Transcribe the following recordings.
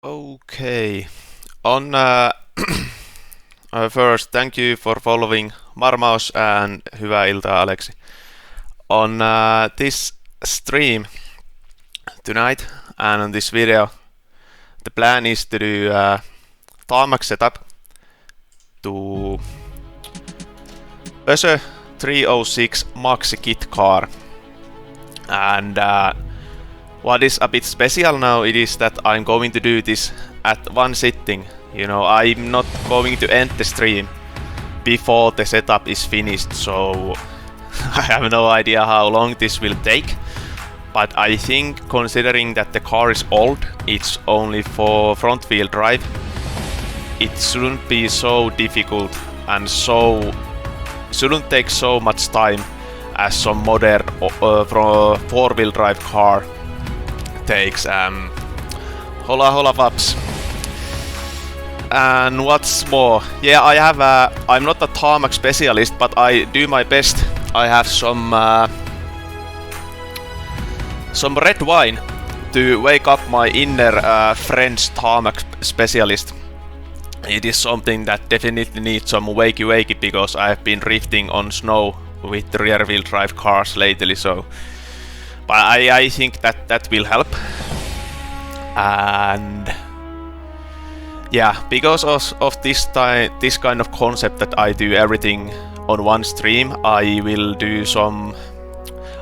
Okay. On first, thank you for following Marmaus and hyvää iltaa Aleksi. On this stream tonight and on this video, the plan is to do Tarmac setup to Peugeot 306 Maxi kit car. And what is a bit special now it is that I'm going to do this at one sitting. You know, I'm not going to end the stream before the setup is finished, so I have no idea how long this will take. But I think considering that the car is old, it's only for front wheel drive, it shouldn't be so difficult and shouldn't take so much time as some modern four wheel drive car takes. Hola Vaps. And what's more, yeah, I'm not a Tarmac specialist, but I do my best. I have some red wine to wake up my inner French Tarmac specialist. It is something that definitely needs some wakey because I have been drifting on snow with the rear wheel drive cars lately, so but I think that will help. And yeah, because of this kind of concept that I do everything on one stream, I will do some,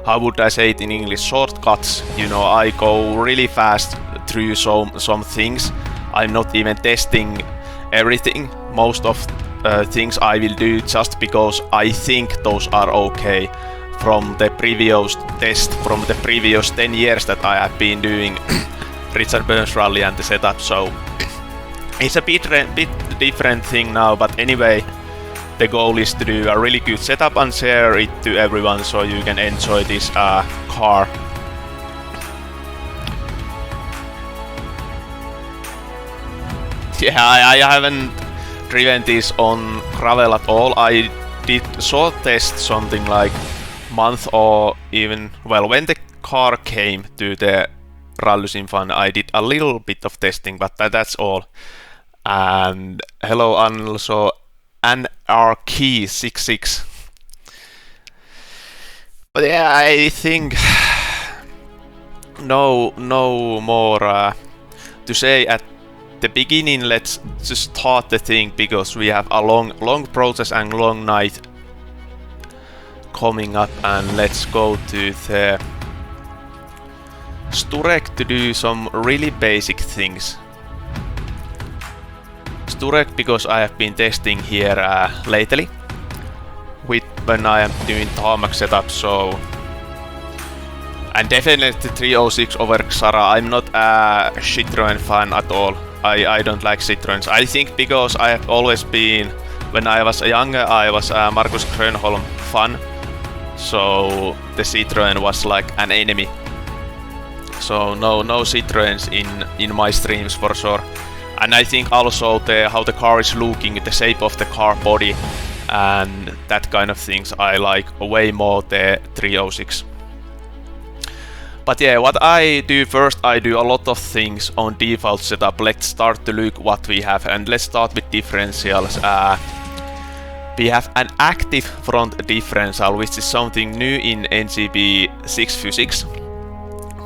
how would I say it in English, shortcuts. You know, I go really fast through some things. I'm not even testing everything. Most of things I will do just because I think those are okay from the previous test, from the previous 10 years that I have been doing Richard Burns Rally and the setup. So it's a bit different thing now, but anyway, the goal is to do a really good setup and share it to everyone so you can enjoy this car. Yeah, I haven't driven this on gravel at all. I did short test something like month or even, well, when the car came to the Rallysim Fun, I did a little bit of testing, but that's all. And hello also NRK66. But yeah, I think no more to say at the beginning. Let's just start the thing because we have a long process and long night coming up, and let's go to the Sturek to do some really basic things. Sturek because I have been testing here lately with when I am doing Tarmac setup, so and definitely 306 over Xara. I'm not a Citroen fan at all. I don't like Citroens. I think because I have always been, when I was younger, I was a Markus Grönholm fan, so the Citroen was like an enemy. So no Citroens in my streams for sure. And I think also how the car is looking, the shape of the car body and that kind of things, I like way more the 306. But yeah, what I do first, I do a lot of things on default setup. Let's start to look what we have, and let's start with differentials. We have an active front differential, which is something new in NGB 626.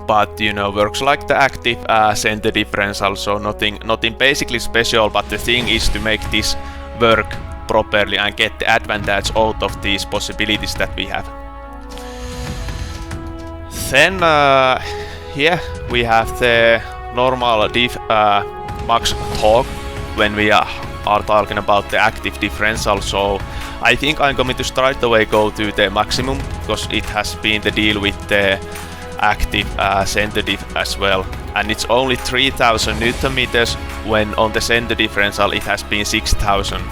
But you know, works like the active center differential, so nothing basically special, but the thing is to make this work properly and get the advantage out of these possibilities that we have. Then here we have the normal max torque when we are talking about the active differential, so I think I'm going to straight away go to the maximum because it has been the deal with the active center diff as well, and it's only 3000 Newton meters when on the center differential it has been 6000.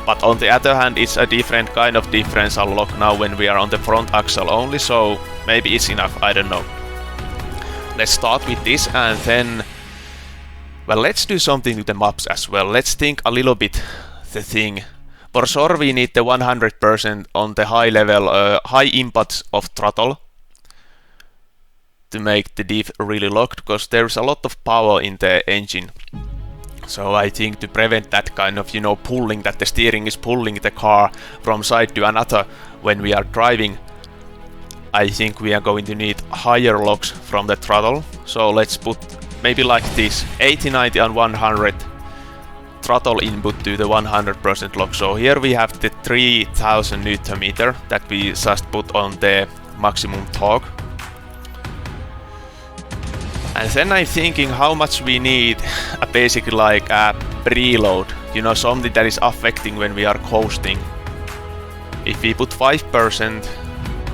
But on the other hand, it's a different kind of differential lock now when we are on the front axle only, so maybe it's enough, I don't know. Let's start with this, and then, well, let's do something with the maps as well. Let's think a little bit the thing. For sure we need the 100% on the high level, high inputs of throttle. to make the diff really locked, because there's a lot of power in the engine. So I think to prevent that kind of, you know, pulling, that the steering is pulling the car from side to another when we are driving, I think we are going to need higher locks from the throttle. So let's put maybe like this 80, 90 and 100 throttle input to the 100% lock. So here we have the 3000 Newton meter that we just put on the maximum torque. And then I'm thinking how much we need basically like a preload, you know, something that is affecting when we are coasting. If we put 5%,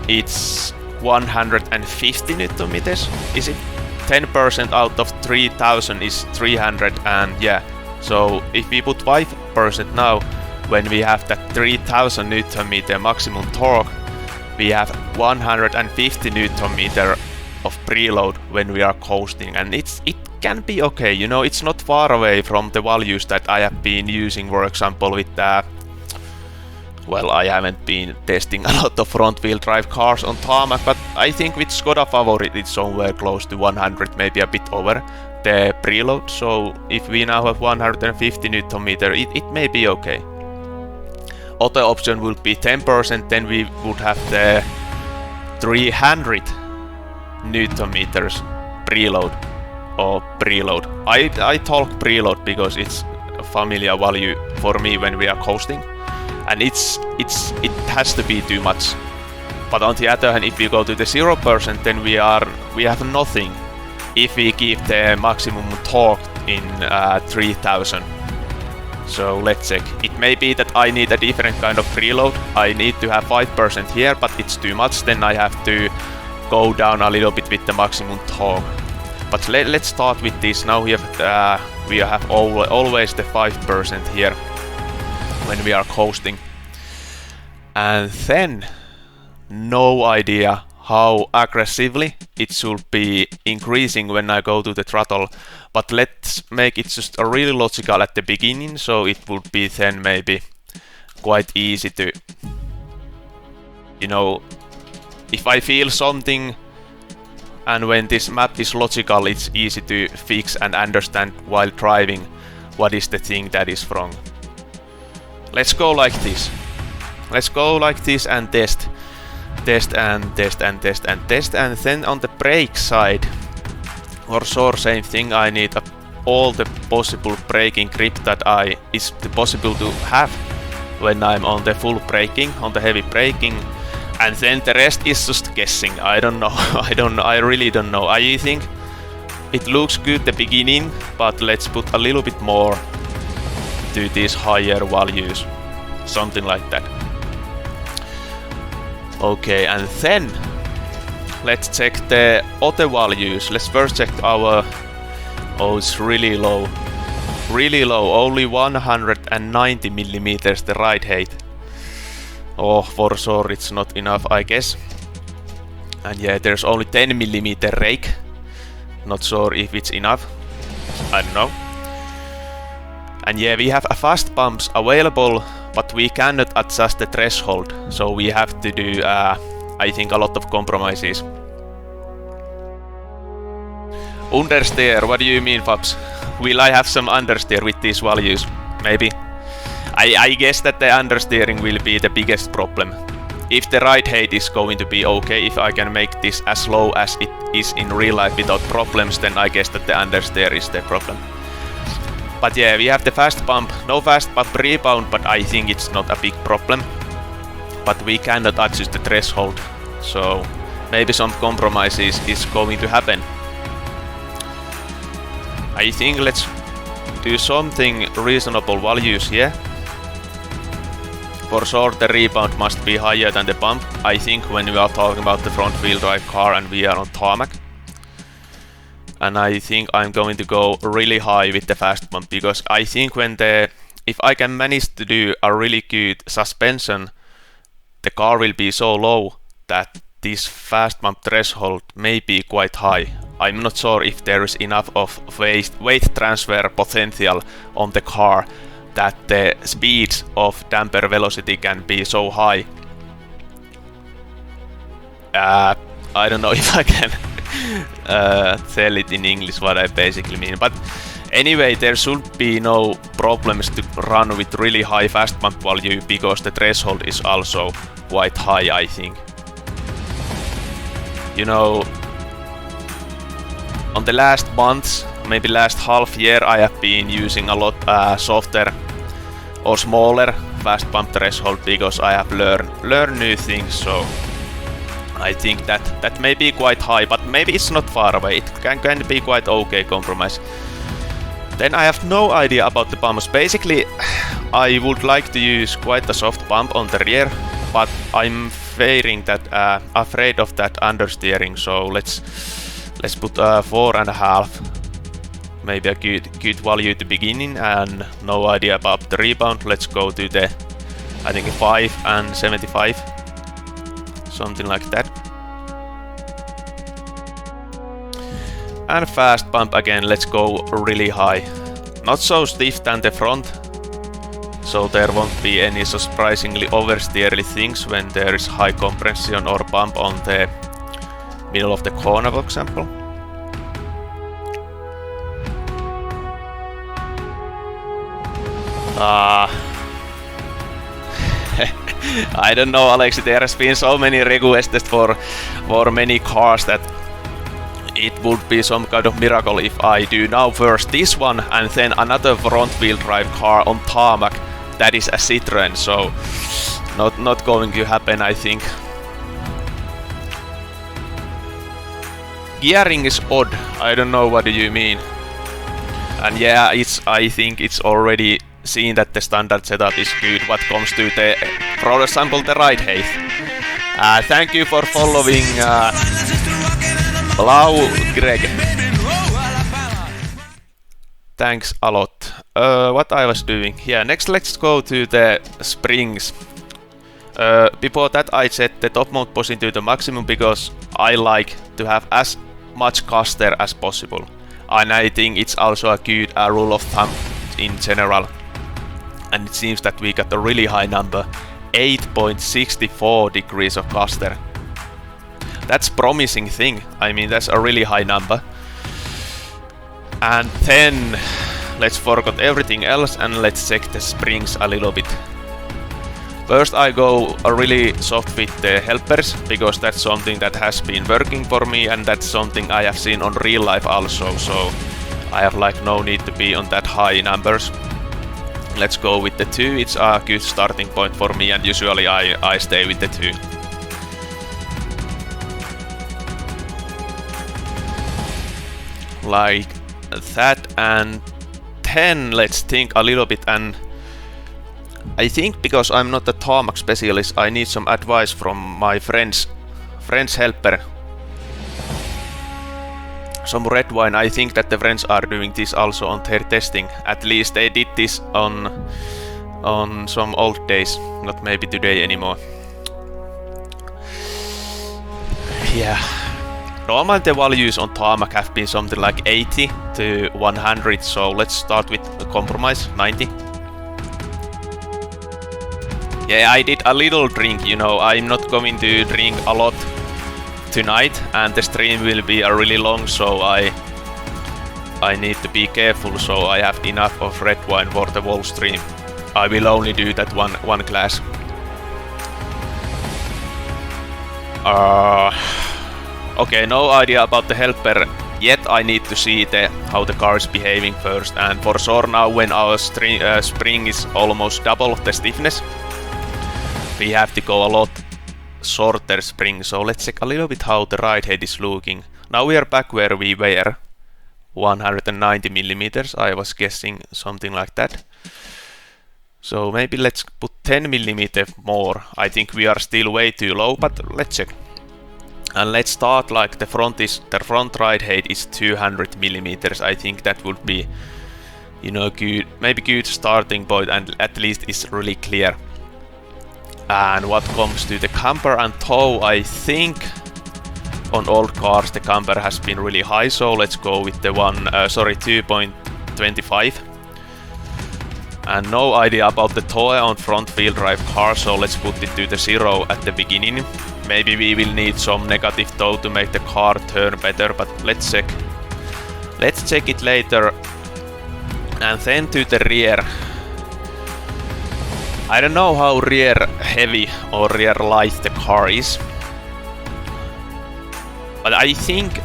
it's 150 Newton meters, is it? 10% out of 3000 is 300, and yeah. So if we put 5% now, when we have that 3000 Newton meter maximum torque, we have 150 Newton meter of preload when we are coasting, and it can be okay, you know, it's not far away from the values that I have been using, for example, with well, I haven't been testing a lot of front wheel drive cars on Tarmac, but I think with Skoda Favorit it's somewhere close to 100, maybe a bit over the preload. So if we now have 150 Newton meter, it may be okay. Other option would be 10%, then we would have the 300 Newton meters preload or preload. I talk preload because it's a familiar value for me when we are coasting, and it has to be too much. But on the other hand, if we go to the 0%, then we have nothing if we keep the maximum torque in 3000. So let's check. It may be that I need a different kind of preload. I need to have 5% here, but it's too much. Then I have to go down a little bit with the maximum torque. But let's start with this. Now we have always the 5% here when we are coasting. And then no idea how aggressively it should be increasing when I go to the throttle, but let's make it just a really logical at the beginning, so it would be then maybe quite easy to, you know, if I feel something and when this map is logical, it's easy to fix and understand while driving what is the thing that is wrong. Let's go like this. Let's go like this and test and test and test and test, and then on the brake side, for sure same thing, I need all the possible braking grip that is possible to have when I'm on the full braking, on the heavy braking, and then the rest is just guessing. I don't know. I really don't know. I think it looks good the beginning, but let's put a little bit more to these higher values, something like that. Okay, and then let's check the other values. Let's first check our... Oh, it's really low. Really low, only 190 millimeters the ride height. Oh, for sure it's not enough, I guess. And yeah, there's only 10 millimeter rake. Not sure if it's enough. I don't know. And yeah, we have a fast bumps available, but we cannot adjust the threshold, so we have to do, I think, a lot of compromises. Understeer, what do you mean, Fabs? Will I have some understeer with these values? Maybe. I guess that the understeering will be the biggest problem. If the ride height is going to be okay, if I can make this as low as it is in real life without problems, then I guess that the understeer is the problem. But yeah, we have the fast bump, no fast bump rebound, but I think it's not a big problem. But we cannot adjust the threshold, so maybe some compromises is going to happen. I think let's do something reasonable values here. For sure the rebound must be higher than the bump, I think, when we are talking about the front wheel drive car and we are on Tarmac. And I think I'm going to go really high with the fast bump, because I think if I can manage to do a really good suspension, the car will be so low that this fast bump threshold may be quite high. I'm not sure if there is enough of weight transfer potential on the car that the speeds of damper velocity can be so high. I don't know if I can tell it in English what I basically mean. But anyway, there should be no problems to run with really high fast pump value because the threshold is also quite high, I think. You know, on the last months, maybe last half year, I have been using a lot softer or smaller fast pump threshold because I have learned new things. So I think that may be quite high, but maybe it's not far away. It can be quite okay compromise. Then I have no idea about the pumps. Basically, I would like to use quite a soft pump on the rear, but I'm afraid of that understeering. So let's put 4.5. Maybe a good value to beginning, and no idea about the rebound. Let's go to the, I think 5 and 75, something like that. And fast pump again, let's go really high. Not so stiff than the front, so there won't be any surprisingly oversteerly things when there is high compression or pump on the middle of the corner, for example. I don't know, Alex, there has been so many requests for many cars that it would be some kind of miracle if I do now first this one and then another front wheel drive car on Tarmac that is a Citroen, so not going to happen, I think. Gearing is odd, I don't know what do you mean. And yeah, I think it's already seen that the standard setup is good what comes to the, for example, the ride height. Thank you for following Blau Greg. Thanks a lot. What I was doing? Yeah, next let's go to the springs. Before that I set the top mount position to the maximum because I like to have as much caster as possible. And I think it's also a good rule of thumb in general. And it seems that we got a really high number, 8.64 degrees of caster. That's promising thing. I mean, that's a really high number. And then let's forget everything else and let's check the springs a little bit. First I go really soft with the helpers because that's something that has been working for me and that's something I have seen on real life also. So I have like no need to be on that high numbers. Let's go with the 2, it's a good starting point for me and usually I stay with the 2. Like that, and then let's think a little bit, and I think because I'm not a Tarmac specialist I need some advice from my friend's helper. Some red wine, I think that the friends are doing this also on their testing. At least they did this on some old days, not maybe today anymore. Yeah. Normally the values on Tarmac have been something like 80 to 100, so let's start with a compromise, 90. Yeah, I did a little drink, you know, I'm not going to drink a lot tonight and the stream will be really long, so I need to be careful, so I have enough of red wine for the whole stream. I will only do that one glass. Okay, no idea about the helper yet. I need to see how the car is behaving first, and for sure now when our spring is almost double the stiffness, we have to go a lot shorter spring. So let's check a little bit how the ride head is looking. Now we are back where we were, 190 millimeters. I was guessing something like that. So maybe let's put 10 millimeters more. I think we are still way too low, but let's check. And let's start like the front ride height is 200 millimeters. I think that would be, you know, good starting point, and at least it's really clear. And what comes to the camber and tow, I think on old cars the camber has been really high, so let's go with the 2.25. And no idea about the tow on front wheel drive car, so let's put it to the 0 at the beginning. Maybe we will need some negative toe to make the car turn better, but let's check. Let's check it later. And then to the rear. I don't know how rear heavy or rear light the car is. But I think,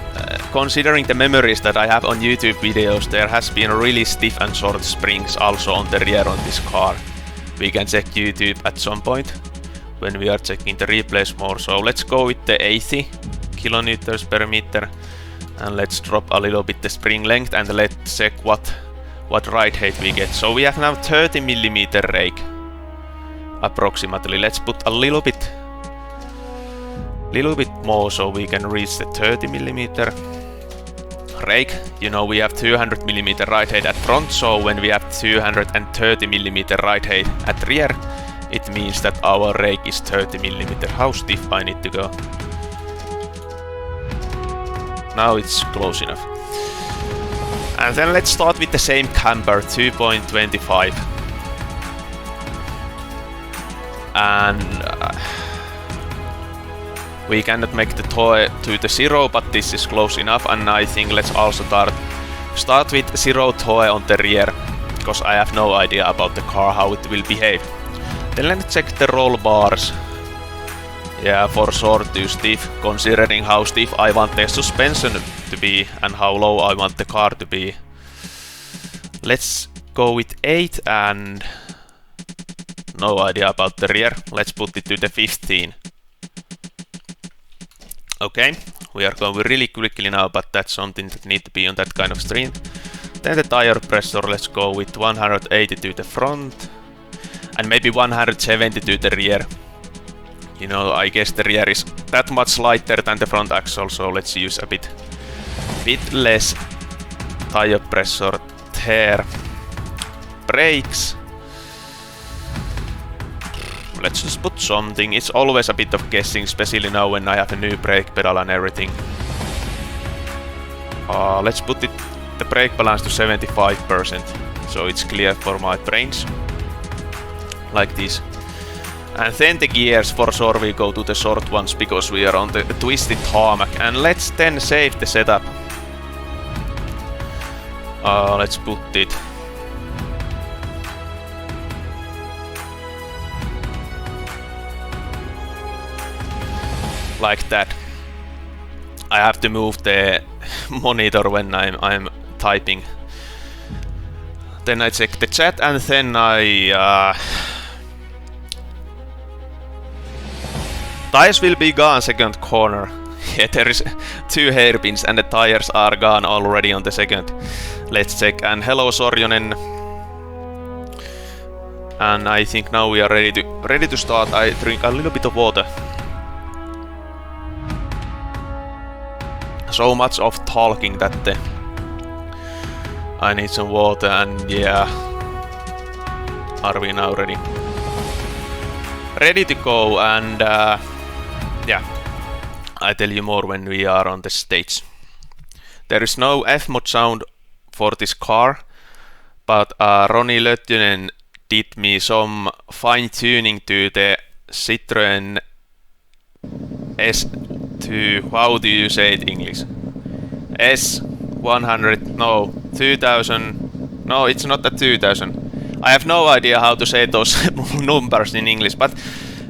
considering the memories that I have on YouTube videos, there has been really stiff and short springs also on the rear on this car. We can check YouTube at some point when we are checking the replays more. So let's go with the 80 kilonewtons per meter and let's drop a little bit the spring length and let's check what ride height we get. So we have now 30 millimeter rake approximately. Let's put a little bit more so we can reach the 30 millimeter rake. You know, we have 200 millimeter ride height at front, so when we have 230 millimeter ride height at rear, it means that our rake is 30 millimeter. How stiff I need to go? Now it's close enough. And then let's start with the same camber, 2.25. And we cannot make the toe to the 0, but this is close enough. And I think let's also start with 0 toe on the rear, because I have no idea about the car, how it will behave. Then let's check the roll bars. Yeah, for sure too stiff, considering how stiff I want the suspension to be and how low I want the car to be. Let's go with 8 and no idea about the rear. Let's put it to the 15. Okay, we are going really quickly now, but that's something that needs to be on that kind of stream. Then the tire pressure, let's go with 180 to the front and maybe 170 to the rear. You know, I guess the rear is that much lighter than the front axle, so let's use a bit less tire pressure there. Brakes. Let's just put something. It's always a bit of guessing, especially now when I have a new brake pedal and everything. Let's put the brake balance to 75%, so it's clear for my brains. Like this. And then the gears, for sure we go to the short ones because we are on the twisted tarmac. And let's then save the setup. Let's put it like that. I have to move the monitor when I'm typing. Then I check the chat and then I tires will be gone second corner. Yeah, there is 2 hairpins and the tires are gone already on the second. Let's check. And hello Sorjonen. And I think now we are ready to start. I drink a little bit of water. So much of talking that I need some water, and yeah. Are we now ready? Ready to go, and yeah. I tell you more when we are on the stage. There is no F-mod sound for this car, but Roni Löttynen did me some fine-tuning to the Citroen S2, how do you say it in English? S100, no, 2000, no, it's not a 2000. I have no idea how to say those numbers in English, but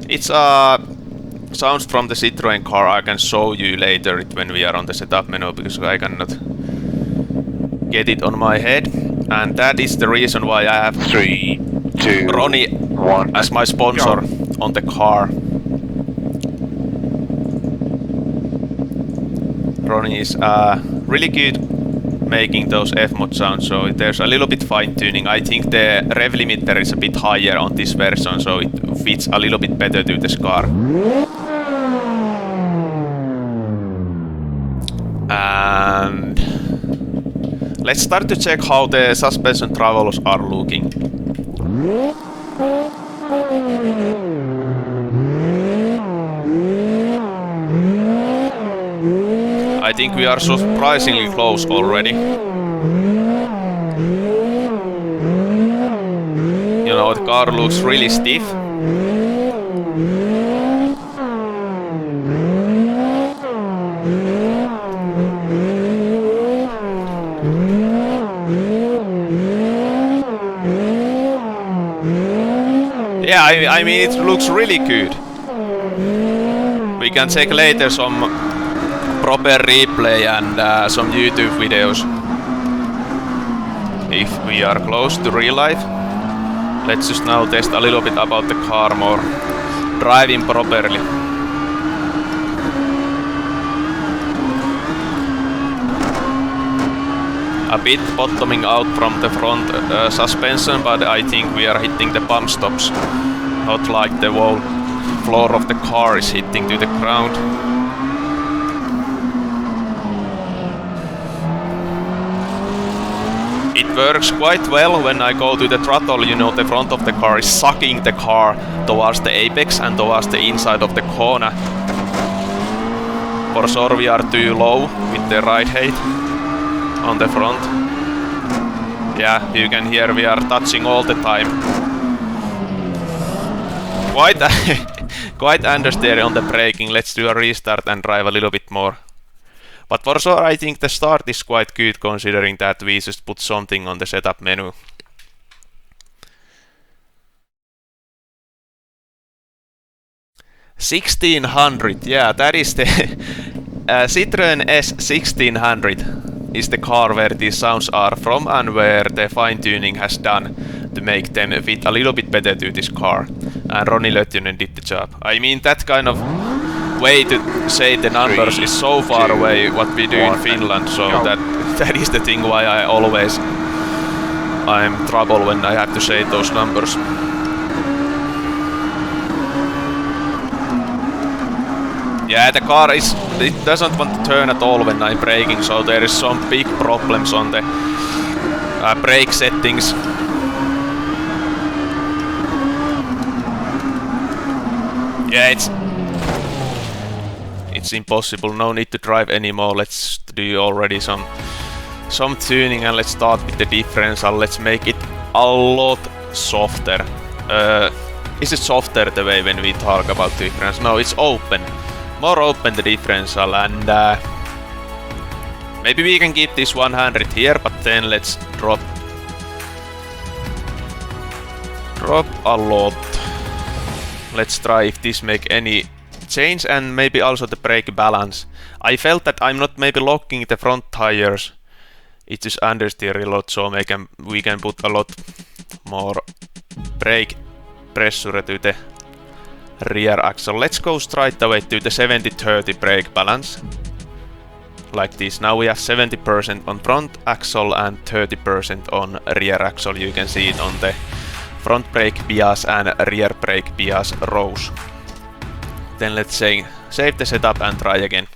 it's sounds from the Citroen car. I can show you later when we are on the setup menu, because I cannot get it on my head. And that is the reason why I have 3, 2, Roni 1 as my sponsor on the car. Roni is really good making those F-mod sounds, so there's a little bit fine-tuning. I think the rev limiter is a bit higher on this version, so it fits a little bit better to this car. And let's start to check how the suspension travels are looking. I think we are surprisingly close already. You know, the car looks really stiff. I mean, it looks really good. We can check later some proper replay and some YouTube videos. If we are close to real life. Let's just now test a little bit about the car more. Driving properly. A bit bottoming out from the front suspension, but I think we are hitting the bump stops. Not like the whole floor of the car is hitting to the ground. It works quite well when I go to the throttle, you know, the front of the car is sucking the car towards the apex and towards the inside of the corner. For sure we are too low with the ride height on the front. Yeah, you can hear we are touching all the time. Quite understeering on the braking. Let's do a restart and drive a little bit more. But for sure I think the start is quite good considering that we just put something on the setup menu. $1,600, yeah, that is the Citroen S1600 is the car where these sounds are from and where the fine-tuning has done to make them fit a little bit better to this car. And Ronnie Lötjönen did the job. I mean, that kind of way to say the numbers is so far away what we do in Finland, so that is the thing why I'm trouble when I have to say those numbers. Yeah, the car it doesn't want to turn at all when I'm braking, so there is some big problems on the brake settings. Yeah, it's impossible, no need to drive anymore. Let's do already some tuning and let's start with the differential. Let's make it a lot softer. Is it softer the way when we talk about difference? No, it's open. More open the differential, and maybe we can keep this 100 here, but then let's drop a lot. Let's try if this make any change, and maybe also the brake balance. I felt that I'm not maybe locking the front tires. It is understeer a lot, so we can put a lot more brake pressure to the rear axle. Let's go straight away to the 70-30 brake balance. Like this. Now we have 70% on front axle and 30% on rear axle. You can see it on the front brake bias and rear brake bias rows. Then let's say save the setup and try again.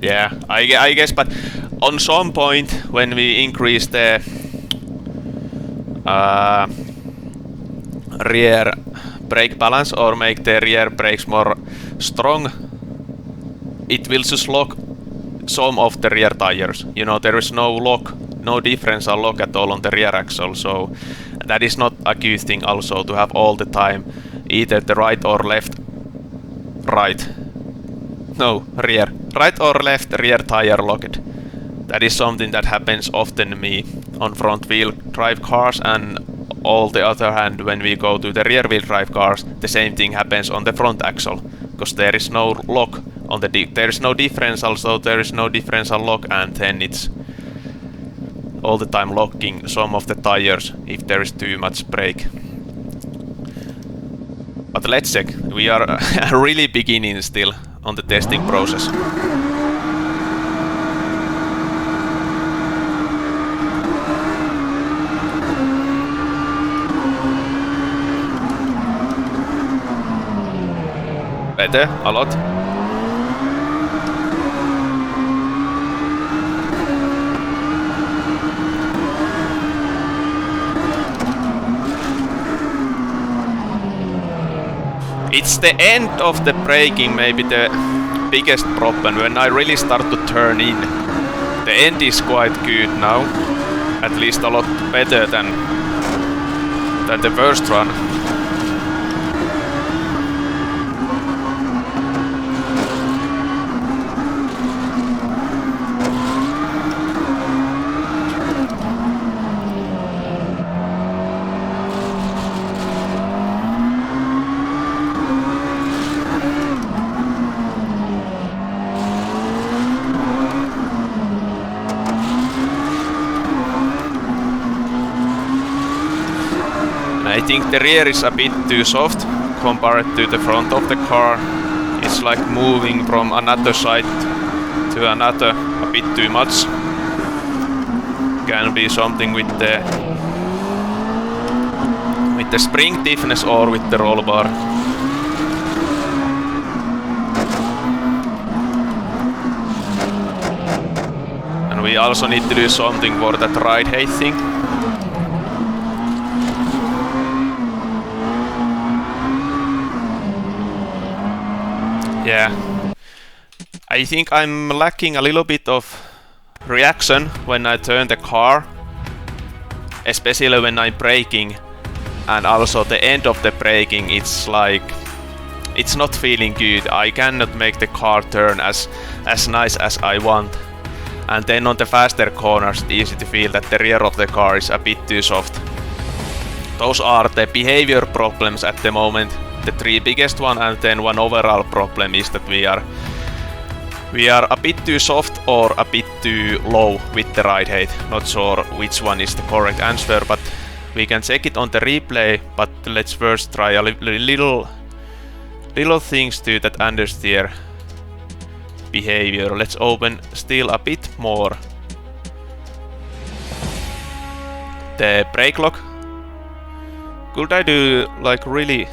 Yeah, I guess, but on some point when we increase the rear brake balance or make the rear brakes more strong, it will just lock some of the rear tires. You know, there is no lock, no differential lock at all on the rear axle, so that is not a good thing also to have all the time either the right or left right or left rear tire locked. That is something that happens often to me on front wheel drive cars, and on the other hand when we go to the rear wheel drive cars the same thing happens on the front axle, because there is no lock on the there is no differential, so there is no differential lock, and then it's all the time locking some of the tires if there is too much brake. But let's check, we are really beginning still on the testing process. Better, a lot. It's the end of the braking maybe the biggest problem when I really start to turn in. The end is quite good now, at least a lot better than the first run. think the rear is a bit too soft compared to the front of the car. It's like moving from another side to another a bit too much. Can be something with the spring stiffness or with the roll bar. And we also need to do something for that ride height thing. Yeah, I think I'm lacking a little bit of reaction when I turn the car, especially when I'm braking, and also the end of the braking, it's like it's not feeling good. I cannot make the car turn as nice as I want, and then on the faster corners it's easy to feel that the rear of the car is a bit too soft. Those are the behavior problems at the moment, the three biggest one, and then one overall problem is that we are a bit too soft or a bit too low with the ride height. Not sure which one is the correct answer, but we can check it on the replay. But let's first try a little things to that understeer behavior. Let's open still a bit more the brake lock. Could I do like really?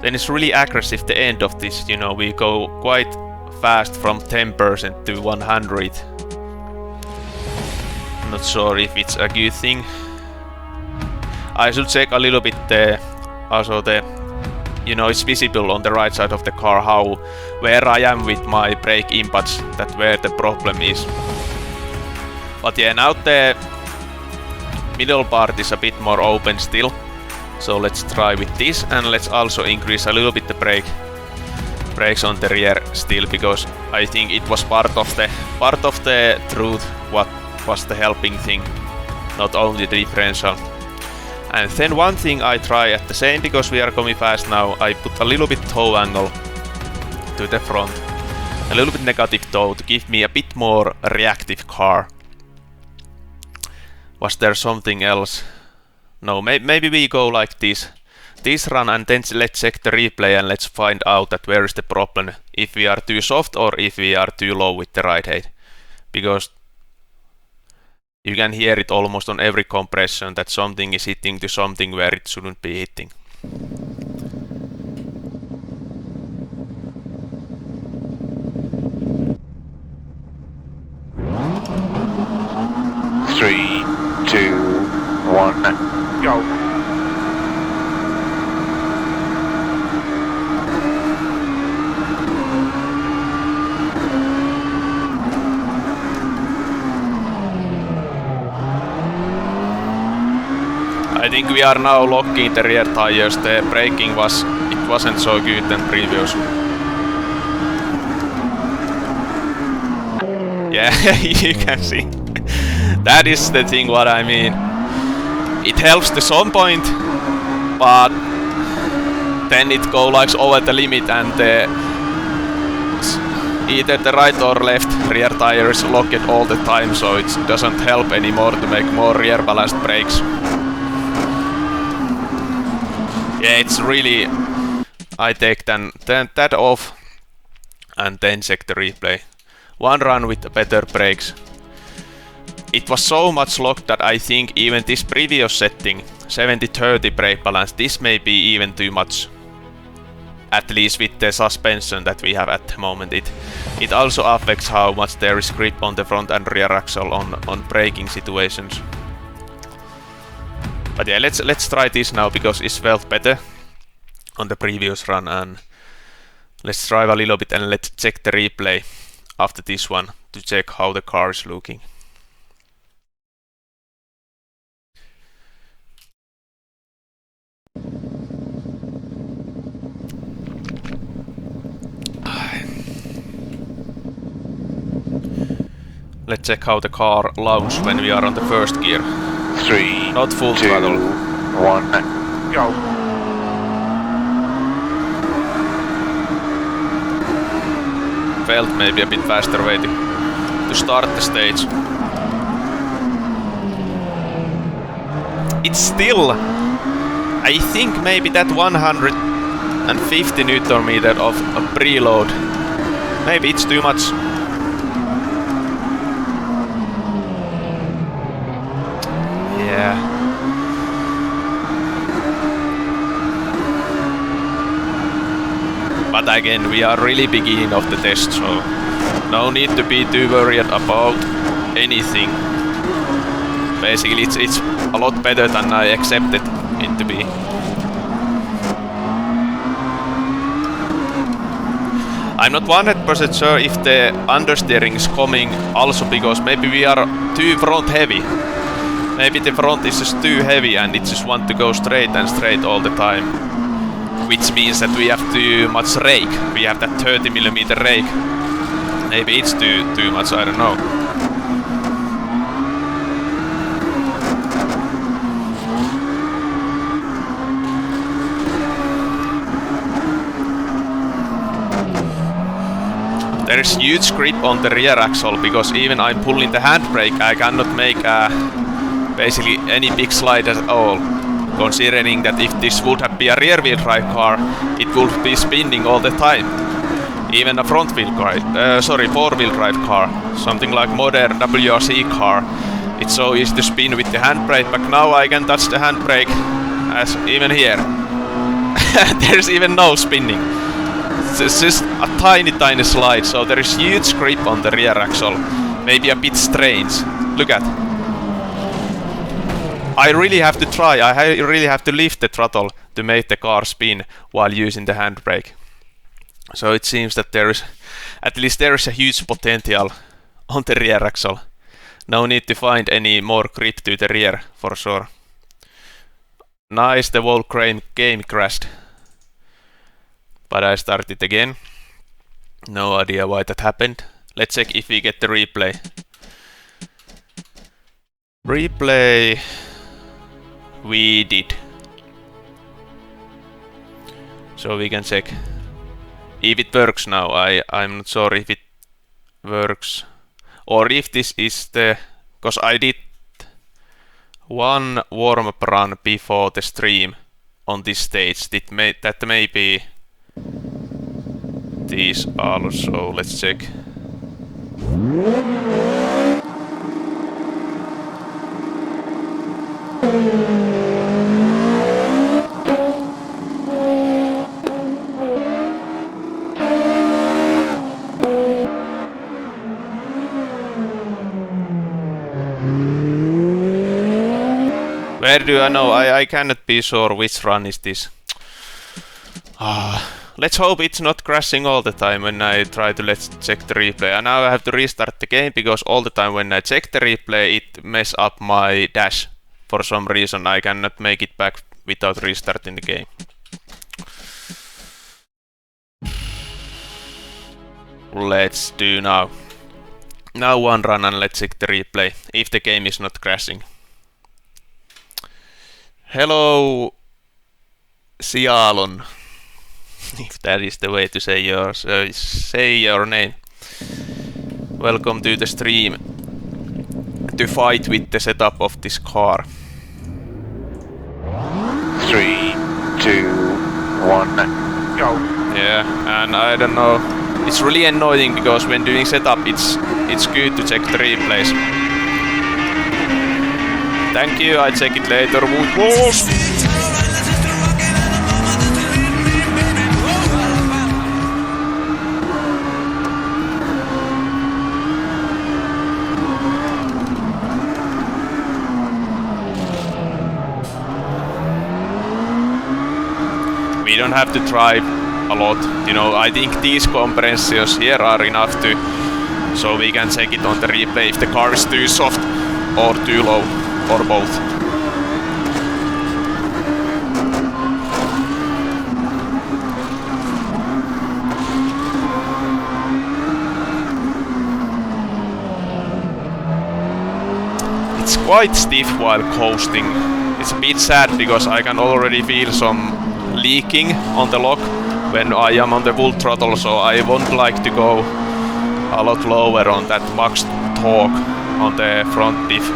Then it's really aggressive the end of this, you know, we go quite fast from 10% to 100. Not sure if it's a good thing. I should check a little bit also the, you know, it's visible on the right side of the car where I am with my brake inputs, that where the problem is. But yeah, now the middle part is a bit more open still. So let's try with this, and let's also increase a little bit the brakes on the rear still, because I think it was part of the truth what was the helping thing, not only the differential. And then one thing I try at the same, because we are coming fast now, I put a little bit toe angle to the front, a little bit negative toe to give me a bit more reactive car. Was there something else? No, maybe we go like this run, and then let's check the replay and let's find out that where is the problem, if we are too soft or if we are too low with the ride height. Because you can hear it almost on every compression that something is hitting to something where it shouldn't be hitting. Three, two, one, go. I think we are now locking the rear tires. The braking wasn't so good than previous. Yeah, you can see. That is the thing what I mean. It helps to some point, but then it goes like over the limit, and either the right or left rear tire is locked all the time, so it doesn't help anymore to make more rear balanced brakes. Yeah, it's really... I take then that off and then check the replay. One run with the better brakes. It was so much locked that I think even this previous setting, 70-30 brake balance, this may be even too much. At least with the suspension that we have at the moment. It also affects how much there is grip on the front and rear axle on braking situations. But yeah, let's try this now, because it felt better on the previous run, and let's drive a little bit and let's check the replay after this one to check how the car is looking. Let's check how the car lounges when we are on the first gear. 3, not full 2, throttle. 1, go. Felt maybe a bit faster way to start the stage. It's still I think maybe that 150 Newton meter of preload, maybe it's too much. Yeah. But again, we are really beginning of the test, so no need to be too worried about anything. Basically, it's a lot better than I accepted it to be. I'm not 100% sure if the understeering is coming also because maybe we are too front heavy. Maybe the front is just too heavy and it just want to go straight and straight all the time. Which means that we have too much rake. We have that 30mm rake. Maybe it's too much, I don't know. There is huge grip on the rear axle because even I'm pulling the handbrake, I cannot make basically any big slide at all. Considering that if this would have been a rear-wheel drive car, it would be spinning all the time. Even a four-wheel drive car, something like modern WRC car, it's so easy to spin with the handbrake, but now I can touch the handbrake as even here. There's even no spinning. It's just a tiny slide, so there is huge grip on the rear axle. Maybe a bit strange. Look at. I really have to try, I really have to lift the throttle to make the car spin while using the handbrake. So it seems that there is, at least there is a huge potential on the rear axle. No need to find any more grip to the rear, for sure. Nice, the whole game crashed. But I started again. No idea why that happened. Let's check if we get the replay. Replay. We did. So we can check if it works now. I'm not sure if it works. Or if this is the... Because I did one warm-up run before the stream on this stage. That may be these also. Let's check. Where do I know? I cannot be sure which run is this. Let's hope it's not crashing all the time when I try to let's check the replay. And now I have to restart the game because all the time when I check the replay it mess up my dash. For some reason I cannot make it back without restarting the game. Let's do now. Now one run and let's check the replay if the game is not crashing. Hello, Sialon. If that is the way to say your name. Welcome to the stream to fight with the setup of this car. 3, 2, 1, go. Yeah, and I don't know. It's really annoying because when doing setup, it's good to check the replays. Thank you. I check it later. Wood walls. We don't have to drive a lot, you know. I think these compressors here are enough to, so we can check it on the replay if the car is too soft or too low, or both. It's quite stiff while coasting. It's a bit sad because I can already feel some leaking on the lock when I am on the full throttle, so I won't like to go a lot lower on that max torque on the front diff.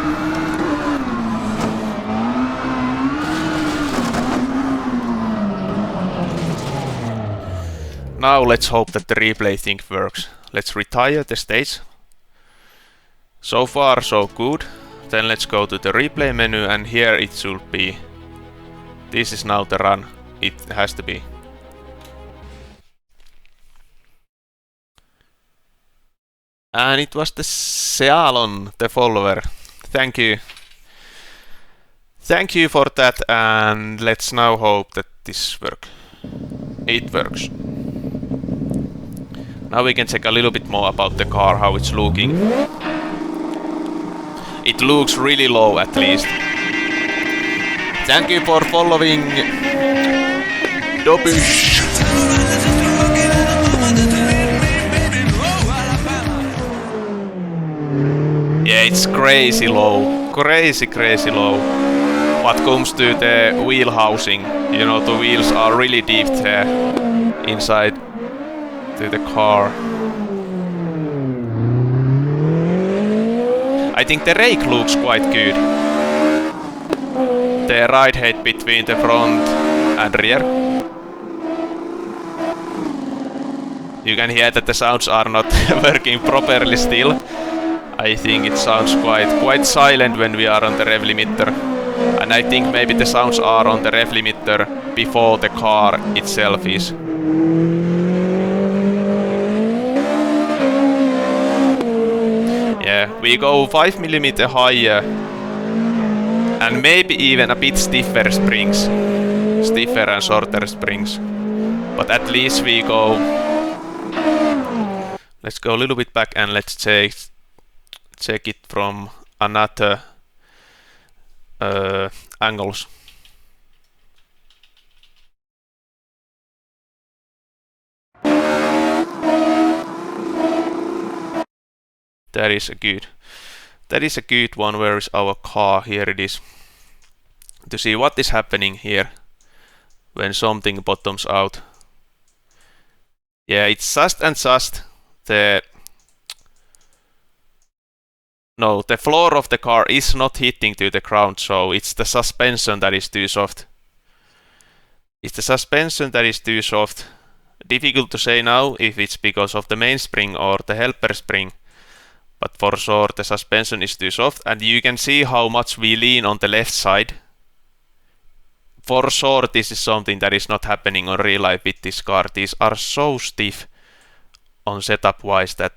now let's hope that the replay thing works. Let's retire the stage. So far so good. Then let's go to the replay menu, and here it should be. This is now the run. It has to be. And it was the Sealon, the follower. Thank you. Thank you for that, and let's now hope that this works. It works. Now we can check a little bit more about the car, how it's looking. It looks really low at least. Thank you for following Dobush. Yeah, it's crazy low. Crazy low. What comes to the wheel housing, you know, the wheels are really deep there inside to the car. I think the rake looks quite good. The ride height between the front and rear. You can hear that the sounds are not working properly still. I think it sounds quite silent when we are on the rev limiter. And I think maybe the sounds are on the rev limiter before the car itself is. Yeah, we go 5mm higher and maybe even a bit stiffer springs. Stiffer and shorter springs. But at least we go. Let's go a little bit back and let's check it from another angles. That is a good one. Where is our car? Here it is. To see what is happening here when something bottoms out. Yeah, it's just the floor of the car is not hitting to the ground, so it's the suspension that is too soft. It's the suspension that is too soft. Difficult to say now if it's because of the mainspring or the helper spring. But for sure the suspension is too soft, and you can see how much we lean on the left side. For sure this is something that is not happening on real life with this car. These are so stiff on setup wise that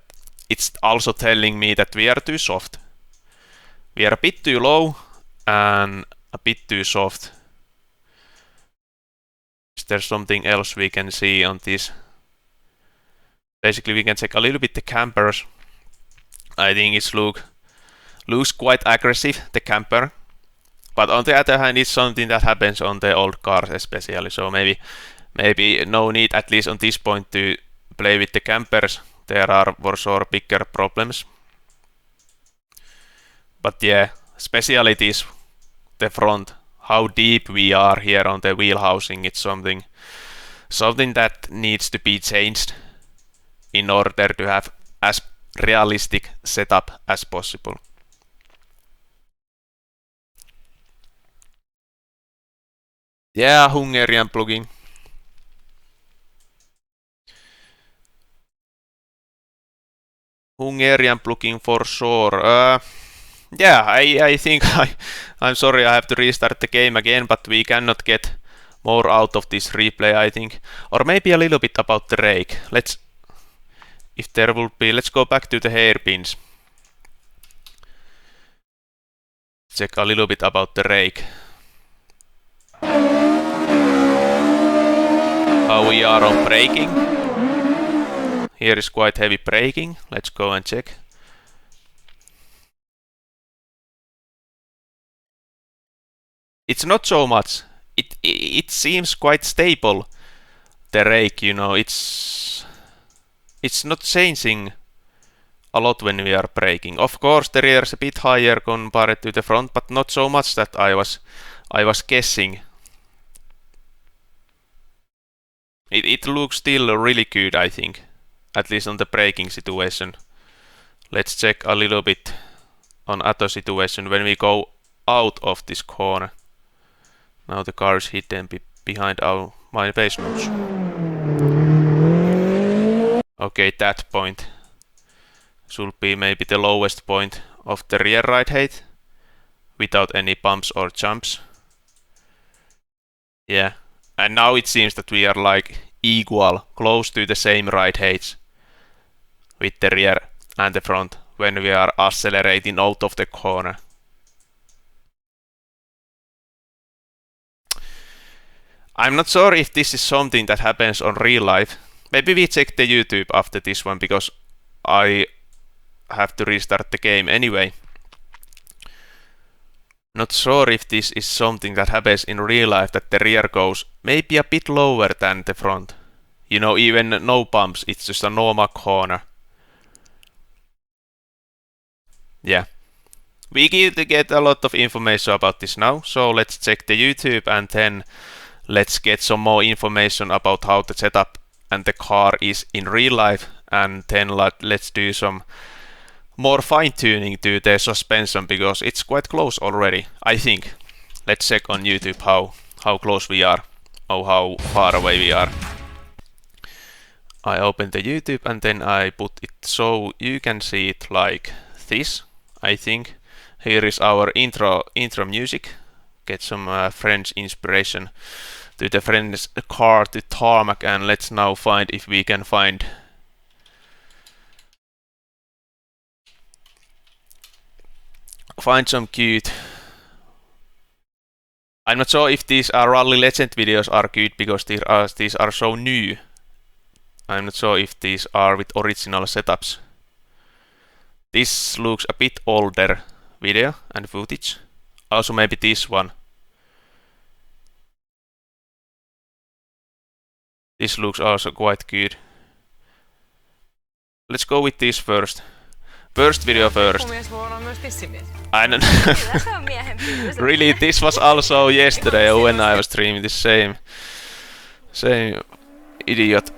it's also telling me that we are too soft. We are a bit too low and a bit too soft. Is there something else we can see on this? Basically we can check a little bit the campers. I think it looks quite aggressive, the camper. But on the other hand, it's something that happens on the old cars especially. So maybe no need, at least on this point, to play with the campers. There are for sure bigger problems. But yeah, especially this, the front, how deep we are here on the wheel housing, it's something that needs to be changed in order to have as realistic setup as possible. Yeah, Hungarian plugin. Hungarian plugin for sure. Yeah, I think I'm sorry I have to restart the game again, but we cannot get more out of this replay, I think. Or maybe a little bit about the rake. Let's go back to the hairpins. Check a little bit about the rake. How we are on braking. Here is quite heavy braking. Let's go and check. It's not so much. It seems quite stable. The rake, you know, it's not changing a lot when we are braking. Of course, the rear is a bit higher compared to the front, but not so much that I was guessing. It looks still really good, I think, at least on the braking situation. Let's check a little bit on other situation when we go out of this corner. Now the car is hidden behind my base notes. Okay, that point should be maybe the lowest point of the rear ride height without any bumps or jumps. Yeah, and now it seems that we are like equal, close to the same ride heights with the rear and the front when we are accelerating out of the corner. I'm not sure if this is something that happens on real life. Maybe we check the YouTube after this one because I have to restart the game anyway. Not sure if this is something that happens in real life, that the rear goes maybe a bit lower than the front. You know, even no bumps, it's just a normal corner. Yeah. We get a lot of information about this now, so let's check the YouTube and then let's get some more information about how the setup and the car is in real life, and then let's do some more fine-tuning to the suspension because it's quite close already, I think. Let's check on YouTube how close we are, or how far away we are. I open the YouTube and then I put it so you can see it like this, I think. Here is our intro music. Get some French inspiration to the French car, to Tarmac, and let's now find if we can find some cute. I'm not sure if these are Rally Legend videos are good because these are so new. I'm not sure if these are with original setups. This looks a bit older video and footage. Also maybe this one. This looks also quite good. Let's go with this first. First video first. I don't really, this was also yesterday when I was streaming the same idiot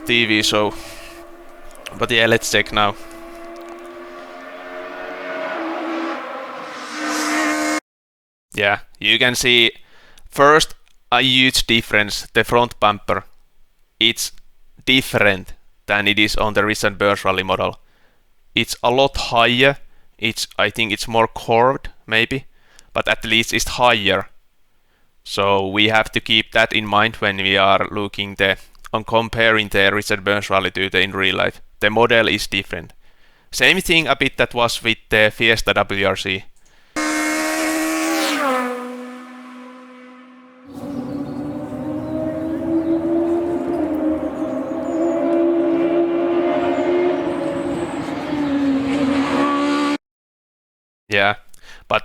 TV show. But yeah, let's check now. Yeah, you can see first a huge difference. The front bumper, it's different than it is on the recent Burst Rally model. It's a lot higher. I think it's more curved maybe, but at least it's higher. So we have to keep that in mind when we are looking on comparing the recent Burst Rally to the in real life. The model is different. Same thing a bit that was with the Fiesta WRC. Yeah, but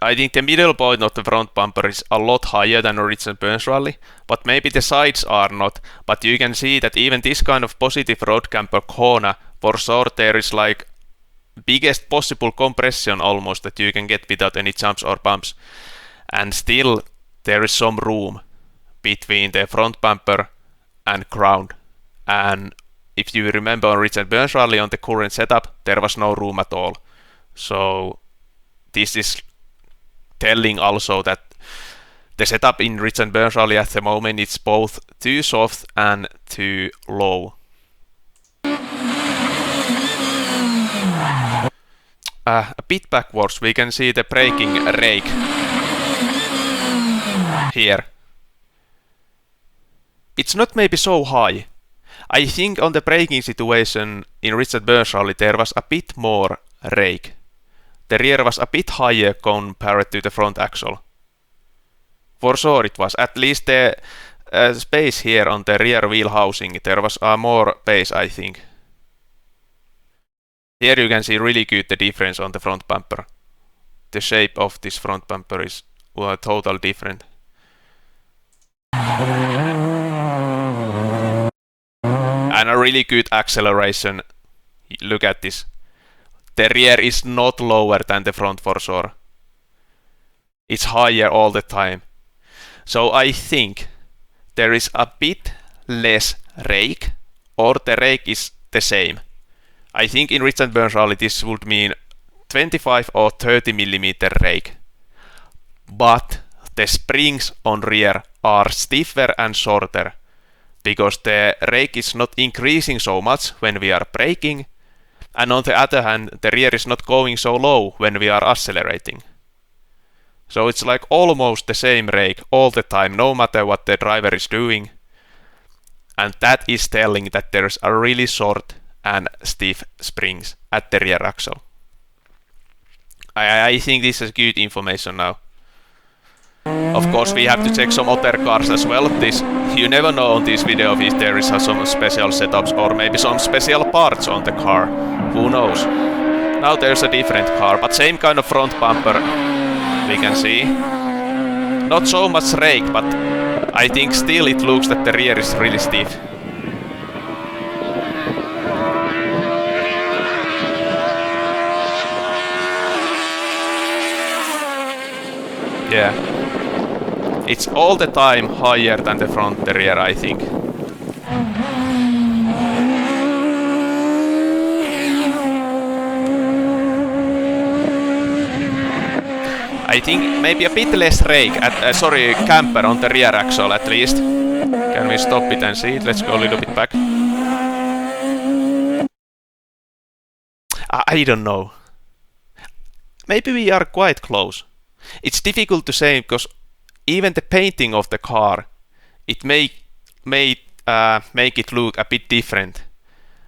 I think the middle point of the front bumper is a lot higher than original Burst Rally, but maybe the sides are not. But you can see that even this kind of positive road camper corner, for sure there is like biggest possible compression almost that you can get without any jumps or bumps. And still there is some room between the front bumper and ground. And if you remember on recent Burst Rally on the current setup, there was no room at all. So this is telling also that the setup in recent Burst Rally at the moment is both too soft and too low. A bit backwards we can see the braking rake here. It's not maybe so high. I think on the braking situation in recent Burst Rally there was a bit more rake. The rear was a bit higher compared to the front axle. For sure it was. At least the space here on the rear wheel housing, there was more space, I think. Here you can see really good the difference on the front bumper. The shape of this front bumper is totally different. And a really good acceleration. Look at this. The rear is not lower than the front for sure. It's higher all the time. So I think there is a bit less rake, or the rake is the same. I think in recent Burst Rally this would mean 25 or 30mm rake. But the springs on rear are stiffer and shorter. because the rake is not increasing so much when we are braking, and on the other hand, the rear is not going so low when we are accelerating. So it's like almost the same rake all the time, no matter what the driver is doing. And that is telling that there's a really short and stiff springs at the rear axle. I think this is good information now. Of course, we have to check some other cars as well. You never know on this video if there is some special setups or maybe some special parts on the car. Who knows? Now there's a different car, but same kind of front bumper we can see. Not so much rake, but I think still it looks that the rear is really stiff. Yeah. It's all the time higher than the front, the rear, I think. I think maybe a bit less rake, camper on the rear axle at least. Can we stop it and see it? Let's go a little bit back. I don't know. Maybe we are quite close. It's difficult to say because even the painting of the car, it may make it look a bit different,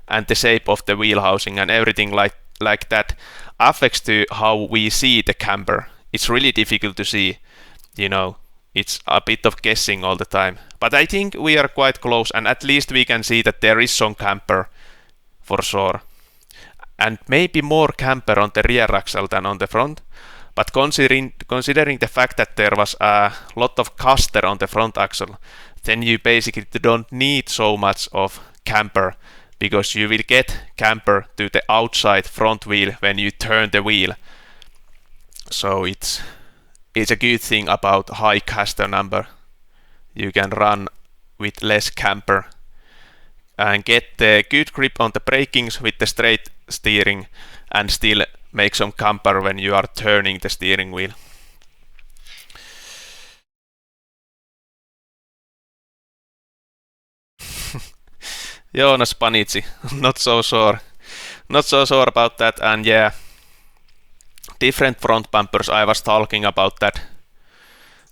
and the shape of the wheel housing and everything like that affects to how we see the camper. It's really difficult to see, you know. It's a bit of guessing all the time. But I think we are quite close, and at least we can see that there is some camper for sure. And maybe more camper on the rear axle than on the front. But considering the fact that there was a lot of caster on the front axle, then you basically don't need so much of camper, because you will get camper to the outside front wheel when you turn the wheel. So it's a good thing about high caster number. You can run with less camper and get the good grip on the brakings with the straight steering, and still make some camper when you are turning the steering wheel. Joonas Panitsi, not so sure about that. And yeah, different front bumpers. I was talking about that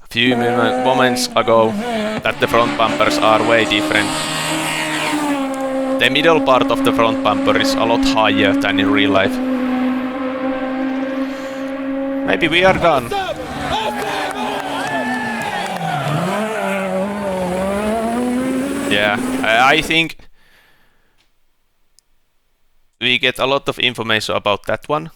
a few moments ago, that the front bumpers are way different. The middle part of the front bumper is a lot higher than in real life. Maybe we are done. Yeah, I think we get a lot of information about that one.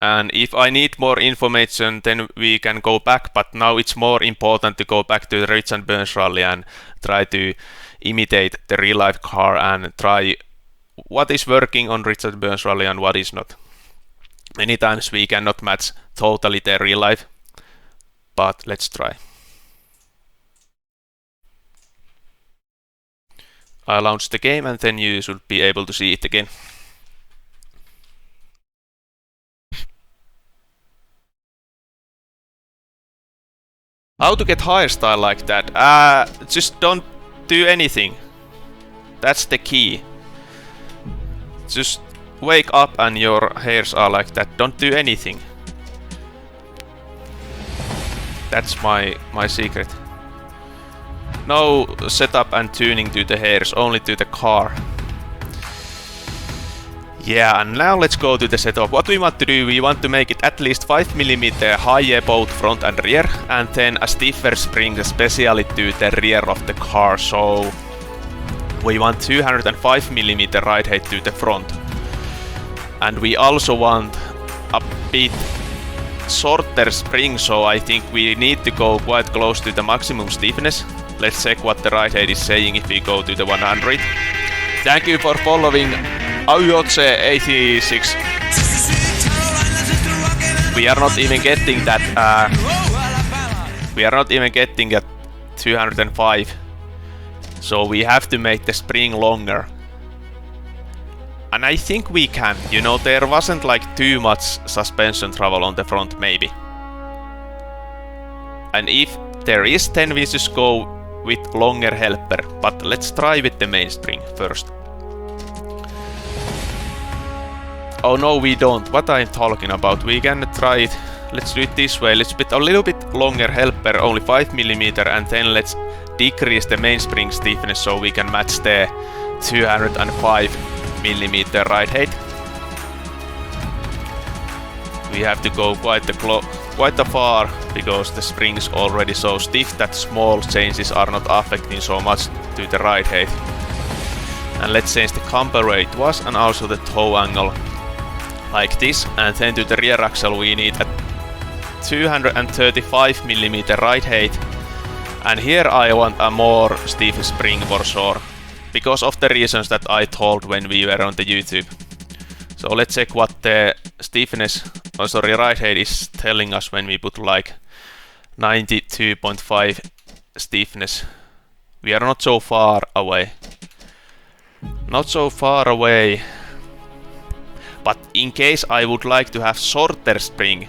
And if I need more information, then we can go back, but now it's more important to go back to the Richard Burns rally and try to imitate the real life car and try what is working on Richard Burns rally and what is not. Many times we cannot match totally the real life, but let's try. I launch the game and then you should be able to see it again. How to get hairstyle like that? Just don't do anything. That's the key. Just wake up and your hairs are like that. Don't do anything. That's my secret. No setup and tuning to the hairs, only to the car. Yeah, and now let's go to the setup. What we want to do, we want to make it at least 5mm higher both front and rear, and then a stiffer spring especially to the rear of the car. So we want 205mm ride height to the front. And we also want a bit shorter spring, so I think we need to go quite close to the maximum stiffness. Let's check what the ride height is saying if we go to the 100. Thank you for following Ayoce86. We are not even getting that. We are not even getting at 205. So we have to make the spring longer. And I think we can. You know, there wasn't like too much suspension travel on the front, maybe. And if there is, then we just go with longer helper, but let's try with the mainspring first. Oh no, we don't. What I'm talking about? We can try it. Let's do it this way. Let's put a little bit longer helper, only 5mm, and then let's decrease the mainspring stiffness so we can match the 205mm ride height. We have to go quite far because the spring is already so stiff that small changes are not affecting so much to the ride height. And let's change the camber where it was and also the toe angle like this, and then to the rear axle we need a 235mm ride height, and here I want a more stiff spring for sure because of the reasons that I told when we were on the YouTube. So let's check what the stiffness, ride height is telling us when we put like 92.5 stiffness. We are not so far away. Not so far away. But in case I would like to have shorter spring,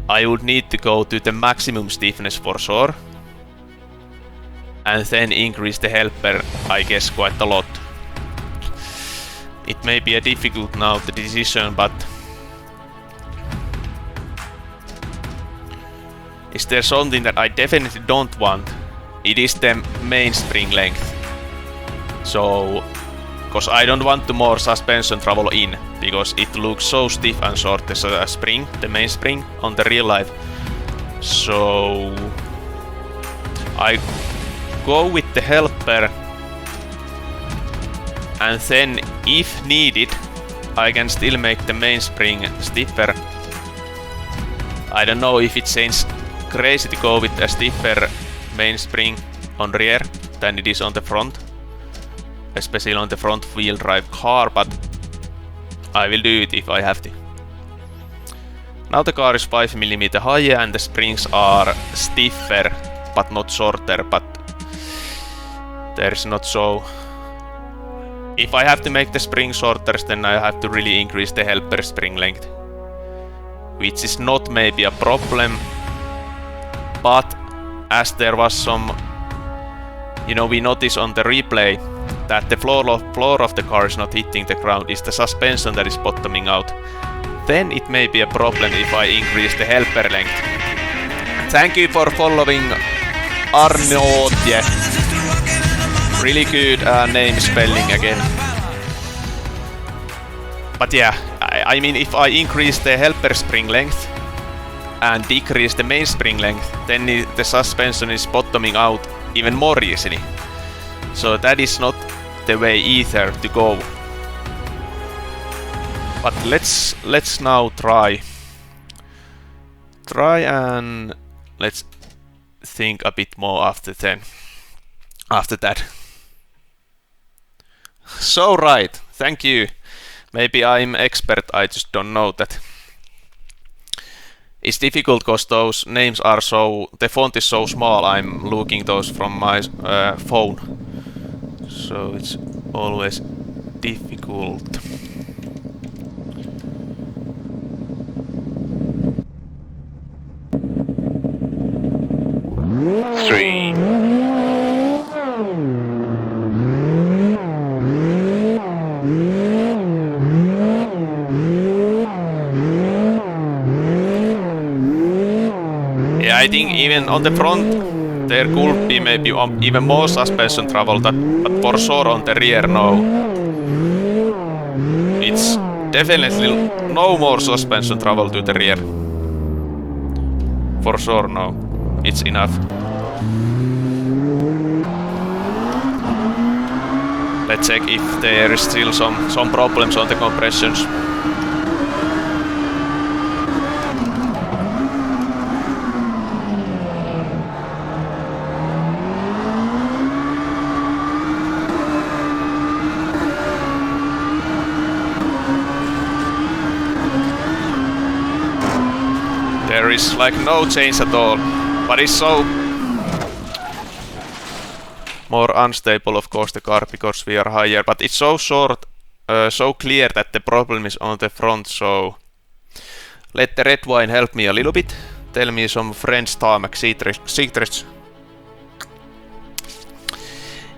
I would need to go to the maximum stiffness for sure. And then increase the helper, I guess, quite a lot. It may be a difficult now, the decision, but is there something that I definitely don't want? It is the main spring length. So, because I don't want to more suspension travel in, because it looks so stiff and short as a spring, the main spring, on the real life. So I go with the helper, and then if needed I can still make the main spring stiffer. I don't know if it seems crazy to go with a stiffer main spring on rear than it is on the front, especially on the front wheel drive car, but I will do it if I have to. Now the car is 5mm higher and the springs are stiffer but not shorter, but there's not so... If I have to make the spring shorter, then I have to really increase the helper spring length, which is not maybe a problem, but as there was some, we notice on the replay that the floor of the car is not hitting the ground, it's the suspension that is bottoming out, then it may be a problem if I increase the helper length. Thank you for following Arnootje. Really good name spelling again. But yeah, I mean, if I increase the helper spring length and decrease the main spring length, then the suspension is bottoming out even more easily. So that is not the way either to go. But let's now try and let's think a bit more after that. So right, thank you. Maybe I'm expert, I just don't know that. It's difficult because those names are the font is so small, I'm looking those from my phone. So it's always difficult. Three. Yeah, I think even on the front there could be maybe even more suspension travel, but for sure on the rear, no. It's definitely no more suspension travel to the rear. For sure, no. It's enough. Let's check if there is still some problems on the compressions. There is like no change at all, but it's so more unstable, of course, the car, because we are higher, but it's so short, so clear that the problem is on the front. So let the red wine help me a little bit. Tell me some French Tarmac secrets.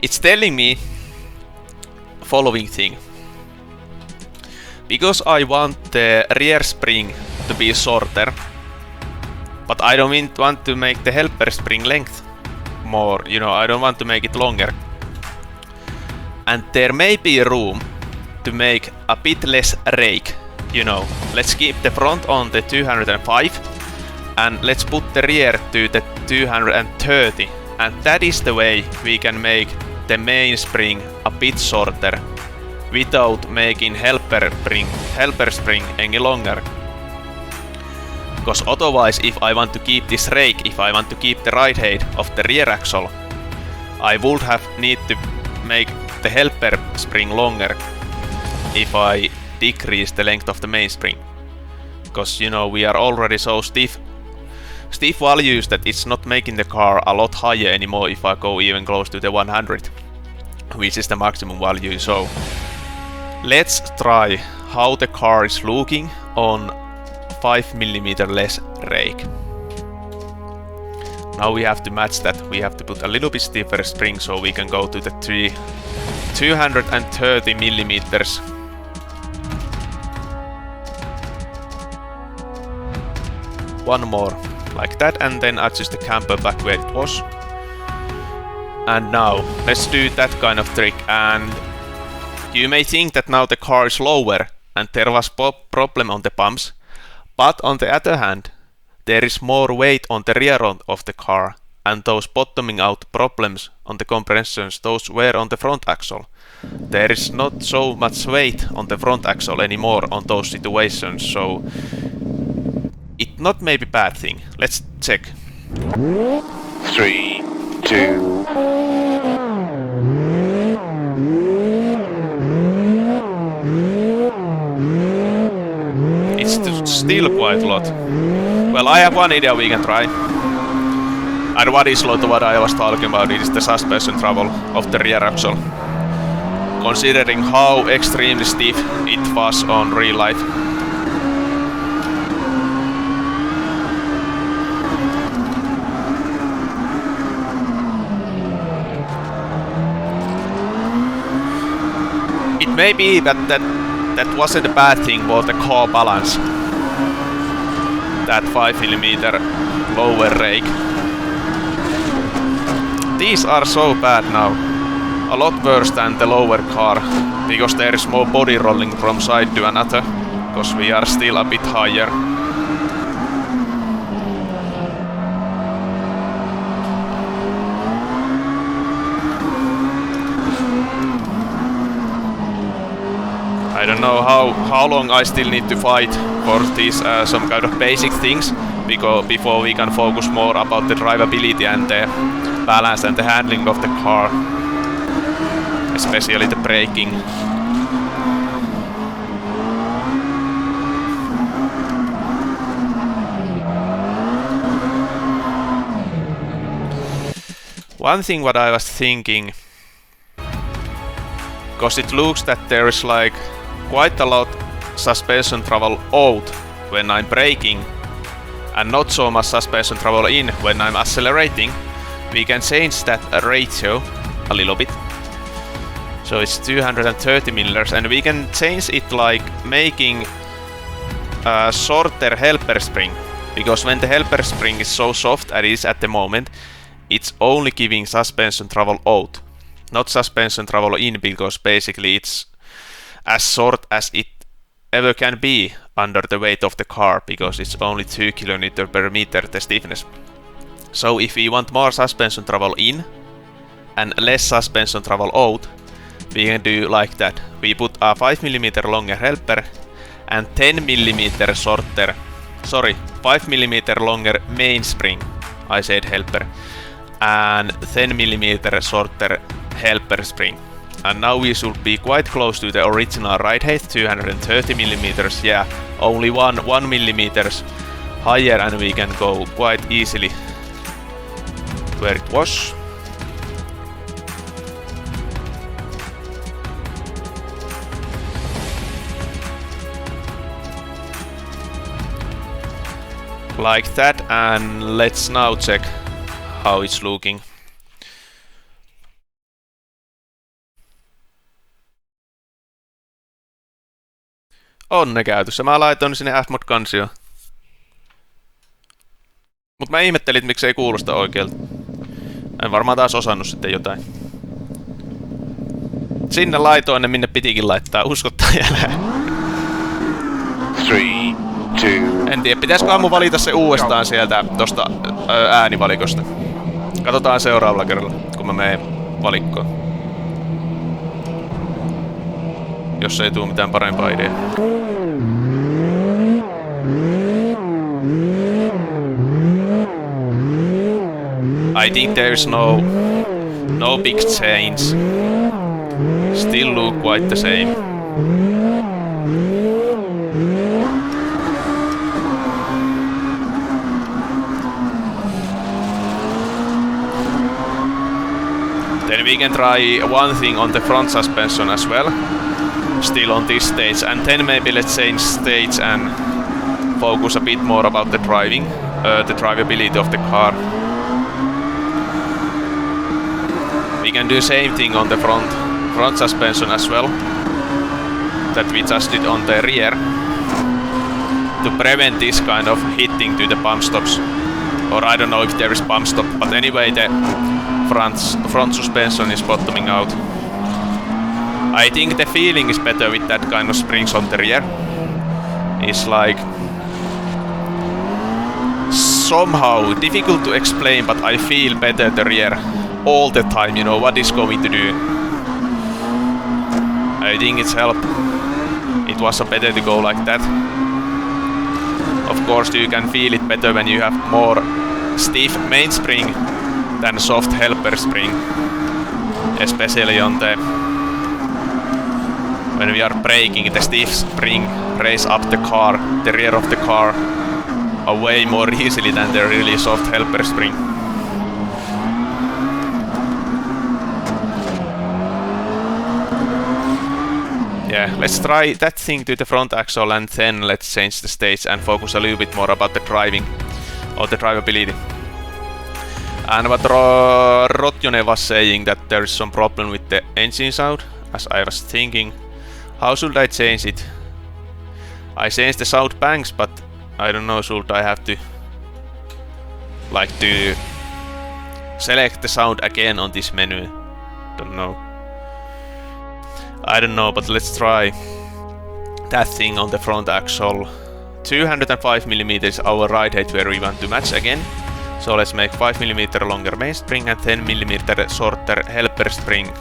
it's telling me following thing. Because I want the rear spring to be shorter, but I don't want to make the helper spring length more, you know, I don't want to make it longer. And there may be room to make a bit less rake, you know. Let's keep the front on the 205 and let's put the rear to the 230, and that is the way we can make the mainspring a bit shorter without making helper spring any longer. Because otherwise, if I want to keep this rake, if I want to keep the right height of the rear axle, I would have need to make the helper spring longer if I decrease the length of the mainspring. Because, you know, we are already so stiff values that it's not making the car a lot higher anymore if I go even close to the 100, which is the maximum value. So let's try how the car is looking on 5mm less rake. Now we have to match that. We have to put a little bit stiffer spring so we can go to the 230mm. One more, like that, and then adjust the camber back where it was. And now, let's do that kind of trick, and you may think that now the car is lower and there was problem on the pumps, but on the other hand, there is more weight on the rear of the car, and those bottoming out problems on the compressions, those were on the front axle. There is not so much weight on the front axle anymore on those situations, so it not maybe bad thing. Let's check. 3, 2. It's still quite a lot. Well, I have one idea we can try. And what is what I was talking about is the suspension travel of the rear axle. Considering how extremely stiff it was on real life. It may be that wasn't a bad thing for the car balance. That 5mm lower rake. These are so bad now. A lot worse than the lower car, because there is more body rolling from side to another, because we are still a bit higher. I don't know how long I still need to fight for these some kind of basic things before we can focus more about the drivability and the balance and the handling of the car, especially the braking. One thing what I was thinking, because it looks that there is like quite a lot suspension travel out when I'm braking and not so much suspension travel in when I'm accelerating, we can change that ratio a little bit. So it's 230mm, and we can change it like making a shorter helper spring, because when the helper spring is so soft as it is at the moment, it's only giving suspension travel out, not suspension travel in, because basically it's as short as it ever can be under the weight of the car, because it's only 2 kN per meter the stiffness. So if we want more suspension travel in and less suspension travel out, we can do like that. We put a 5mm longer helper and 10mm shorter, 5mm longer mainspring, I said helper, and 10mm shorter helper spring. And now we should be quite close to the original ride height, 230mm. Yeah, only 1mm higher, and we can go quite easily where it was. Like that, and let's now check how it's looking. On ne käytössä. Mä laitoin sinne Fmod-kansioon. Mut mä ihmettelin, että miksei kuulosta oikealta. En varmaan taas osannut sitten jotain. Sinne laitoin ne minne pitikin laittaa, uskottaa jälleen. 3, 2... En tiedä, pitäisikö aamu valita se uudestaan sieltä tosta äänivalikosta. Katsotaan seuraavalla kerralla, kun mä menen valikkoon. Jos ei tuu mitään parempaa ideaa. I think there's no big change. Still look quite the same. Then we can try one thing on the front suspension as well. Still on this stage, and then maybe let's change stage and focus a bit more about the driving, the drivability of the car. We can do same thing on the front suspension as well, that we just did on the rear, to prevent this kind of hitting to the bump stops. Or I don't know if there is bump stop, but anyway the front suspension is bottoming out. I think the feeling is better with that kind of springs on the rear. It's like somehow difficult to explain, but I feel better the rear all the time, you know what is going to do. I think it's helped. It was better to go like that. Of course you can feel it better when you have more stiff mainspring than soft helper spring, especially on the when we are braking. The stiff spring raise up the car, the rear of the car, way more easily than the really soft helper spring. Yeah, let's try that thing to the front axle and then let's change the stage and focus a little bit more about the driving or the drivability. And what Rotjone was saying, that there is some problem with the engine sound, as I was thinking. How should I change it? I changed the sound banks, but I don't know, should I have to like to select the sound again on this menu? Don't know. I don't know, but let's try that thing on the front axle. 205mm is our ride height where we want to match again. So let's make 5mm longer mainspring and 10mm shorter helper spring.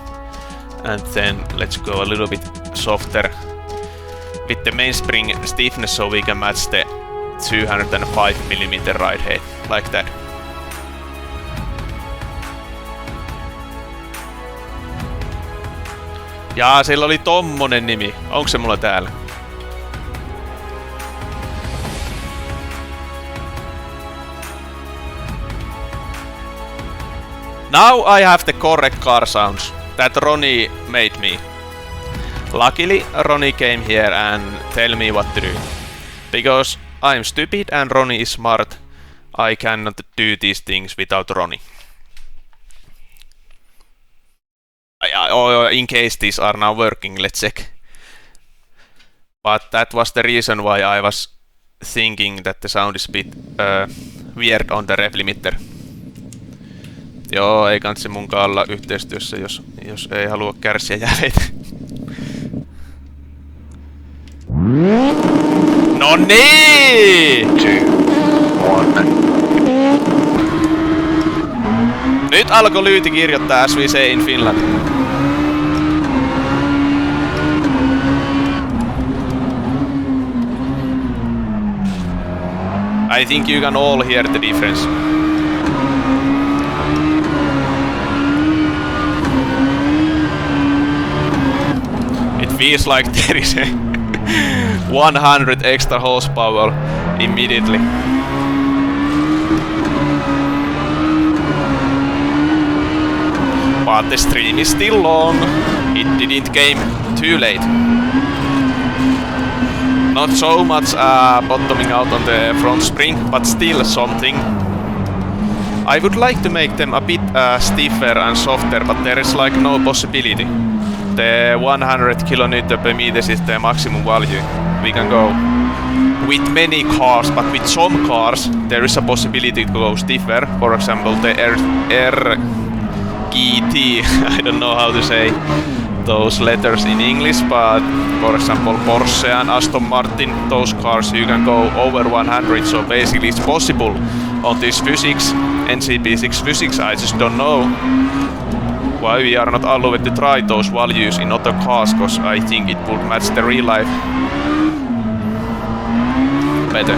And then let's go a little bit softer with the mainspring stiffness so we can match the 205mm ride height, like that. Jaa, sillä oli tommonen nimi. Onko se mulla täällä? Now I have the correct car sounds that Ronnie made me. Luckily, Ronnie came here and tell me what to do. Because I'm stupid and Ronnie is smart, I cannot do these things without Ronnie. In case these are now working, let's check. But that was the reason why I was thinking that the sound is a bit weird on the rev limiter. Joo, ei kansi munkaan olla yhteistyössä, jos ei halua kärsiä jäljeitä. No niin! 2, 1. Nyt alkoi Lyyti kirjoittaa SVC in Finland. I think you can all hear the difference. It feels like there is a 100 extra horsepower immediately. But the stream is still long. It didn't came too late. Not so much bottoming out on the front spring, but still something. I would like to make them a bit stiffer and softer, but there is like no possibility. The 100 kN per meter is the maximum value. we can go with many cars, but with some cars there is a possibility to go stiffer. For example, the RGT, I don't know how to say those letters in English, but for example Porsche and Aston Martin, those cars you can go over 100, so basically it's possible on this physics, NCP6 physics. I just don't know why we are not allowed to try those values in other cars, because I think it would match the real life better.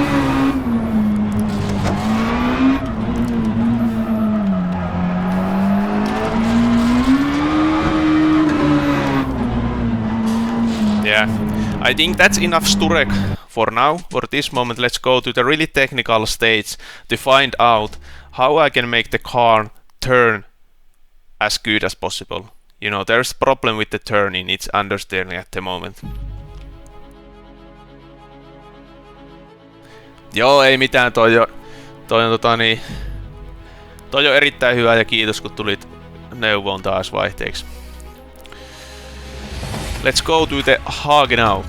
Yeah, I think that's enough Sturek for now. For this moment, let's go to the really technical stage to find out how I can make the car turn as good as possible. You know, there's a problem with the turning, it's understeering at the moment. Joo, ei mitään, toi on erittäin hyvä ja kiitos kun tulit neuvoon taas vaihteeksi. Let's go to the Hague now.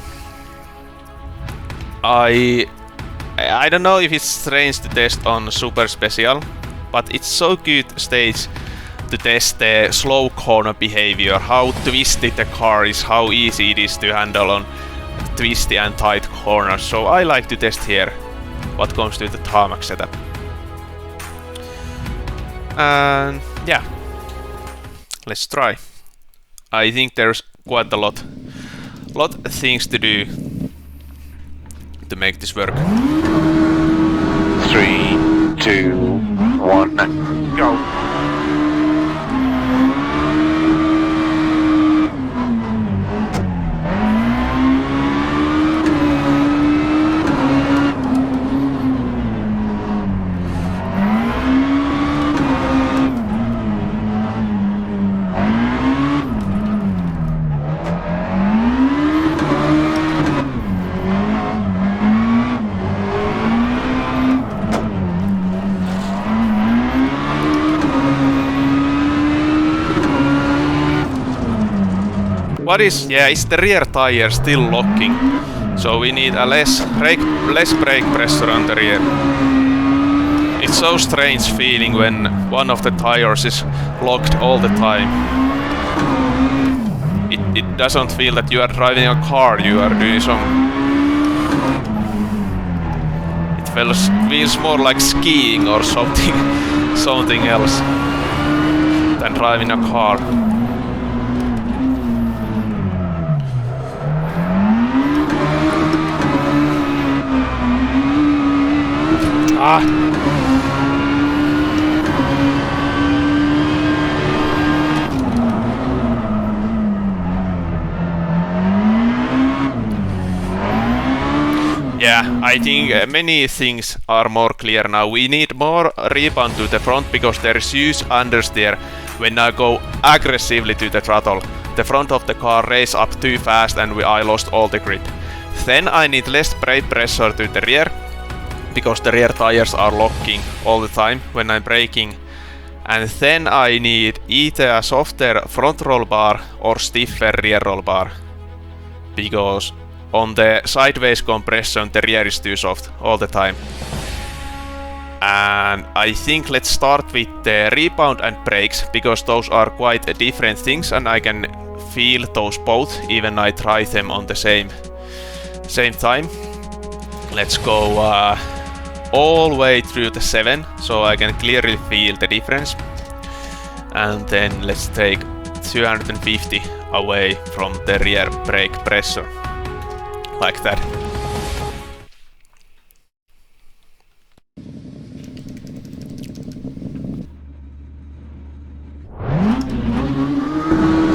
I don't know if it's strange to test on Super Special, but it's so good stage to test the slow corner behavior, how twisty the car is, how easy it is to handle on twisty and tight corners. So I like to test here what comes to the Tarmac setup. And yeah, let's try. I think there's quite a lot of things to do to make this work. 3, 2, 1, go. What is... yeah, is the rear tire still locking? So we need a less brake pressure on the rear. It's so strange feeling when one of the tires is locked all the time. It doesn't feel that you are driving a car, you are doing some... it feels more like skiing or something else than driving a car. Ah. Yeah, I think many things are more clear now. We need more rebound to the front because there is huge understeer when I go aggressively to the throttle. The front of the car races up too fast and I lost all the grip. Then I need less brake pressure to the rear, because the rear tires are locking all the time when I'm braking. And then I need either a softer front roll bar or stiffer rear roll bar, because on the sideways compression the rear is too soft all the time. And I think let's start with the rebound and brakes, because those are quite different things and I can feel those both even I try them on the same time. Let's go all the way through the 7, so I can clearly feel the difference. And then let's take 250 away from the rear brake pressure, like that.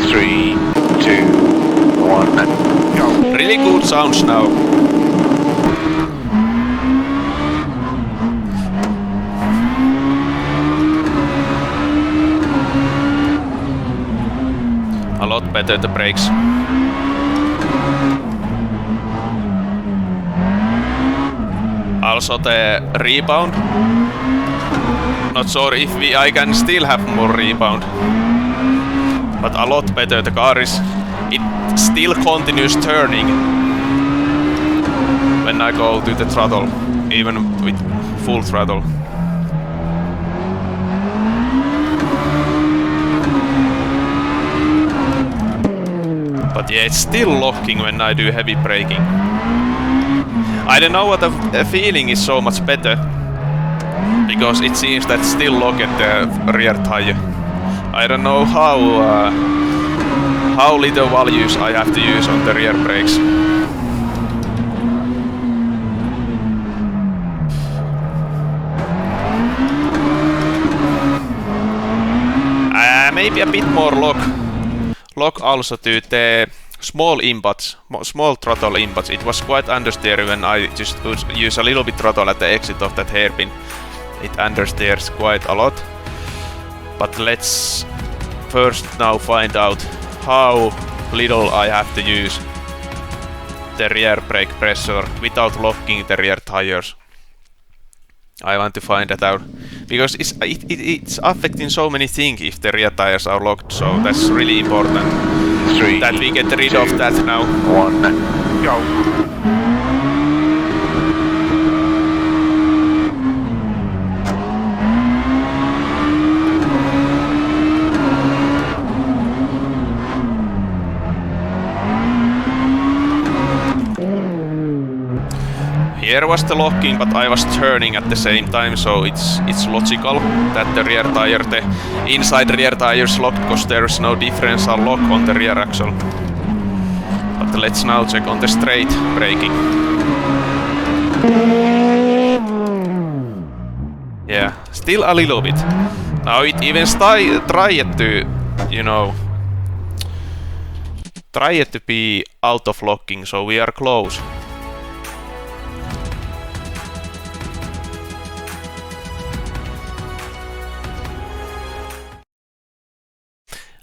Three, two, one, go. Really good sounds now. A lot better the brakes. Also the rebound. Not sure if I can still have more rebound. But a lot better the car is. It still continues turning. when I go to the throttle, even with full throttle. But yeah, it's still locking when I do heavy braking. I don't know what the feeling is so much better, because it seems that still lock at the rear tire. I don't know how little values I have to use on the rear brakes. Maybe a bit more lock also to the small inputs, small throttle inputs. It was quite understeering when I just use a little bit throttle at the exit of that hairpin. It understeers quite a lot. But let's first now find out how little I have to use the rear brake pressure without locking the rear tires. I want to find that out, because it's affecting so many things if the rear tires are locked, so that's really important that we get rid of that now. 1, go. Here was the locking, but I was turning at the same time, so it's logical that the rear tire, the inside rear tire is locked, because there is no differential lock on the rear axle. But let's now check on the straight braking. Yeah, still a little bit. Now it even tried to, you know, tried to be out of locking, so we are close.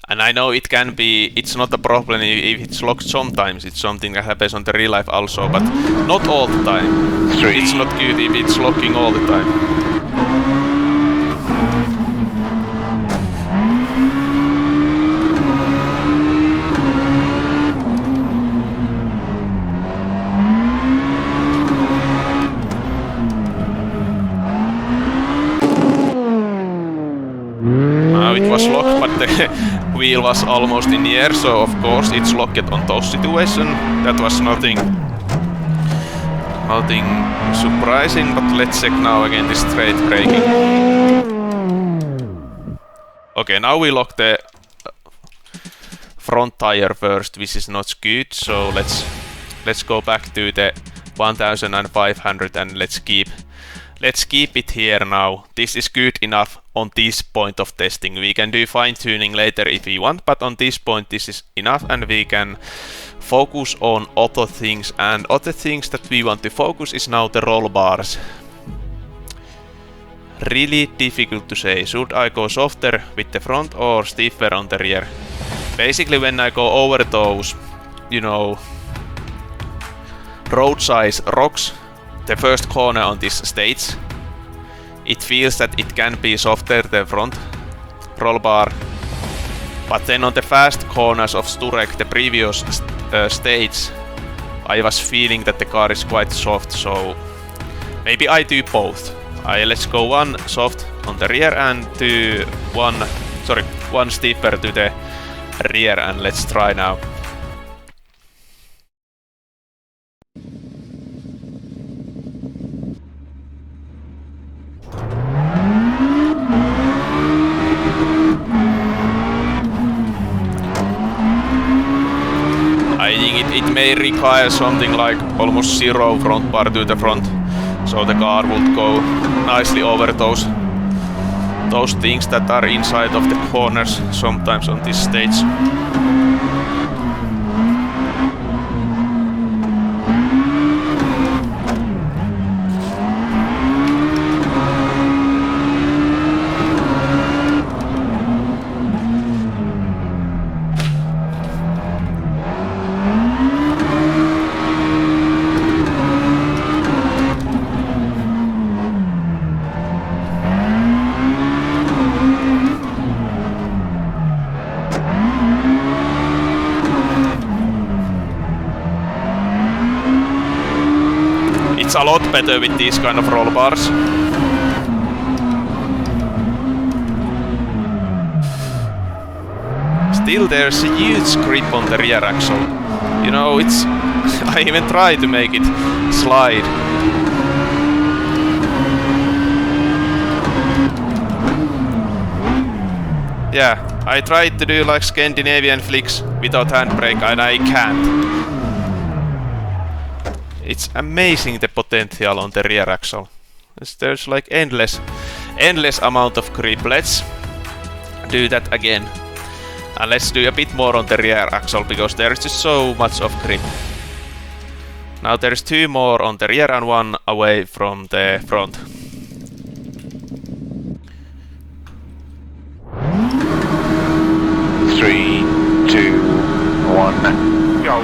And I know it can be, it's not a problem if it's locked sometimes, it's something that happens on the real life also, but not all the time. It's not good if it's locking all the time. Now it was locked, but the wheel was almost in the air, so of course it's locked on those situations. That was nothing surprising, but let's check now again the straight braking. Okay, now we lock the front tire first, which is not good, so let's go back to the 1500 and let's keep it here now. This is good enough on this point of testing. We can do fine-tuning later if we want, but on this point this is enough, and we can focus on other things. And other things that we want to focus is now the roll bars. Really difficult to say. Should I go softer with the front or stiffer on the rear? Basically, when I go over those, you know, road size rocks, the first corner on this stage, it feels that it can be softer the front roll bar, but then on the fast corners of Sturek, the previous stage, I was feeling that the car is quite soft, so maybe I do both. Let's go one soft on the rear and do one stiffer to the rear, and let's try now. I think it may require something like almost zero front bar to the front, so the car would go nicely over those things that are inside of the corners sometimes on this stage. a lot better with these kind of roll bars. Still there's a huge grip on the rear axle. You know, it's... I even try to make it slide. Yeah, I tried to do like Scandinavian flicks without handbrake and I can't. It's amazing the potential on the rear axle. There's like endless amount of grip. Let's do that again. And let's do a bit more on the rear axle because there's just so much of grip. Now there's 2 more on the rear and 1 away from the front. Three, two, one, go.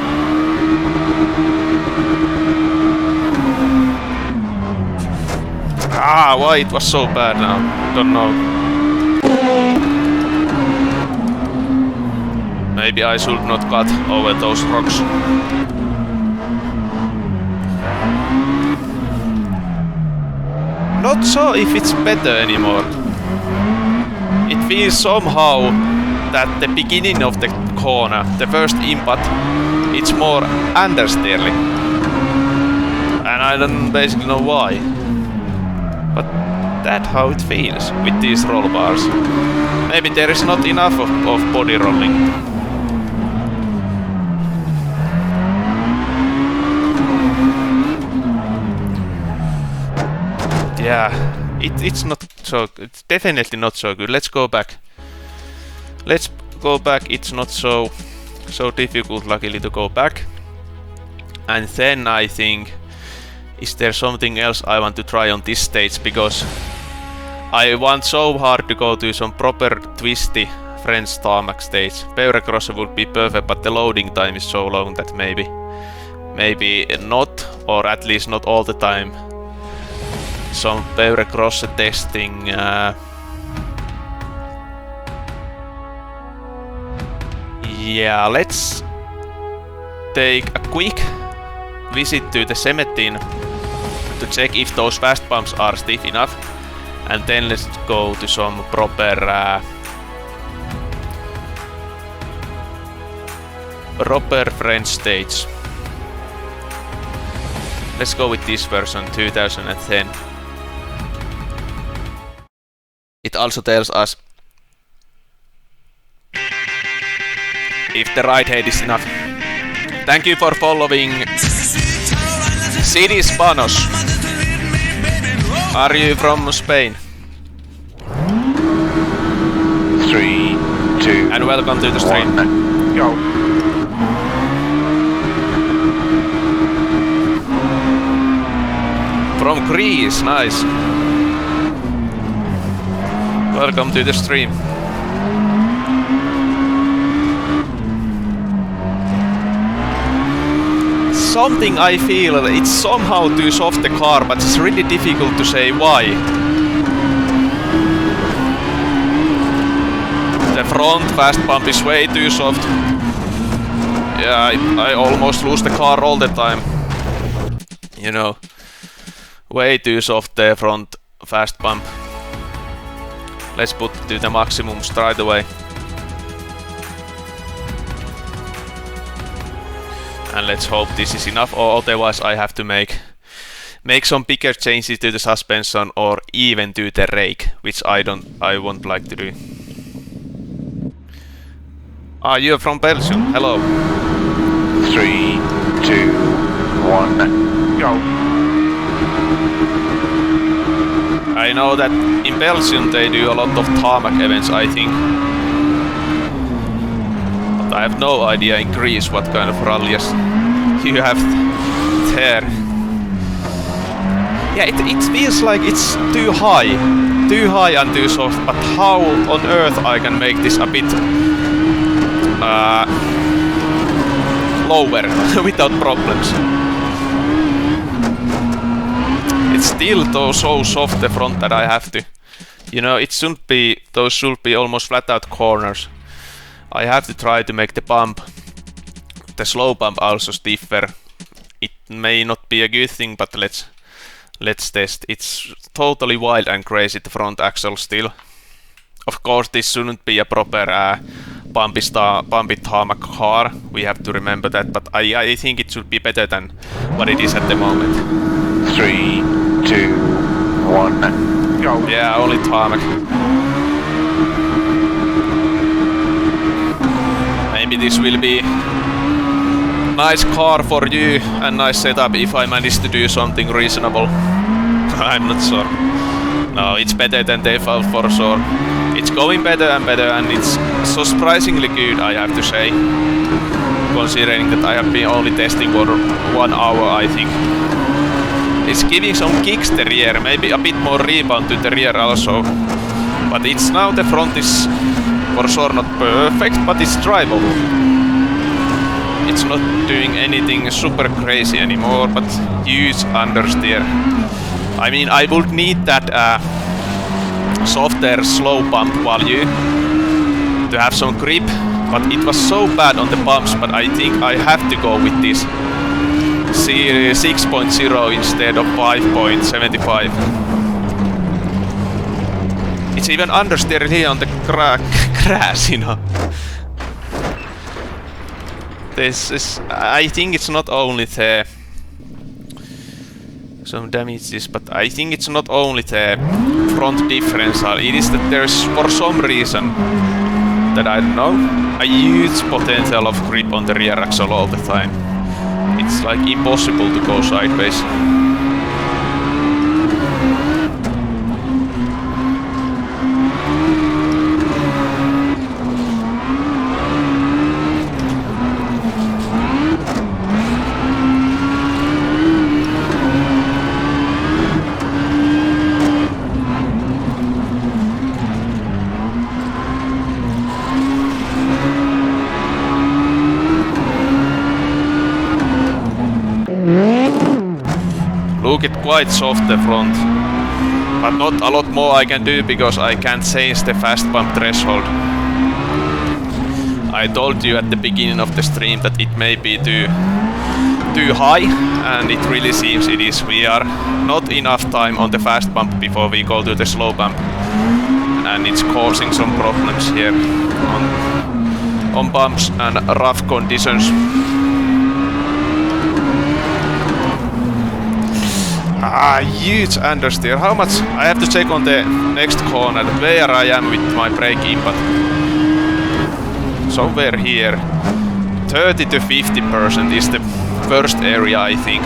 Ah, why it was so bad now? Don't know. Maybe I should not cut over those rocks. Not sure if it's better anymore. It feels somehow that the beginning of the corner, the first input, it's more understeering. And I don't basically know why. But that's how it feels with these roll bars. Maybe there is not enough of body rolling. Yeah, it's not so. It's definitely not so good. Let's go back. Let's go back. It's not so difficult, luckily, to go back. And then I think, is there something else I want to try on this stage? Because I want so hard to go to some proper twisty French tarmac stage. Peugeot crosser would be perfect, but the loading time is so long that maybe not, or at least not all the time. Some Peugeot crosser testing. Yeah, let's take a quick visit to the cementing to check if those fast pumps are stiff enough, and then let's go to some proper French stage. Let's go with this version 2010. It also tells us if the ride height is enough. Thank you for following City Spanos. Are you from Spain? 3, 2, and welcome to the stream. 1, go. From Greece, nice. Welcome to the stream. Something I feel it's somehow too soft the car, but it's really difficult to say why. The front fast pump is way too soft. Yeah, I almost lose the car all the time. You know, way too soft the front fast pump. Let's put to the maximum straight away. And let's hope this is enough, or otherwise I have to make some bigger changes to the suspension or even to the rake, which I won't like to do. Ah, you're from Belgium. Hello. 3, 2, 1, go. I know that in Belgium they do a lot of tarmac events, I think. But I have no idea in Greece what kind of rallies you have there. Yeah, it feels like it's too high and too soft, but how on earth I can make this a bit lower without problems? It's still so soft the front that I have to, you know, it shouldn't be, those should be almost flat out corners. I have to try to make the bump, the slow bump also stiffer. It may not be a good thing, but let's Let's test. It's totally wild and crazy, the front axle still. Of course, this shouldn't be a proper bumpy tarmac car. We have to remember that, but I think it should be better than what it is at the moment. 3, 2, 1, go. Yeah, only tarmac. Maybe this will be nice car for you and nice setup if I manage to do something reasonable. I'm not sure. No, it's better than default for sure. It's going better and it's so surprisingly good, I have to say. Considering that I have been only testing for 1 hour, I think. It's giving some kicks the rear, maybe a bit more rebound to the rear also. But it's now the front is for sure not perfect, but it's drivable. It's not doing anything super crazy anymore, but huge understeer. I mean, I would need that softer slow bump value to have some grip, but it was so bad on the bumps, but I think I have to go with this 6.0 instead of 5.75. It's even understeer here on the grass, you know. This is, I think it's not only the some damages, but I think it's not only the front differential. It is that there's, for some reason that I don't know, a huge potential of grip on the rear axle all the time. It's like impossible to go sideways. Look, it quite soft the front, but not a lot more I can do because I can't change the fast bump threshold. I told you at the beginning of the stream that it may be too high, and it really seems it is. We are not enough time on the fast bump before we go to the slow bump, and it's causing some problems here on bumps and rough conditions. Huge understeer. How much? I have to check on the next corner where I am with my brake input. Somewhere here. 30 to 50% is the first area, I think.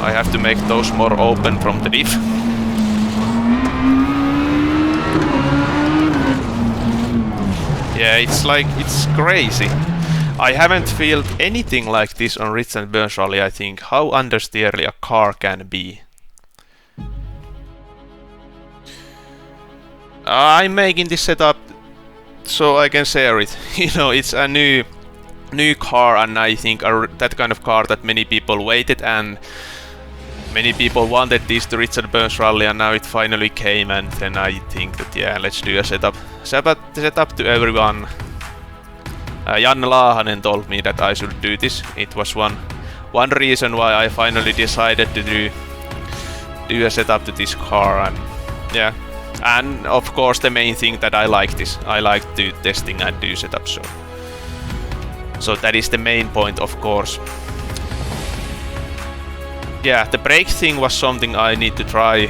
I have to make those more open from the diff. Yeah, it's crazy. I haven't felt anything like this on Ridge and Burns Rally, I think. How understeerly a car can be. I'm making this setup so I can share it. You know, it's a new car, and I think that kind of car that many people waited, and many people wanted this to Ridge and Burns Rally, and now it finally came, and then I think that yeah, let's do a setup to everyone. Janne Laahanen told me that I should do this. It was one reason why I finally decided to do a setup to this car, and yeah. And of course the main thing that I like this. I like to testing and do setups, so that is the main point, of course. Yeah, the brake thing was something I need to try.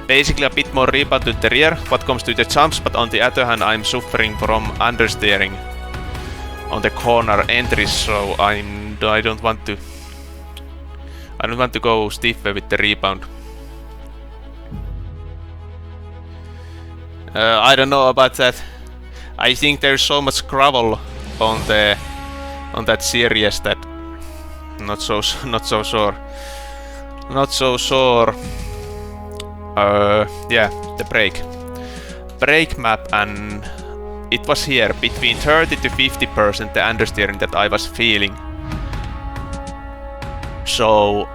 Basically a bit more rebound to the rear what comes to the jumps, but on the other hand I'm suffering from understeering on the corner entries, so I don't want to go stiffer with the rebound. I don't know about that. I think there's so much gravel on that series that not so sure. Yeah, the brake map, and it was here between 30 to 50% the understeering that I was feeling. So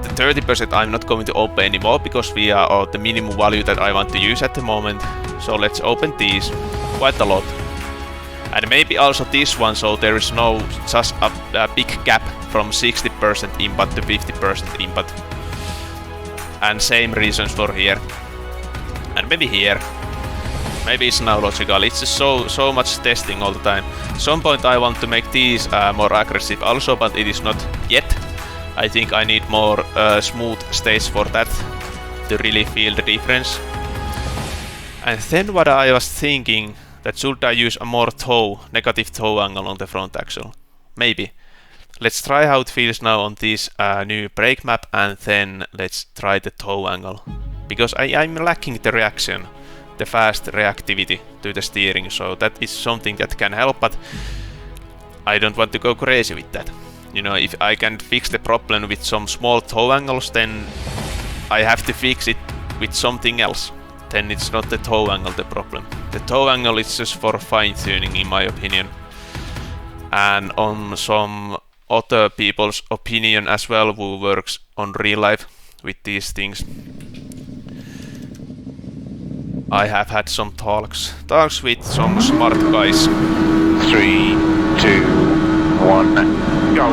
the 30% I'm not going to open anymore because we are at the minimum value that I want to use at the moment. So let's open these quite a lot. And maybe also this one, so there is no just a big gap from 60% input to 50% input. And same reasons for here. And maybe here. Maybe it's now logical. It's just so much testing all the time. Some point I want to make these more aggressive also, but it is not yet. I think I need more smooth stage for that to really feel the difference. And then what I was thinking, that should I use a more negative toe angle on the front axle? Maybe. Let's try how it feels now on this new brake map, and then let's try the toe angle. Because I'm lacking the reaction, the fast reactivity to the steering, so that is something that can help, but I don't want to go crazy with that. You know, if I can fix the problem with some small toe angles, then I have to fix it with something else. Then it's not the toe angle the problem. The toe angle is just for fine-tuning in my opinion. And on some other people's opinion as well who works on real life with these things. I have had some talks with some smart guys. 3, 2, 1, go.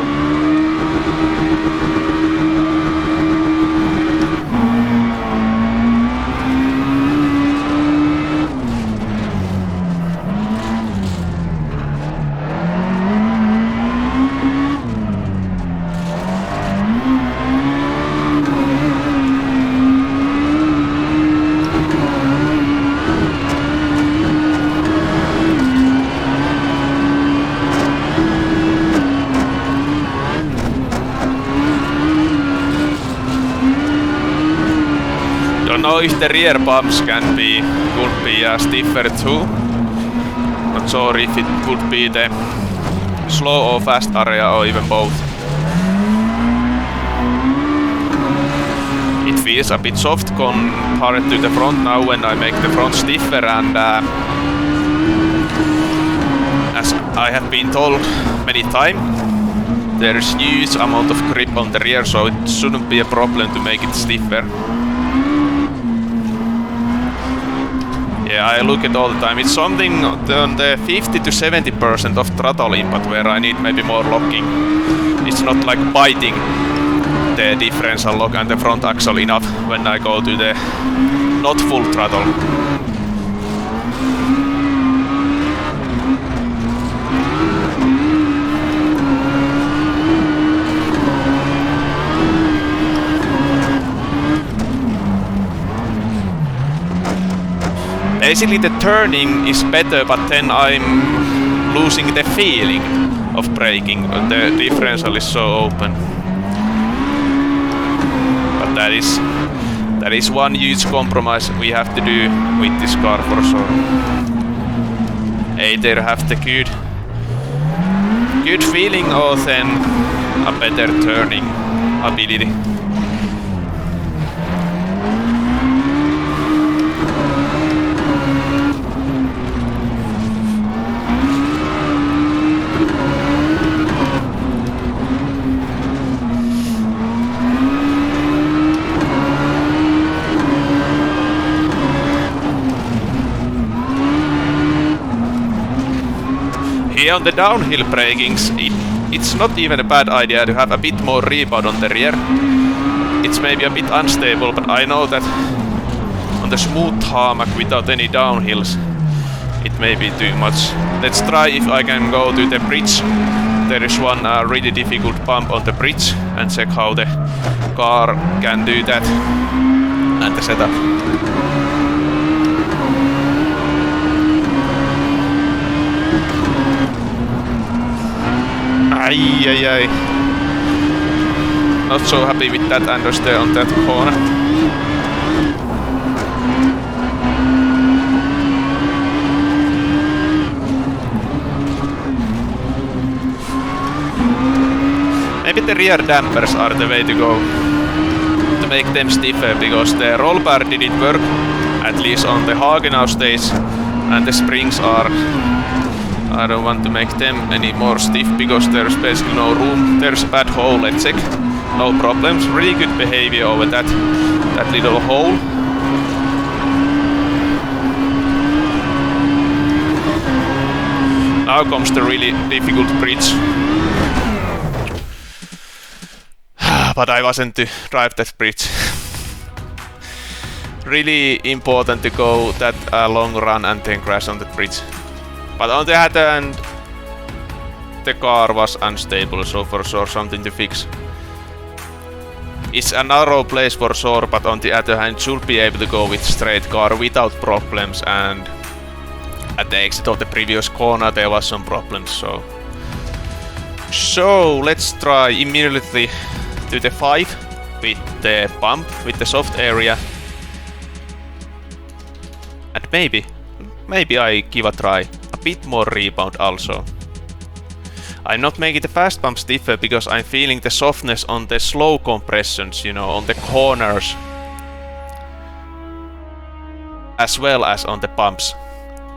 If the rear bumps could be stiffer too. Not sure if it could be the slow or fast area or even both. It feels a bit soft compared to the front now when I make the front stiffer, and as I have been told many times, there is huge amount of grip on the rear, so it shouldn't be a problem to make it stiffer. Yeah, I look at all the time. It's something on the 50 to 70% of throttle input where I need maybe more locking. It's not like biting the differential lock and the front axle enough when I go to the not full throttle. Basically the turning is better, but then I'm losing the feeling of braking. The differential is so open. But that is one huge compromise we have to do with this car for sure. Either have the good feeling or then a better turning ability. Here on the downhill brakings, it's not even a bad idea to have a bit more rebound on the rear. It's maybe a bit unstable, but I know that on the smooth tarmac without any downhills, it may be too much. Let's try if I can go to the bridge. There is one really difficult bump on the bridge, and check how the car can do that and the setup. Ai. Not so happy with that understeer on that corner. Maybe the rear dampers are the way to go to make them stiffer, because the roll bar didn't work, at least on the Hagenau stage, and the springs are... I don't want to make them any more stiff because there's basically no room. There's a bad hole, let's check. No problems, really good behavior over that little hole. Now comes the really difficult bridge. But I wasn't to drive that bridge. really important to go that long run and then crash on the bridge. But on the other hand, the car was unstable, so for sure something to fix. It's a narrow place for sure, but on the other hand, should be able to go with straight car without problems, and at the exit of the previous corner there was some problems, so let's try immediately to the 5 with the bump, with the soft area. And maybe I give a try. A bit more rebound also. I'm not making the fast bump stiffer because I'm feeling the softness on the slow compressions, you know, on the corners. As well as on the bumps.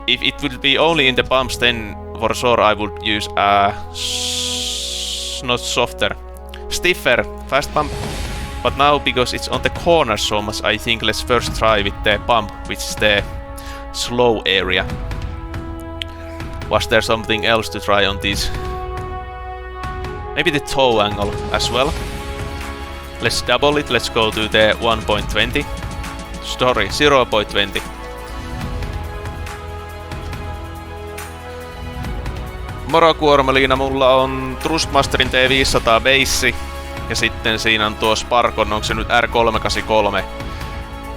If it would be only in the bumps, then for sure I would use a not softer, stiffer fast bump. But now, because it's on the corners so much, I think let's first try with the bump, which is the slow area. Was there something else to try on this? Maybe the toe angle as well. Let's double it, let's go to the 1.20. Sorry, 0.20. Morokuormaliina mulla on Thrustmasterin T500 base. Ja sitten siinä on tuo Sparkon, onko se nyt R383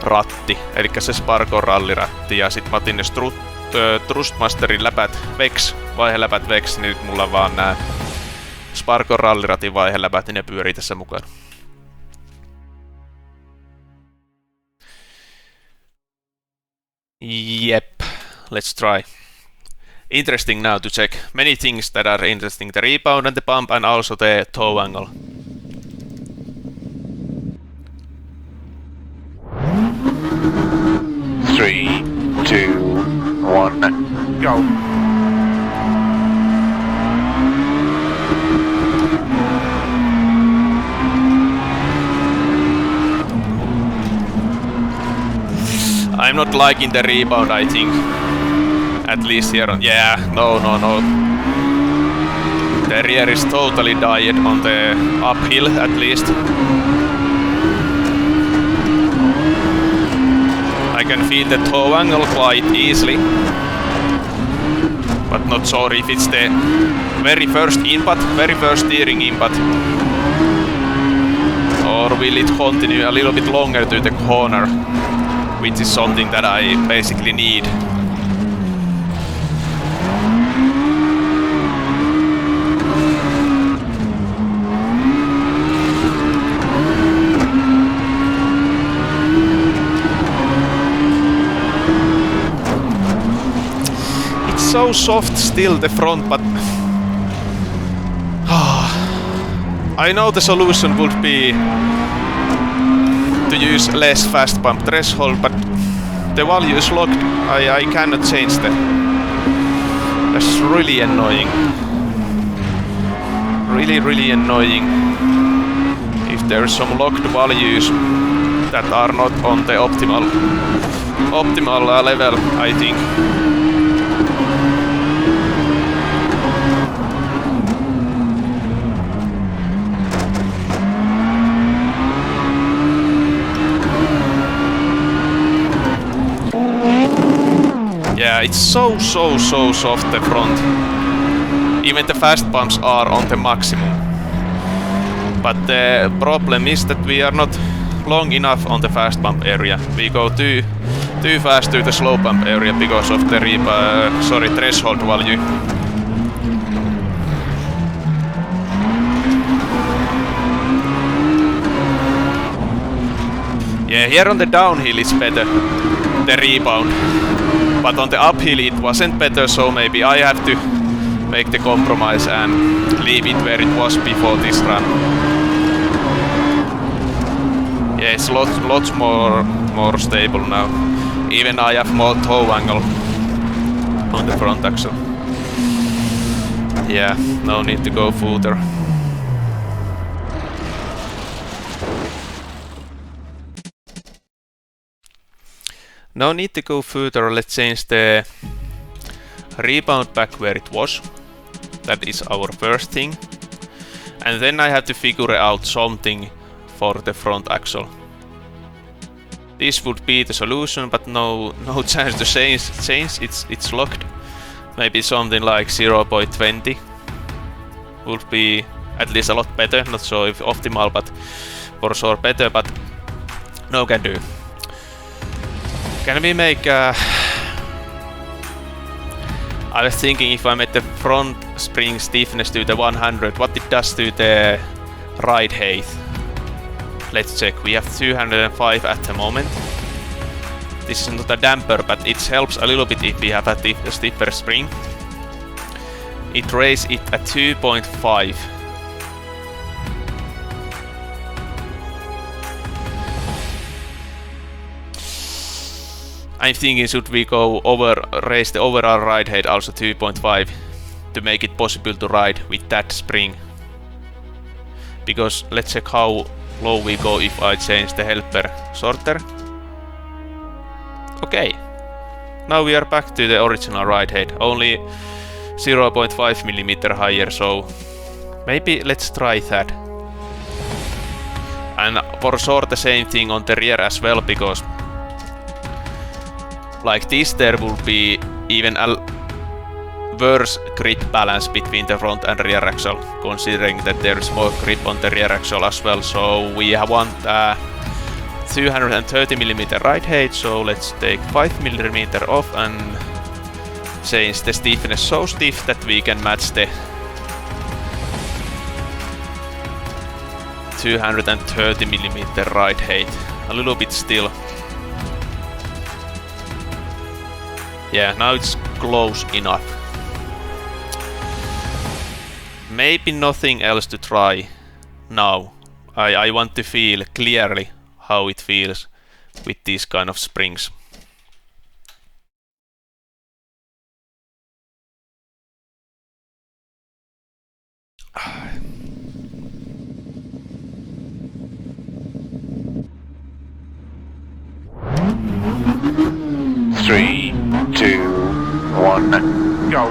ratti, eli se Sparkon ralliratti, ja sit mä otin ne Thrustmasterin läpät Vex, vaiheläpät Vex, niin nyt mulla on vaan nää Sparkon ralliratin vaiheläpät, niin ne pyörii tässä mukana. Yep, let's try. Interesting now to check many things that are interesting, the rebound and the bump and also the toe angle. Three, two, one, go. I'm not liking the rebound, I think. At least here on... Yeah, no. The rear is totally died on the uphill, at least. I can feel the toe angle quite easily. But not sure if it's the very first input, very first steering input. Or will it continue a little bit longer to the corner, which is something that I basically need. So soft still, the front, but I know the solution would be to use less fast bump threshold, but the value is locked. I cannot change that. That's really annoying. Really annoying. If there are some locked values that are not on the optimal level, I think. Yeah, it's so soft, the front. Even the fast bumps are on the maximum. But the problem is that we are not long enough on the fast bump area. We go too fast to the slow bump area because of the threshold value. Yeah, here on the downhill it's better, the rebound. But on the uphill it wasn't better, so maybe I have to make the compromise and leave it where it was before this run. Yeah, it's lots more stable now. Even I have more toe angle on the front axle. Yeah, no need to go further. No need to go further, let's change the rebound back where it was. That is our first thing. And then I have to figure out something for the front axle. This would be the solution, but no chance to change. It's locked. Maybe something like 0.20 would be at least a lot better. Not so if optimal, but for sure better. But no can do. Can we make? I was thinking if I made the front spring stiffness to the 100, what it does to the ride height. Let's check. We have 205 at the moment. This is not a damper, but it helps a little bit if we have a stiffer spring. It raises it at 2.5. I'm thinking should we go raise the overall ride height also 2.5 to make it possible to ride with that spring. Because let's check how low we go if I change the helper shorter. Okay, now we are back to the original ride height, only 0.5mm higher, so maybe let's try that. And for sure the same thing on the rear as well, because like this there will be even a worse grip balance between the front and rear axle, considering that there is more grip on the rear axle as well. So we want 230mm ride height, so let's take 5mm off and change the stiffness so stiff that we can match the 230mm ride height. A little bit still. Yeah, now it's close enough. Maybe nothing else to try now. I want to feel clearly how it feels with these kind of springs. Three, two, one, go.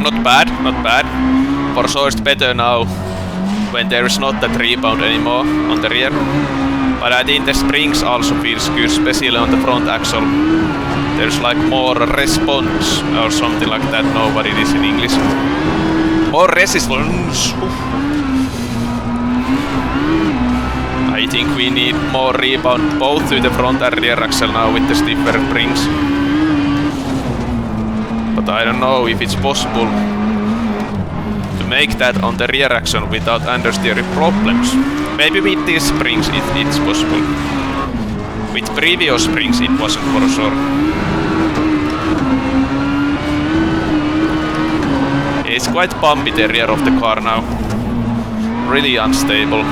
Not bad, not bad. For sure it's better now when there is not that rebound anymore on the rear. But I think the springs also feels good, especially on the front axle. There's like more response or something like that. Nobody is in English. More resistance. I think we need more rebound both to the front and rear axle now with the stiffer springs. But I don't know if it's possible to make that on the rear axle without understeering problems. Maybe with these springs it's possible. With previous springs it wasn't for sure. It's quite bumpy the rear of the car now. Really unstable.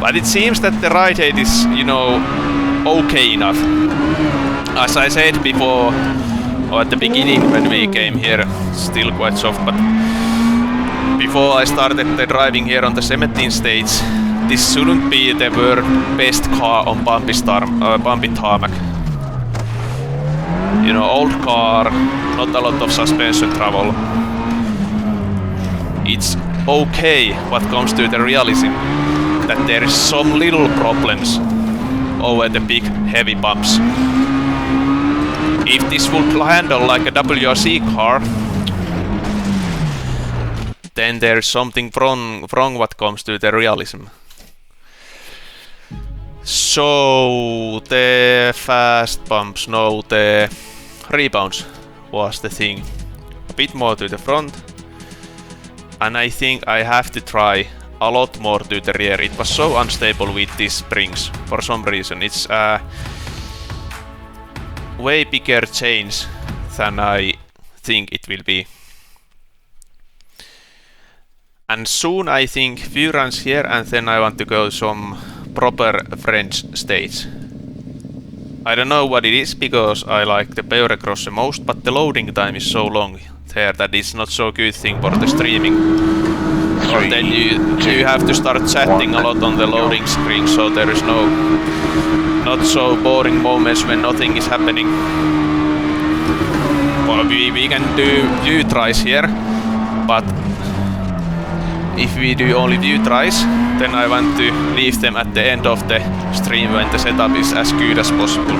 But it seems that the ride height is, you know, okay enough. As I said before, or at the beginning when we came here, still quite soft, but before I started the driving here on the 17th stage, this shouldn't be the world best car on bumpy tarmac. You know, old car, not a lot of suspension travel. It's okay what comes to the realism, that there is some little problems over the big heavy bumps. If this would handle like a WRC car, then there is something wrong what comes to the realism. So the fast bumps, no, the rebounds was the thing. A bit more to the front, and I think I have to try a lot more to the rear. It was so unstable with these springs for some reason. It's way bigger change than I think it will be. And soon I think few runs here, and then I want to go some proper French stage. I don't know what it is, because I like the Peugeot Cross the most, but the loading time is so long there that it's not so good thing for the streaming. Or then you have to start chatting a lot on the loading screen, so there is not so boring moments when nothing is happening. Well, we can do view tries here, but if we do only view tries, then I want to leave them at the end of the stream when the setup is as good as possible.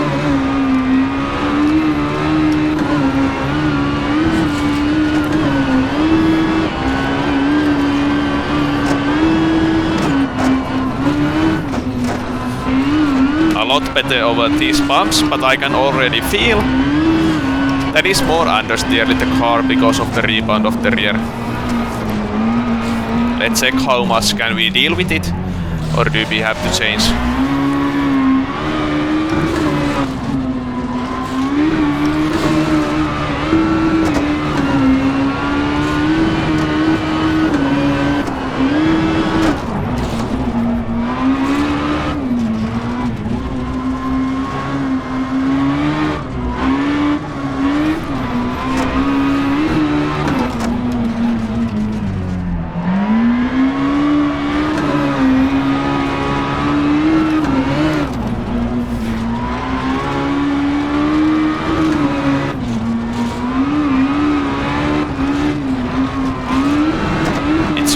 A lot better over these bumps, but I can already feel that is more understeer with the car because of the rebound of the rear. Let's check how much can we deal with it, or do we have to change?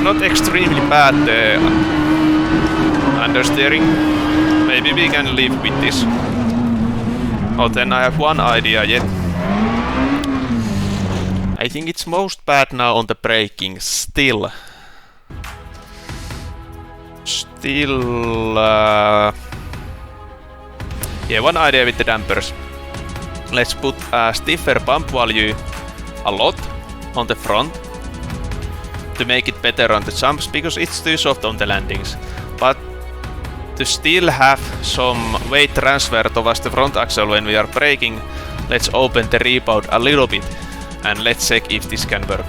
Not extremely bad understeering. Maybe we can live with this. Oh, then I have one idea yet. I think it's most bad now on the braking still. Yeah, one idea with the dampers. Let's put a stiffer bump value a lot on the front to make it better on the jumps, because it's too soft on the landings. But to still have some weight transfer towards the front axle when we are braking, let's open the rebound a little bit and let's check if this can work.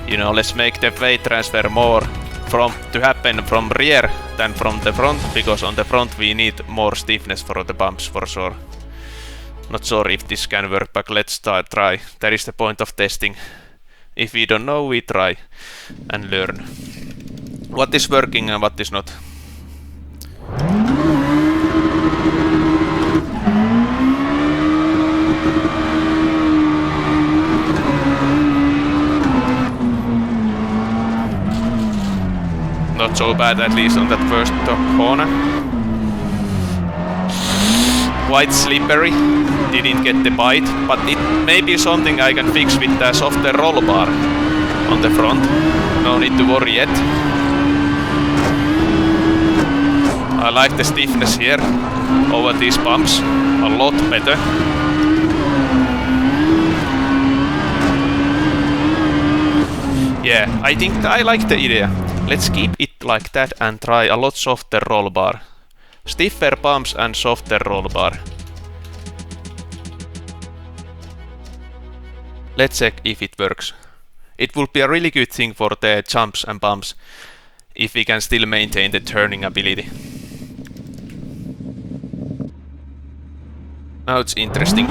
You know, let's make the weight transfer more to happen from rear than from the front, because on the front we need more stiffness for the bumps for sure. Not sure if this can work, but let's try. That is the point of testing. If we don't know, we try and learn what is working and what is not. Not so bad, at least on that first corner. Quite slippery, didn't get the bite, but it may be something I can fix with the softer roll bar on the front. No need to worry yet. I like the stiffness here over these bumps a lot better. Yeah, I think I like the idea. Let's keep it like that and try a lot softer roll bar. Stiffer bumps and softer roll bar. Let's check if it works. It would be a really good thing for the jumps and bumps if we can still maintain the turning ability. Now it's interesting.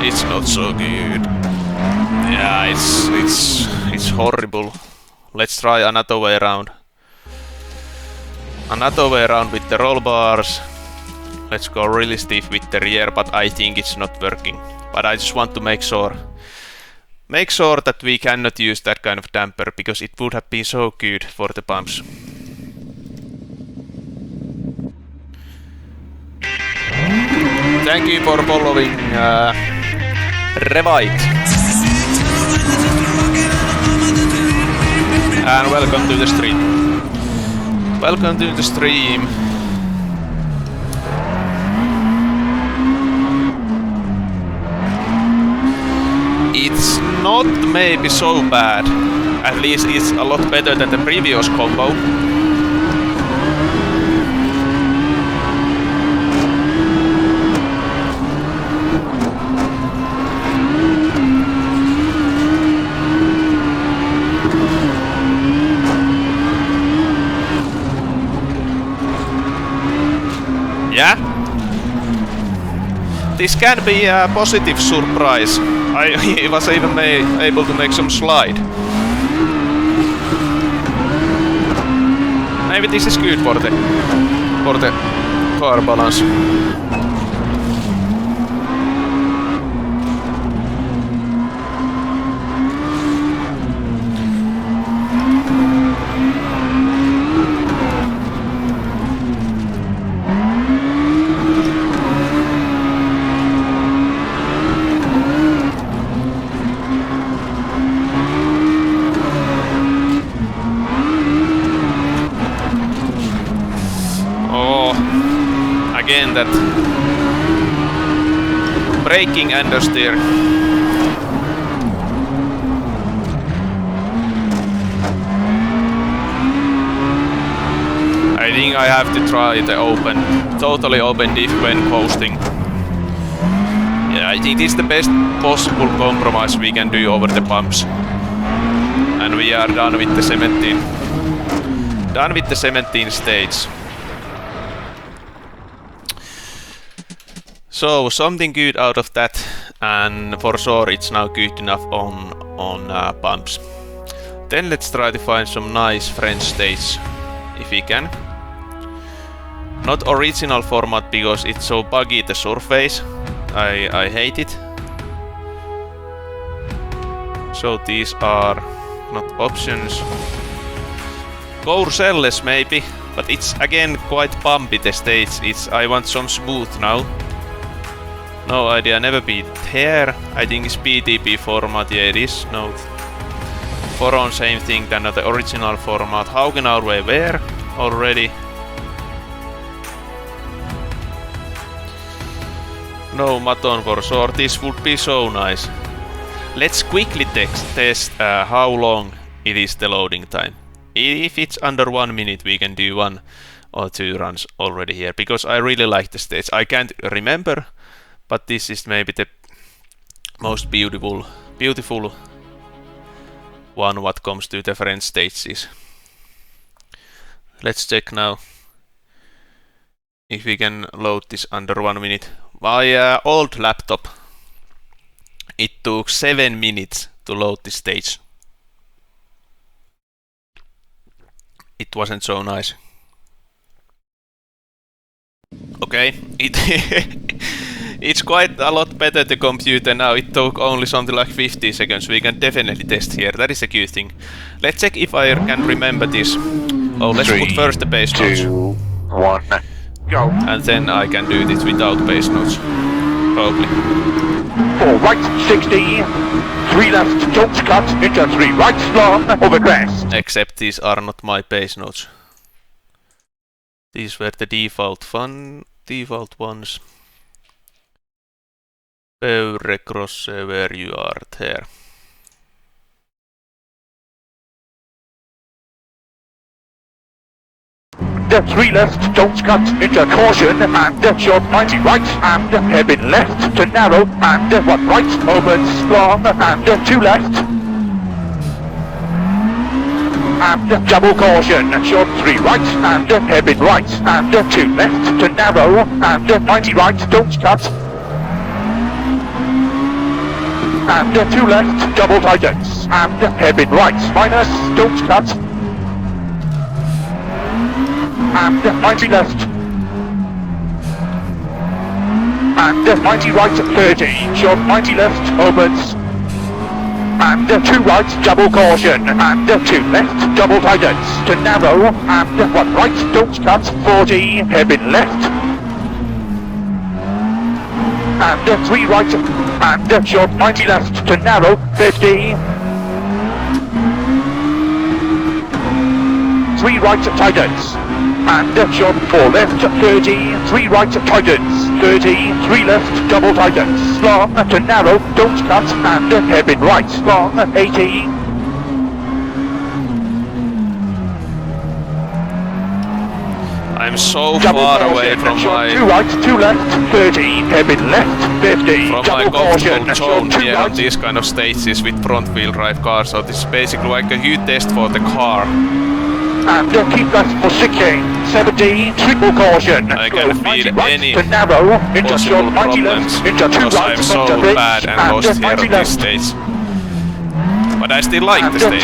It's not so good. Yeah, it's horrible. Let's try another way around. Another way around with the roll bars. Let's go really stiff with the rear, but I think it's not working. But I just want to make sure that we cannot use that kind of damper, because it would have been so good for the bumps. Thank you for following Revite. And welcome to the stream. Welcome to the stream. maybe so bad. At least it's a lot better than the previous combo. Yeah? This can be a positive surprise. I was even able to make some slide. Maybe this is good for the car balance. Again, that braking understeer. I think I have to try the totally open diff when coasting. Yeah, I think this is the best possible compromise we can do over the bumps. And we are done with the 17. Done with the 17 stage. So something good out of that, and for sure it's now good enough on bumps. Then let's try to find some nice French stage, if we can. Not original format because it's so buggy the surface. I hate it. So these are not options. Courcelles maybe, but it's again quite bumpy the stage. I want some smooth now. No idea, never been here. I think it's PTP format, yeah it is. No. Foron same thing than the original format. Haugenauer were already. No Maton for sure, this would be so nice. Let's quickly test how long it is the loading time. If it's under 1 minute we can do 1 or 2 runs already here, because I really like the stage. I can't remember, but this is maybe the most beautiful one what comes to the French stages. Let's check now if we can load this under 1 minute. My old laptop, it took 7 minutes to load this stage. It wasn't so nice. Okay, it's quite a lot better the computer now. It took only something like 50 seconds. We can definitely test here. That is a good thing. Let's check if I can remember this. Oh, let's put first the bass notes. 2, 1, go. And then I can do this without bass notes. Probably. 4 right, 60. 3 left, don't cut, into 3 right, long, over crest. Except these are not my bass notes. These were the default ones. Beure cross where you are there. The 3 left, don't cut, into caution, and short 90 right, and hairpin left to narrow, and 1 right, opens long, and 2 left. And double caution, short 3 right, and hairpin right, and 2 left to narrow, and 90 right, don't cut. And 2 left, double tightens, and hairpin right, minus, don't cut. And 90 left. And 90 right, 30, short 90 left, opens. And 2 right, double caution, and 2 left, double tightens, to narrow, and 1 right, don't cut, 40, hairpin left. And 3 right, and short 90 left, to narrow, 50. 3 right, tightens. and short 4 left, 30, 3 right tightens, 30, 3 left, double tightens, long to narrow, don't cut, and hairpin right, long 80. I'm so far away from my... 2 right, 2 left, 30, hairpin left, 50, from my comfortable zone here on these kind of stages with front wheel drive cars, so this is basically like a huge test for the car. And keep that for 60, 70, triple caution. I can feel any to narrow, into possible short, 90 problems left, into 2 because right, I'm so bad and lost here on this stage. But I still like the stage.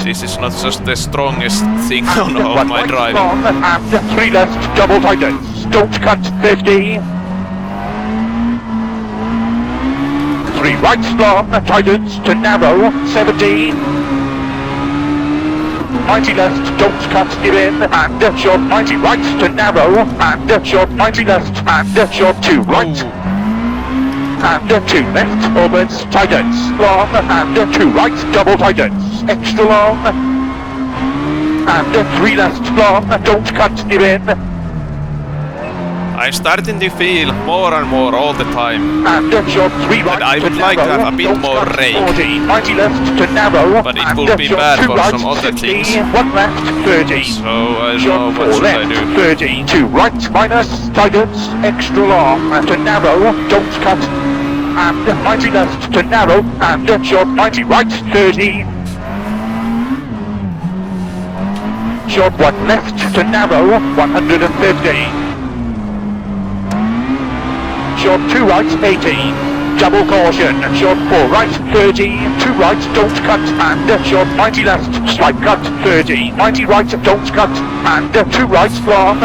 This is not just the strongest thing on all my driving. And 3 left, double tightens. Don't cut, 50. 3 right, long, tightens to narrow, 70. 90 left, don't cut, give in, and short 90 right to narrow, and short 90 left, and short 2 right. And 2 left, opens, tightens, long, and 2 right, double tightens, extra long, and 3 left, long, don't cut, give in. I'm starting to feel more and more all the time and short 3 right that I would like to have a bit more rake, 40, 90 left to narrow, but it would be bad for some other things. 1 left, 30. So I don't know what should I do. 30, 2 right, minus, tightens, extra long, to narrow, don't cut, and 90 left to narrow, and short 90 right, 30. Short 1 left to narrow, 150. Short 2 right, 80. Double caution. Short 4 right, 30. 2 right, don't cut. And short 90 left, slight cut, 30. 90 right, don't cut. And 2 right, long.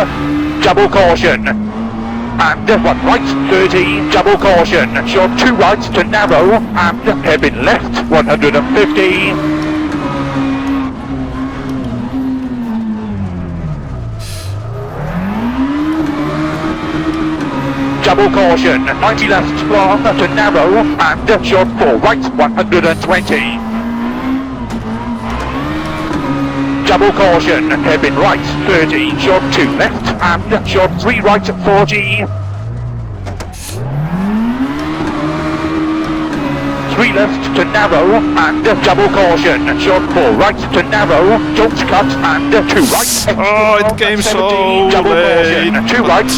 Double caution. And 1 right, 30. Double caution. Short 2 right to narrow. And hairpin left, 150. Double caution, 90 left, long to narrow, and short 4 right, 120. Double caution, hairpin right, 30, short 2 left, and short 3 right, 40. 3 left to narrow, and double caution, short 4 right to narrow, don't cut, and 2 right. Oh, it came 70, so double late. Caution, 2 right,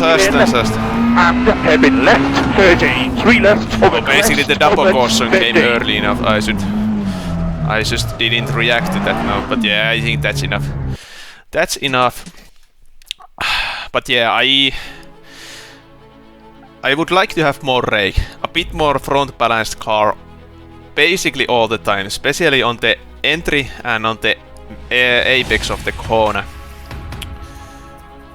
and hairpin left, 30, 3 left, over basically the double caution came early enough. I just didn't react to that now, but yeah, I think that's enough. That's enough. But yeah, I would like to have more rake, a bit more front balanced car, basically all the time, especially on the entry and on the apex of the corner.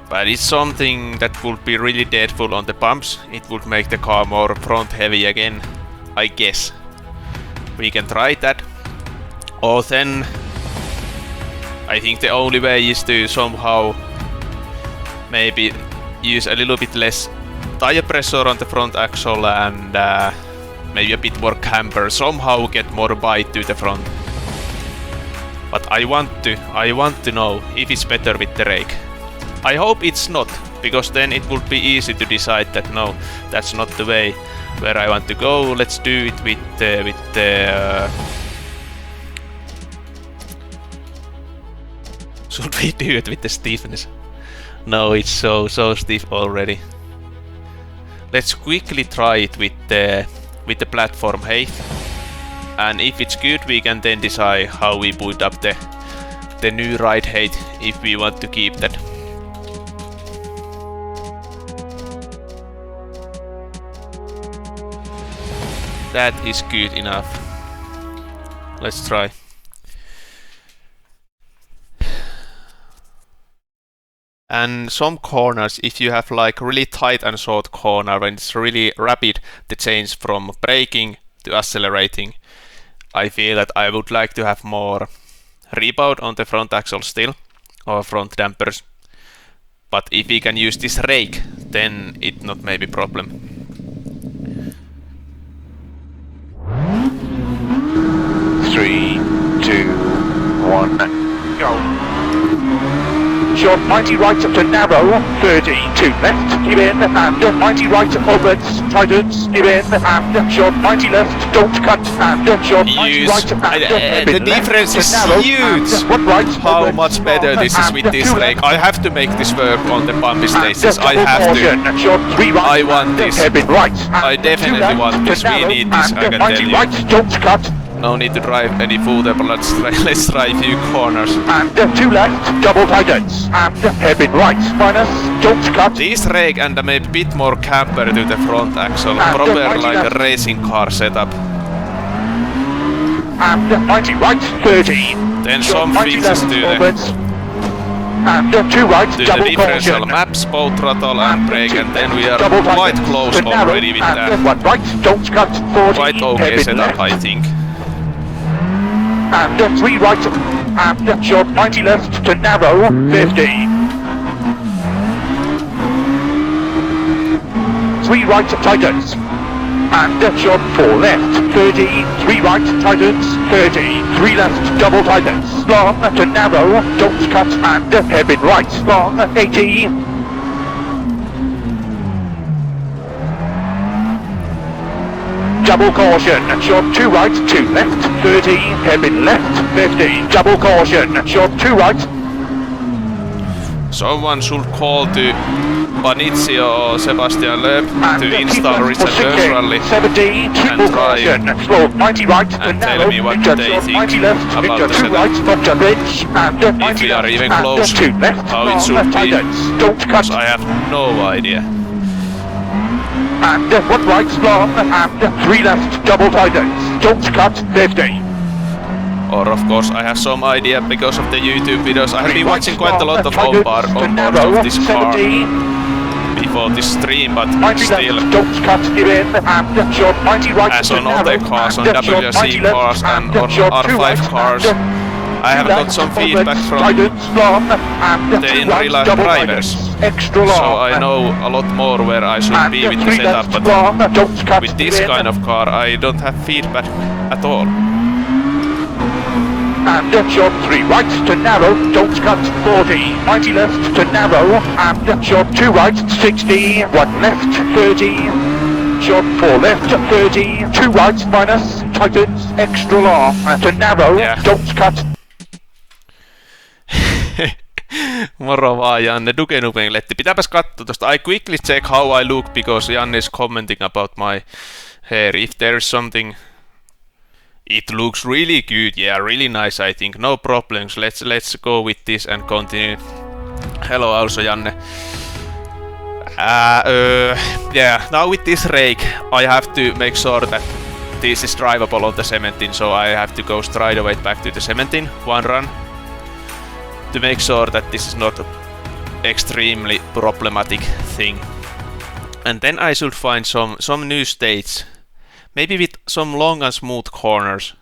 But it's something that would be really deadful on the bumps. It would make the car more front heavy again, I guess. We can try that. Or then I think the only way is to somehow maybe use a little bit less tire pressure on the front axle and maybe a bit more camber, somehow get more bite to the front. But I want to know if it's better with the rake. I hope it's not, because then it would be easy to decide that no, that's not the way where I want to go. Let's do it with the should we do it with the stiffness? No, it's so stiff already. Let's quickly try it with the platform height, and if it's good, we can then decide how we put up the new ride height if we want to keep that. That is good enough. Let's try. And some corners, if you have like really tight and short corner, when it's really rapid, the change from braking to accelerating, I feel that I would like to have more rebound on the front axle still, or front dampers. But if we can use this rake, then it not maybe problem. Three, two, one, go. short 90 right to narrow, 30 to left, give in, and 90 right opens, tightens, give in, and short 90 left, don't cut, and short 90 right, and the difference is huge. How much better this is with this rake. I have to make this work on the bumpy stages. I have to. I want this. I definitely want this. We need this, I can tell you. No need to drive any further, but let's try a few corners. And 2 left, double tightens, and hairpin right, minus, don't cut. This rake and maybe a bit more camber to the front axle, proper like a racing car setup. And 90 right, 30. Then some fixes to the and 2 right, to double the differential maps, both throttle and brake, and then we are quite close already with that. 1 right, don't cut, 40. Quite okay setup, I think. And 3 right, and short 90 left to narrow, 50. 3 right tightens, and short 4 left, 30. 3 right tightens, 30. 3 left double tightens, long to narrow, don't cut, and hairpin right, long 80. Double caution, short 2 right, 2 left, 30, hairpin left, 50, double caution, short 2 right. Someone should call to Panizio or Sebastian Loeb to install Richard Lönn rally 70, and try slow 90 right, and tell me what they think 90 left, about the setup. Right, and if we are even close, how it should be, because I have no idea. And 1 right long, and 3 left double tightens, don't cut, 50. Or of course I have some idea because of the YouTube videos. I have been watching quite a lot of on-board of this car before this stream, but still, as on other cars, on WRC cars and on R5 cars, I have got some feedback from the in real life drivers, so I know a lot more where I should be with the setup, but with this kind of car I don't have feedback at all. And short 3 right to narrow, don't cut, 40, 90 left to narrow, and short 2 right, 60, 1 left, 30, short 4 left, 30, 2 right minus, tightens, extra long, to narrow, don't cut. Moro vaan Janne, Dukenupengletti. Pitääpäs katsoa tosta. I quickly check how I look because Janne is commenting about my hair. If there is something, it looks really good. Yeah, really nice. I think no problems. Let's go with this and continue. Hello, also Janne. Yeah, now with this rake, I have to make sure that this is drivable on the 17. So I have to go straight away back to the 17, one run, to make sure that this is not an extremely problematic thing. And then I should find some new states, maybe with some long and smooth corners,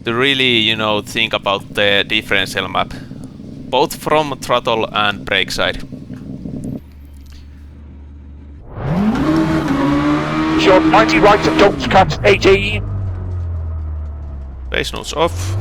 to really, you know, think about the differential map, both from throttle and brake side. Short 90 right, don't cut, 80. Base notes off.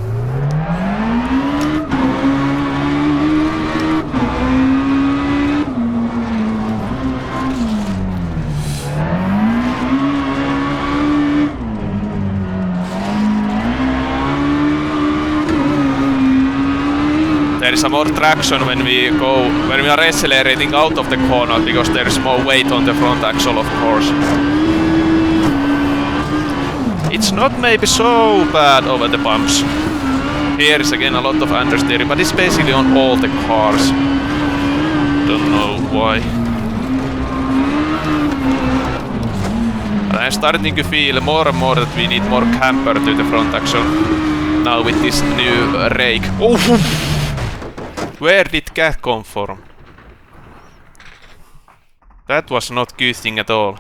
There is some more traction when we are accelerating out of the corner, because there is more weight on the front axle, of course. It's not maybe so bad over the bumps. Here is again a lot of understeering, but it's basically on all the cars. Don't know why. But I'm starting to feel more and more that we need more camber to the front axle now with this new rake. Oh! Where did cat come from? That was not good thing at all.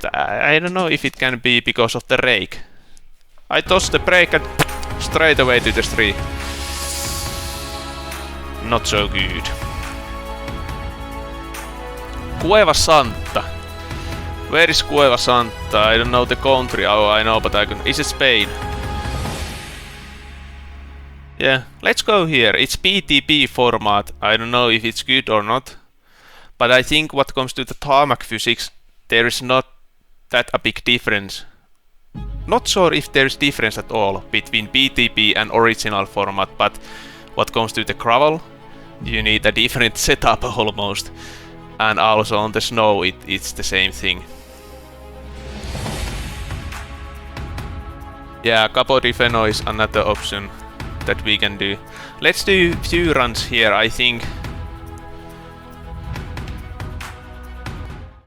But I don't know if it can be because of the rake. I tossed the brake and straight away to the street. Not so good. Cueva Santa. Where is Cueva Santa? I don't know the country. Oh, I know, but I can. Is it Spain? Yeah, let's go here. It's PTP format. I don't know if it's good or not. But I think what comes to the tarmac physics, there is not that a big difference. Not sure if there is difference at all between PTP and original format, but what comes to the gravel, you need a different setup almost. And also on the snow, it's the same thing. Yeah, capo di Feno is another option that we can do. Let's do few runs here, I think.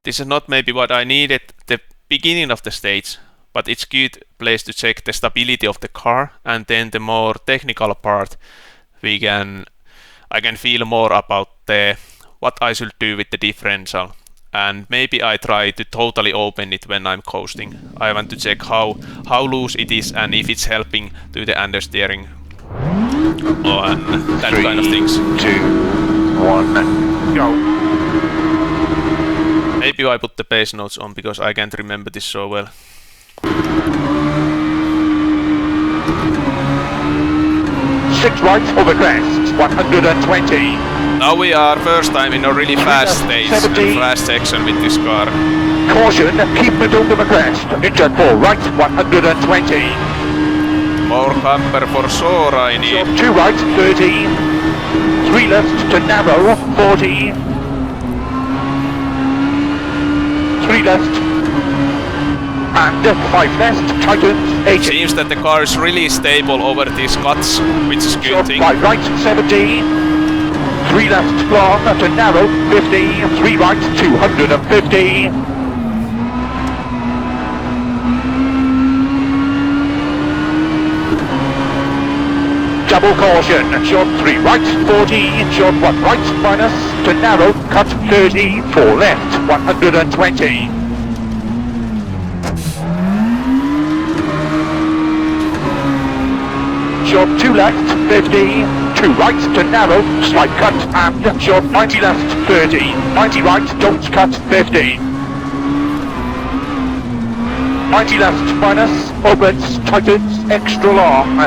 This is not maybe what I needed the beginning of the stage, but it's good place to check the stability of the car, and then the more technical part I can feel more about what I should do with the differential, and maybe I try to totally open it when I'm coasting. I want to check how loose it is and if it's helping to the understeering and that 3, kind of things. 2, 1, go. Maybe I put the bass notes on because I can't remember this so well. 6 right over crest, 120. Now we are first time in a really fast stage and 70. fast section with this car. Caution, keep middle of the crest. Into 4 right, 120. More camper for sure I need. 2 right, 30. 3 left to narrow, 40. 3 left. And 5 left, tightens, 80. Seems that the car is really stable over these cuts, which is good thing. 5 right, 70. 3 left, long to narrow, 50. 3 right, 250. Double caution, short 3 right, 40, short 1 right, minus, to narrow, cut 30, 4 left, 120. Short 2 left, 50, 2 right to narrow, slight cut, and short 90 left, 30, 90 right, don't cut, 50. 90 left, minus, opens, tightens, extra long.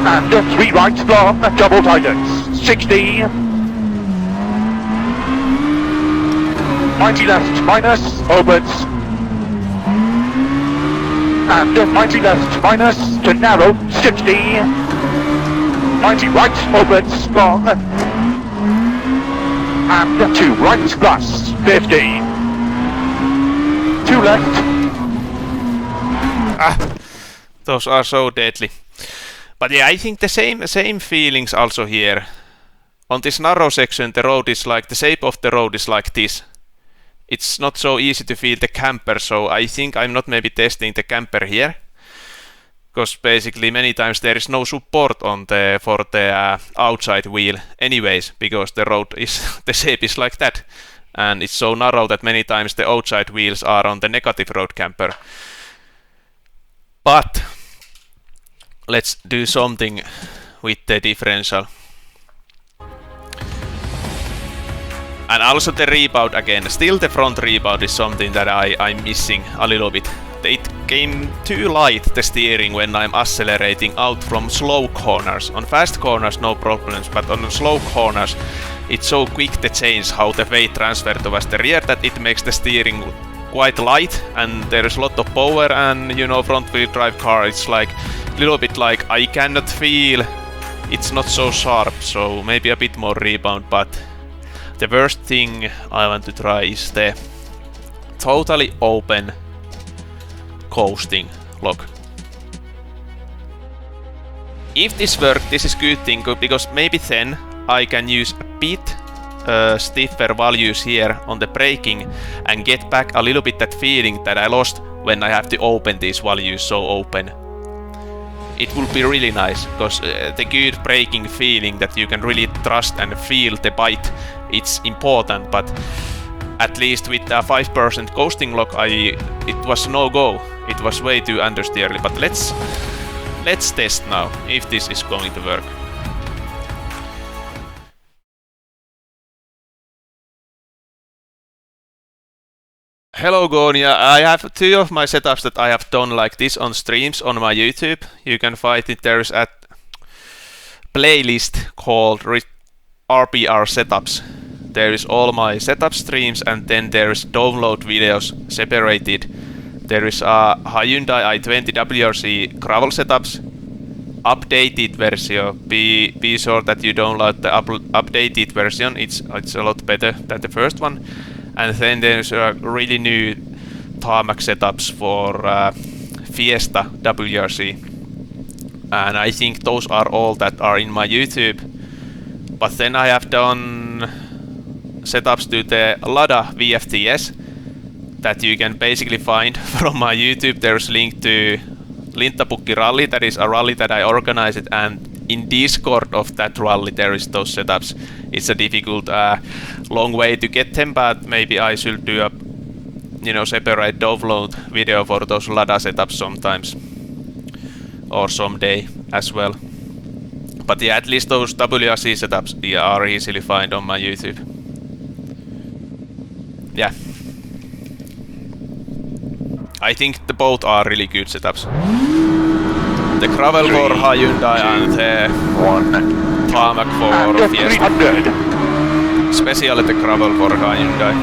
And 3 right, long, double tightens, 60. 90 left, minus, opens. And 90 left, minus, to narrow, 60. 90 right, opens, long. And 2 right, plus, 50. 2 left. Those are so deadly. But yeah, I think the same feelings also here. On this narrow section, the road is like, the shape of the road is like this. It's not so easy to feel the camper, so I think I'm not maybe testing the camper here. Because basically many times there is no support on for the outside wheel anyways, because the road is, the shape is like that. And it's so narrow that many times the outside wheels are on the negative road camper. But let's do something with the differential. And also the rebound again. Still the front rebound is something that I'm missing a little bit. It came too light, the steering, when I'm accelerating out from slow corners. On fast corners no problems, but on slow corners it's so quick the change how the weight transfer towards the rear that it makes the steering quite light, and there is a lot of power, and you know, front wheel drive car, it's like a little bit like I cannot feel, it's not so sharp, so maybe a bit more rebound. But the worst thing I want to try is the totally open coasting lock. If this works, this is good thing, because maybe then I can use a bit stiffer values here on the braking and get back a little bit that feeling that I lost when I have to open these values so open. It will be really nice, because the good braking feeling that you can really trust and feel the bite, it's important, but at least with a 5% coasting lock it was no go. It was way too understeerly, but let's test now if this is going to work. Hello Goonya, I have 2 of my setups that I have done like this on streams on my YouTube. You can find it there at playlist called RBR setups. There is all my setup streams, and then there is download videos separated. There is a Hyundai i20 WRC gravel setups, updated version. Be sure that you download the updated version. It's a lot better than the first one. And then there's a really new Tarmac setups for Fiesta WRC. And I think those are all that are in my YouTube. But then I have done setups to the Lada VFTS that you can basically find from my YouTube. There's a link to Lintapukki rally, that is a rally that I organized, and in Discord of that rally there is those setups. It's a difficult, long way to get them, but maybe I should do a separate download video for those Lada setups sometimes, or someday as well. But yeah, at least those WRC setups are easily found on my YouTube. Yeah. I think the both are really good setups. The gravel for Hyundai and the Tarmac for Fiesta. Especially the gravel for Hyundai.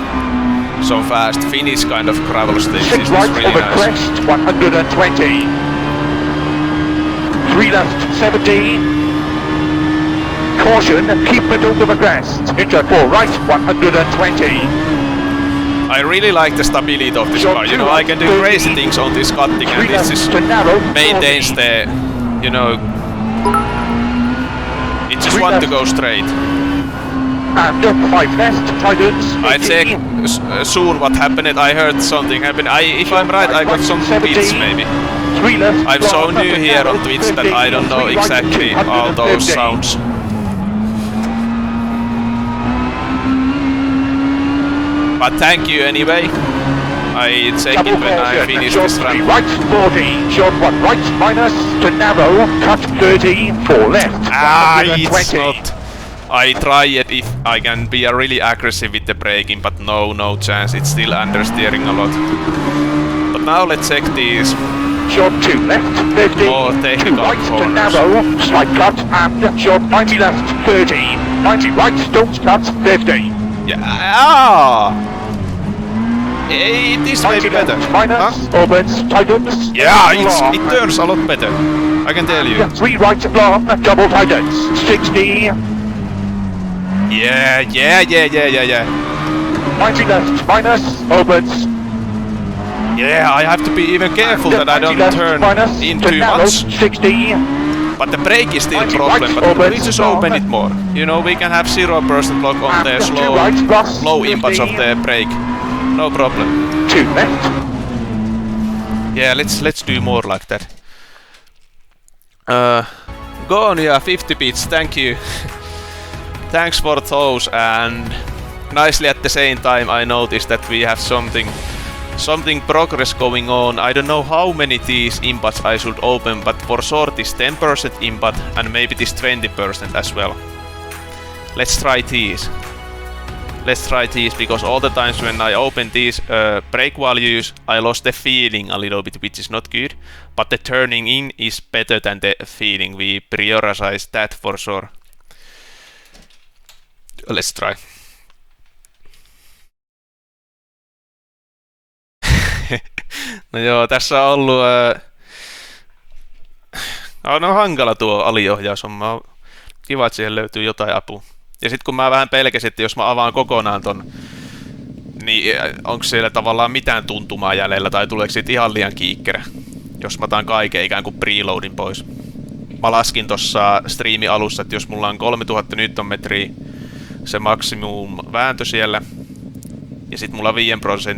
Some fast Finnish kind of gravel stages is really nice. Crest, 120. 3 left, 70. Caution, keep middle of the crest. Into 4 right, 120. I really like the stability of this car. I can do crazy things on this cutting, and this just maintains the, it just wants to go straight. And 5 left, tightens. I check soon what happened. I heard something happen. If I'm right, I got some bits maybe. I'm so new here on Twitch that I don't know exactly all those sounds. But thank you anyway. I check it when I finish this run. Right 40, short 1 right minus to narrow, cut 30, 4 left. It's not. I try it if I can be really aggressive with the braking, but no chance. It's still understeering a lot. But now let's check these. Short 2 left, 50, more technical 2 right corners. to narrow, slight cut, and short 90 left, 30, 90 right, don't cut, 50. Yeah. It is maybe better. Minus, opens, tightens. Yeah, it turns a lot better. I can tell you. 3 right long, double tightens, 60. Yeah. 90 left, minus, opens. Yeah, I have to be even careful that I don't turn in too much. 60. But the brake is still a problem, but we just open it more. We can have 0% lock on the low impulse of the brake. No problem. 2 left. Yeah, let's do more like that. Goonya 50 bits, thank you. Thanks for those, and nicely at the same time I noticed that we have something progress going on. I don't know how many these inputs I should open, but for sure this 10% input and maybe this 20% as well. Let's try these. Because all the times when I open these brake values, I lost the feeling a little bit, which is not good. But the turning in is better than the feeling. We prioritize that for sure. Let's try. No joo, tässä on ollut no hankala tuo aliohjaushomma. Kiva, että siihen löytyy jotain apua. Ja sit kun mä vähän pelkäsin, että jos mä avaan kokonaan ton, niin onko siellä tavallaan mitään tuntumaa jäljellä, tai tuleeko siitä ihan liian kiikkerä, jos mä otan kaiken ikään kuin preloadin pois. Mä laskin tossa striimin alussa, että jos mulla on 3000 Nm se maksimum vääntö siellä, ja sit mulla 5%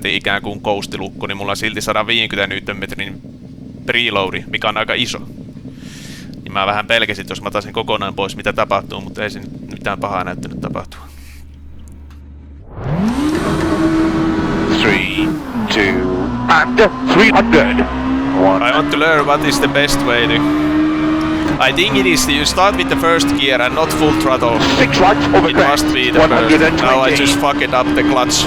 ikään kuin koustilukko, niin mulla on silti 150 Nm preloadi, mikä on aika iso. Niin mä vähän pelkäsin, jos mä otan sen kokonaan pois, mitä tapahtuu, mutta ei siinä mitään pahaa näyttänyt tapahtua. 3, 2, and 300. I want to learn what is the best way to... I think it is you start with the first gear and not full throttle. 6 right over It must be the first. Now I just fuck it up the clutch.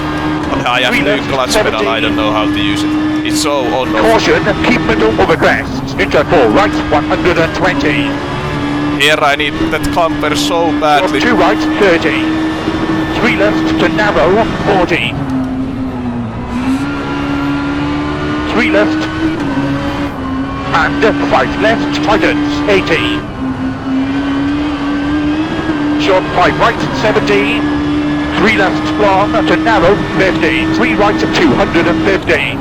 I have the clutch pedal, I don't know how to use it. It's so on off. Caution, keep middle over crest. Into 4 right, 120. Here I need that camper so Short badly. 2 right, 30. 3 left to narrow, 40. 3 left. And 5 left, tightens, 80. Short 5 right, 70. 3 left, long to narrow, 50. 3 right, 250.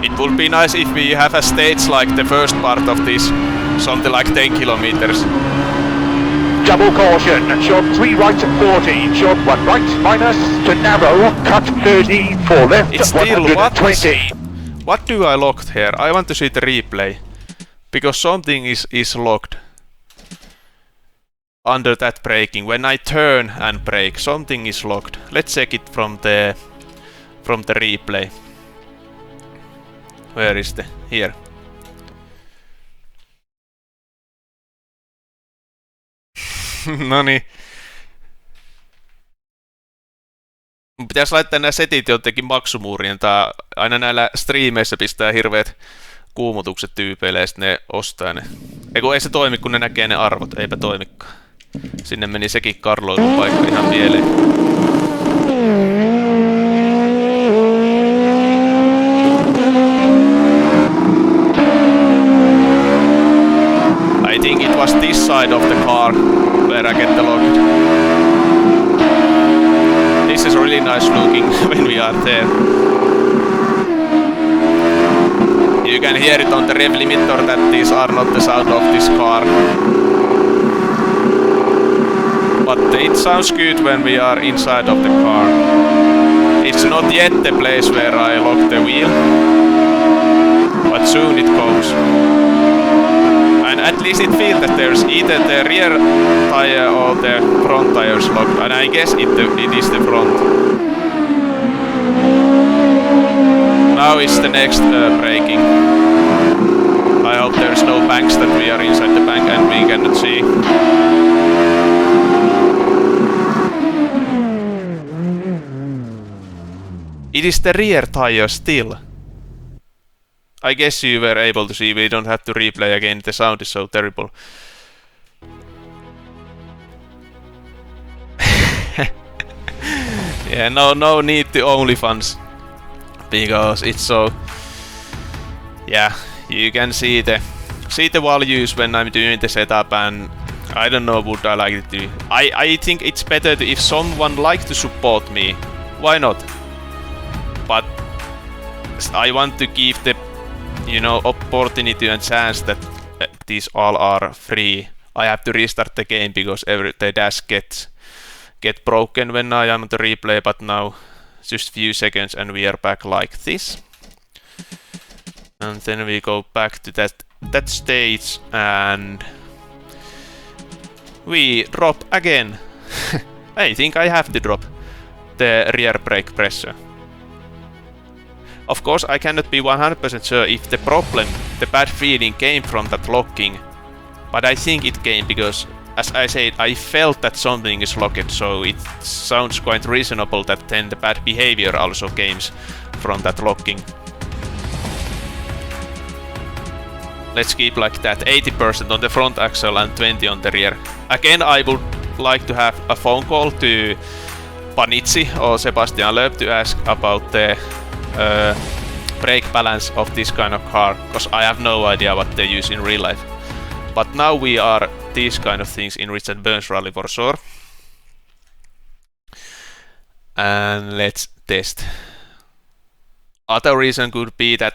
It would be nice if we have a stage like the first part of this, something like 10 kilometers. Double caution, short 3 right, 40. Short 1 right, minus to narrow, cut 30. 4 left, It's still 120. What do I locked here? I want to see the replay. Because something is locked. Under that braking. When I turn and brake, something is locked. Let's check it from the replay. Where is the... Here. Noniin. Pitäis laittaa nämä setit jotenkin maksumuuriin. Tää aina näillä striimeissä pistää hirveet kuumutukset tyypeille ja sit ne ostaa ne. Eiku ei se toimi kun ne näkee ne arvot, eipä toimikaan. Sinne meni sekin karloilun paikka ihan pieleen. I think it was this side of the car where I get the lock. This is really nice looking when we are there. You can hear it on the rev limiter that these are not the sound of this car. But it sounds good when we are inside of the car. It's not yet the place where I lock the wheel, but soon it goes. And at least it feels that there's either the rear tire or the front tires locked, and I guess it is the front. Now is the next braking. I hope there's no banks that we are inside the bank and we cannot see. It is the rear tire still. I guess you were able to see, we don't have to replay again, the sound is so terrible. Yeah, no need to OnlyFans. Because it's so... Yeah, you can see the values when I'm doing the setup and I don't know what I like to do. I think it's better to, if someone likes to support me, why not? But I want to give the, you know, opportunity and chance that these all are free. I have to restart the game because the dash get broken when I am on the replay, but now just few seconds and we are back like this. And then we go back to that stage and we drop again. I think I have to drop the rear brake pressure. Of course, I cannot be 100% sure if the problem, the bad feeling came from that locking, but I think it came because, as I said, I felt that something is locked, so it sounds quite reasonable that then the bad behavior also came from that locking. Let's keep like that, 80% on the front axle and 20 on the rear. Again, I would like to have a phone call to Panizzi or Sebastian Loeb to ask about the brake balance of this kind of car, because I have no idea what they use in real life. But now we are these kind of things in Richard Burns Rally for sure. And let's test. Other reason could be that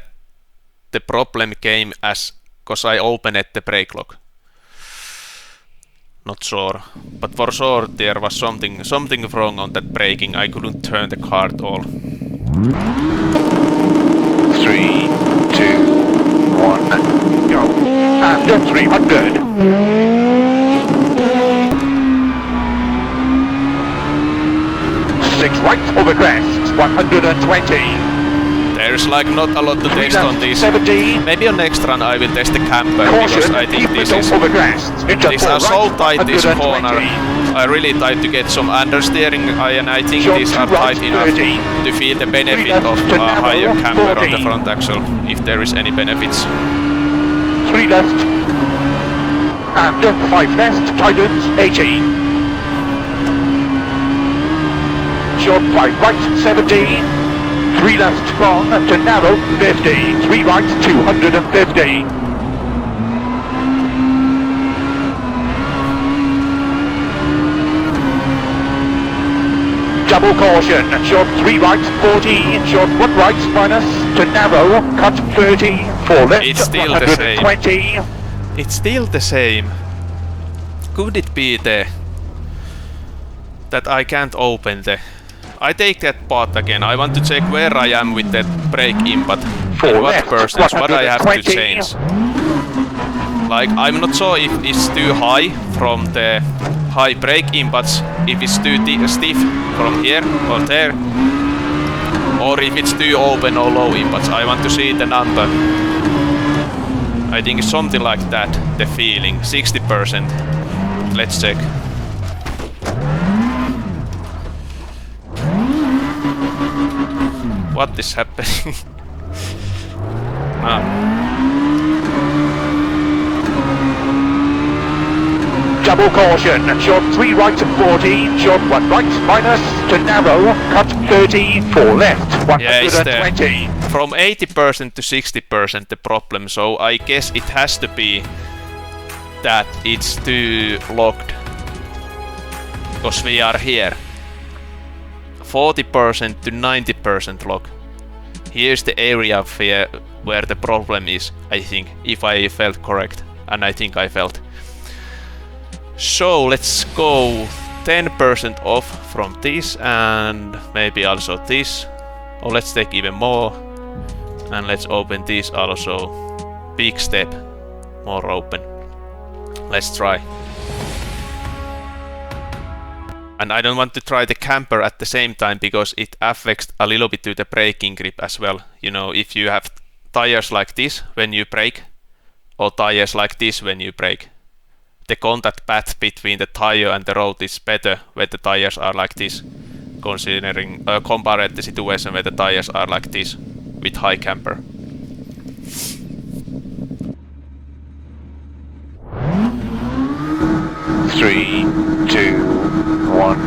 the problem came as because I opened the brake lock. Not sure, but for sure there was something wrong on that braking. I couldn't turn the car at all. 3, 2, 1, go. And 300. Six right over crest, 120. There's like not a lot to test on this. 70. Maybe on next run I will test the camper, because I think this is... These are so tight, this corner. I really tried to get some understeering, and I think these are tight enough to feel the benefit of a higher camber on the front axle, if there is any benefits. 3 left. and 5 left, tightens 80. Short 5 right, 70. 3 left, long to narrow, 50. 3 right, 250. Double caution, short 3 right, 40, short 1 right, minus, to narrow, cut 30, 4 left, It's still 120. It's still the same. Could it be that I can't open the... I take that part again. I want to check where I am with the brake input. Four And what left, percentage, what I have to 120. change. Like, I'm not sure if it's too high from the high brake inputs, if it's too stiff from here or there, or if it's too open or low inputs. I want to see the number. I think it's something like that, the feeling. 60%. Let's check. What is happening? Double caution, short 3 right at 40, short 1 right, minus, to narrow, cut 30, 4 left, 120. Yeah, from 80% to 60% the problem, so I guess it has to be that it's too locked. Because we are here. 40% to 90% lock. Here's the area where the problem is, I think, if I felt correct. And I think I felt. So let's go 10% off from this and maybe also this. Or let's take even more. And let's open this also. Big step. More open. Let's try. And I don't want to try the camper at the same time because it affects a little bit to the braking grip as well. You know, if you have tires like this when you brake, or tires like this when you brake, the contact path between the tire and the road is better when the tires are like this, considering compared the situation where the tires are like this with high camper. Three, two, one,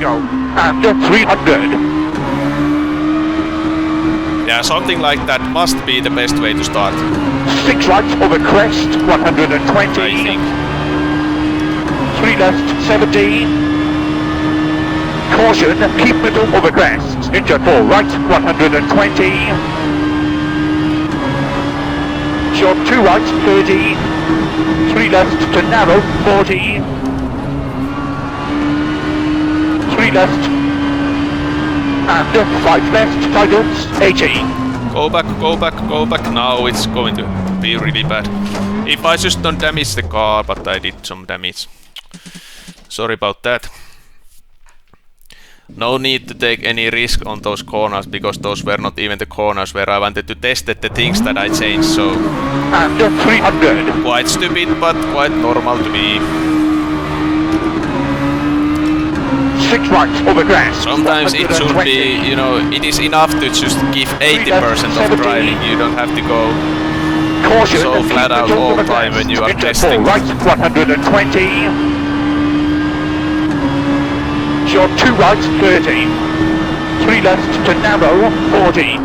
go. And 300. Yeah, something like that must be the best way to start. 6 right over crest, 120. I think. 3 left, 70. Caution, keep middle over crest. Into 4 right, 120. Short 2 right, 30. 3 left to narrow, 40. 3 left. And 5 left, tightens, 80. Go back, go back, go back. Now it's going to be really bad. If I just don't damage the car, but I did some damage. Sorry about that. No need to take any risk on those corners, because those were not even the corners where I wanted to test the things that I changed, so... And 300. Quite stupid, but quite normal to be. 6 right over grass. Sometimes it should be, you know, it is enough to just give 80% of driving. You don't have to go Caution, so flat out all the time when you are into testing. 4 right, 120. Short 2 right, 30. 3 left to narrow, 40.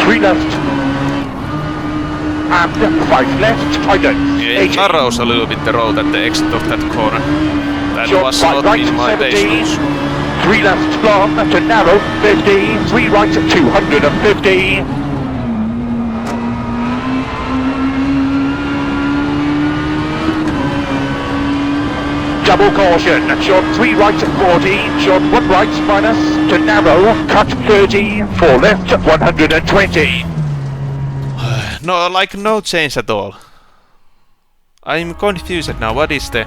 3 left. And 5 left, tightens, Yeah, 80. it narrows a little bit the road at the exit of that corner. That Short was 5 not right, in my 70. base rules. 3 left, long to narrow, 50. 3 right, 250. Double caution, short 3 right at 40, short 1 right minus, to narrow, cut 30, 4 left, 120. No, like no change at all. I'm confused now. What is the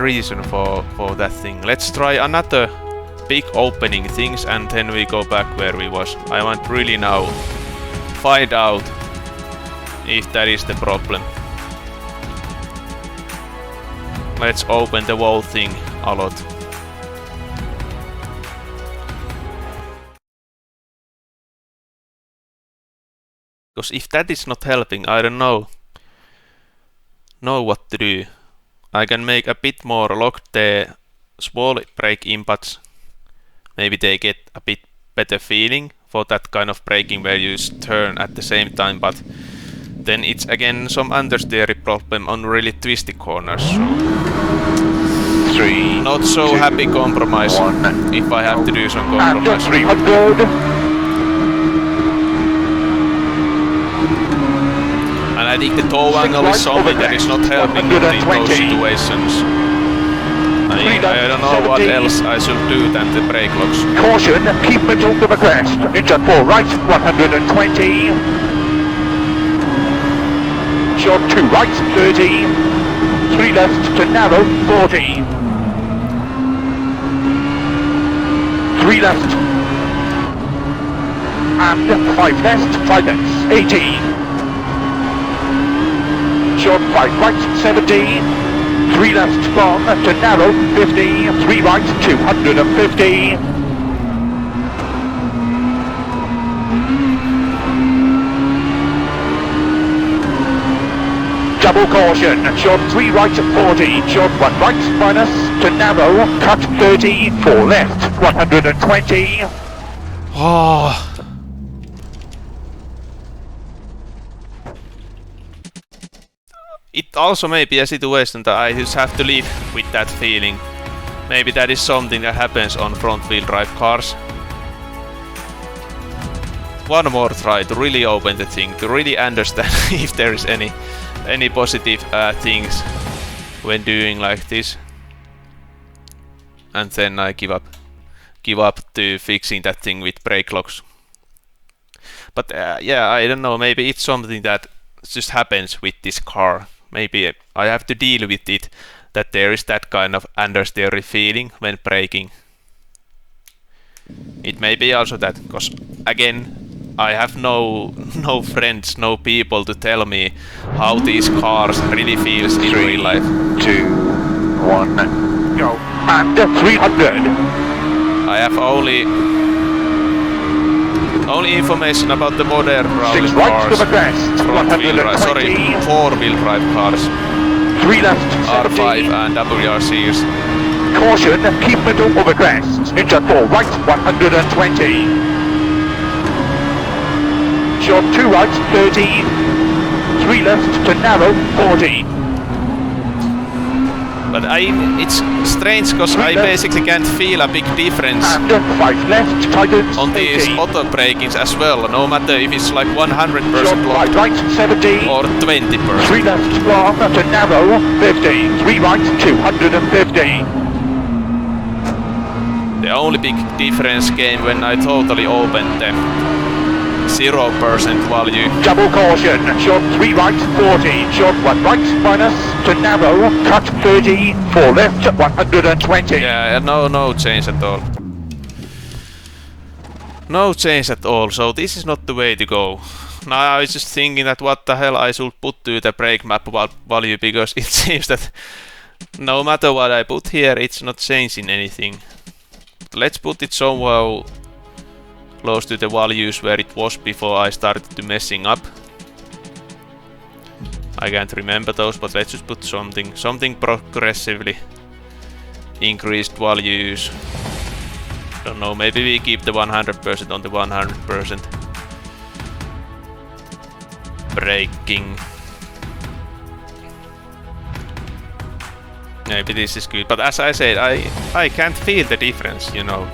reason for that thing? Let's try another big opening things and then we go back where we was. I want really now find out if that is the problem. Let's open the whole thing a lot. Because if that is not helping, I don't know what to do. I can make a bit more lock the small brake inputs. Maybe they get a bit better feeling for that kind of braking where you turn at the same time, but then it's again some understeering problem on really twisty corners. So 3, not so 2, happy compromise 1. if I have to do some And compromise. 300. And I think the toe angle is something that is not helping in those situations. I don't know what else I should do than the brake locks. Caution, keep middle to the crest. Into 4 right, 120. Short 2 right, 30. 3 left to narrow, 40. 3 left. And 5 left, 5 left, 80. Short 5 right, 70. 3 left long to narrow, 50. 3 right, 250. Double caution, short 3 right, 40. Short 1 right, minus to narrow, cut 30. 4 left, 120. Oh. It also may be a situation that I just have to live with that feeling. Maybe that is something that happens on front-wheel drive cars. One more try to really open the thing, to really understand if there is any positive things when doing like this. And then I give up to fixing that thing with brake locks. But yeah, I don't know, maybe it's something that just happens with this car. Maybe I have to deal with it, that there is that kind of understeering feeling when braking. It may be also that, because again, I have no friends, no people to tell me how these cars really feels in real life. 2, 1, go. And 300. I have only information about the modern rally 6 right to cars, the crest, front-wheel drive, sorry, 120. four-wheel drive cars, 3 left, R5 70. and WR series. Caution, keep middle over crest. Into 4 right, 120. Short 2 right, 30. 3 left to narrow, 40. But it's strange because I basically can't feel a big difference And 5 left, tightens, on these 80. auto brakings as well, no matter if it's like 100% Short 5 locked right, 70. or 20%. 3 left, long to narrow, 50. 3 right, 250. The only big difference came when I totally opened the 0% value. Double caution, short 3 right, 40. Short 1 right, minus to narrow, cut 30. 4 left, 120. Yeah, no change at all. No change at all, so this is not the way to go. Now I was just thinking that what the hell I should put to the brake map value, because it seems that no matter what I put here, it's not changing anything. Let's put it somewhere close to the values where it was before I started to messing up. I can't remember those, but let's just put something progressively increased values. Don't know, maybe we keep the 100% on the 100% braking. Maybe this is good, but as I said, I can't feel the difference, you know.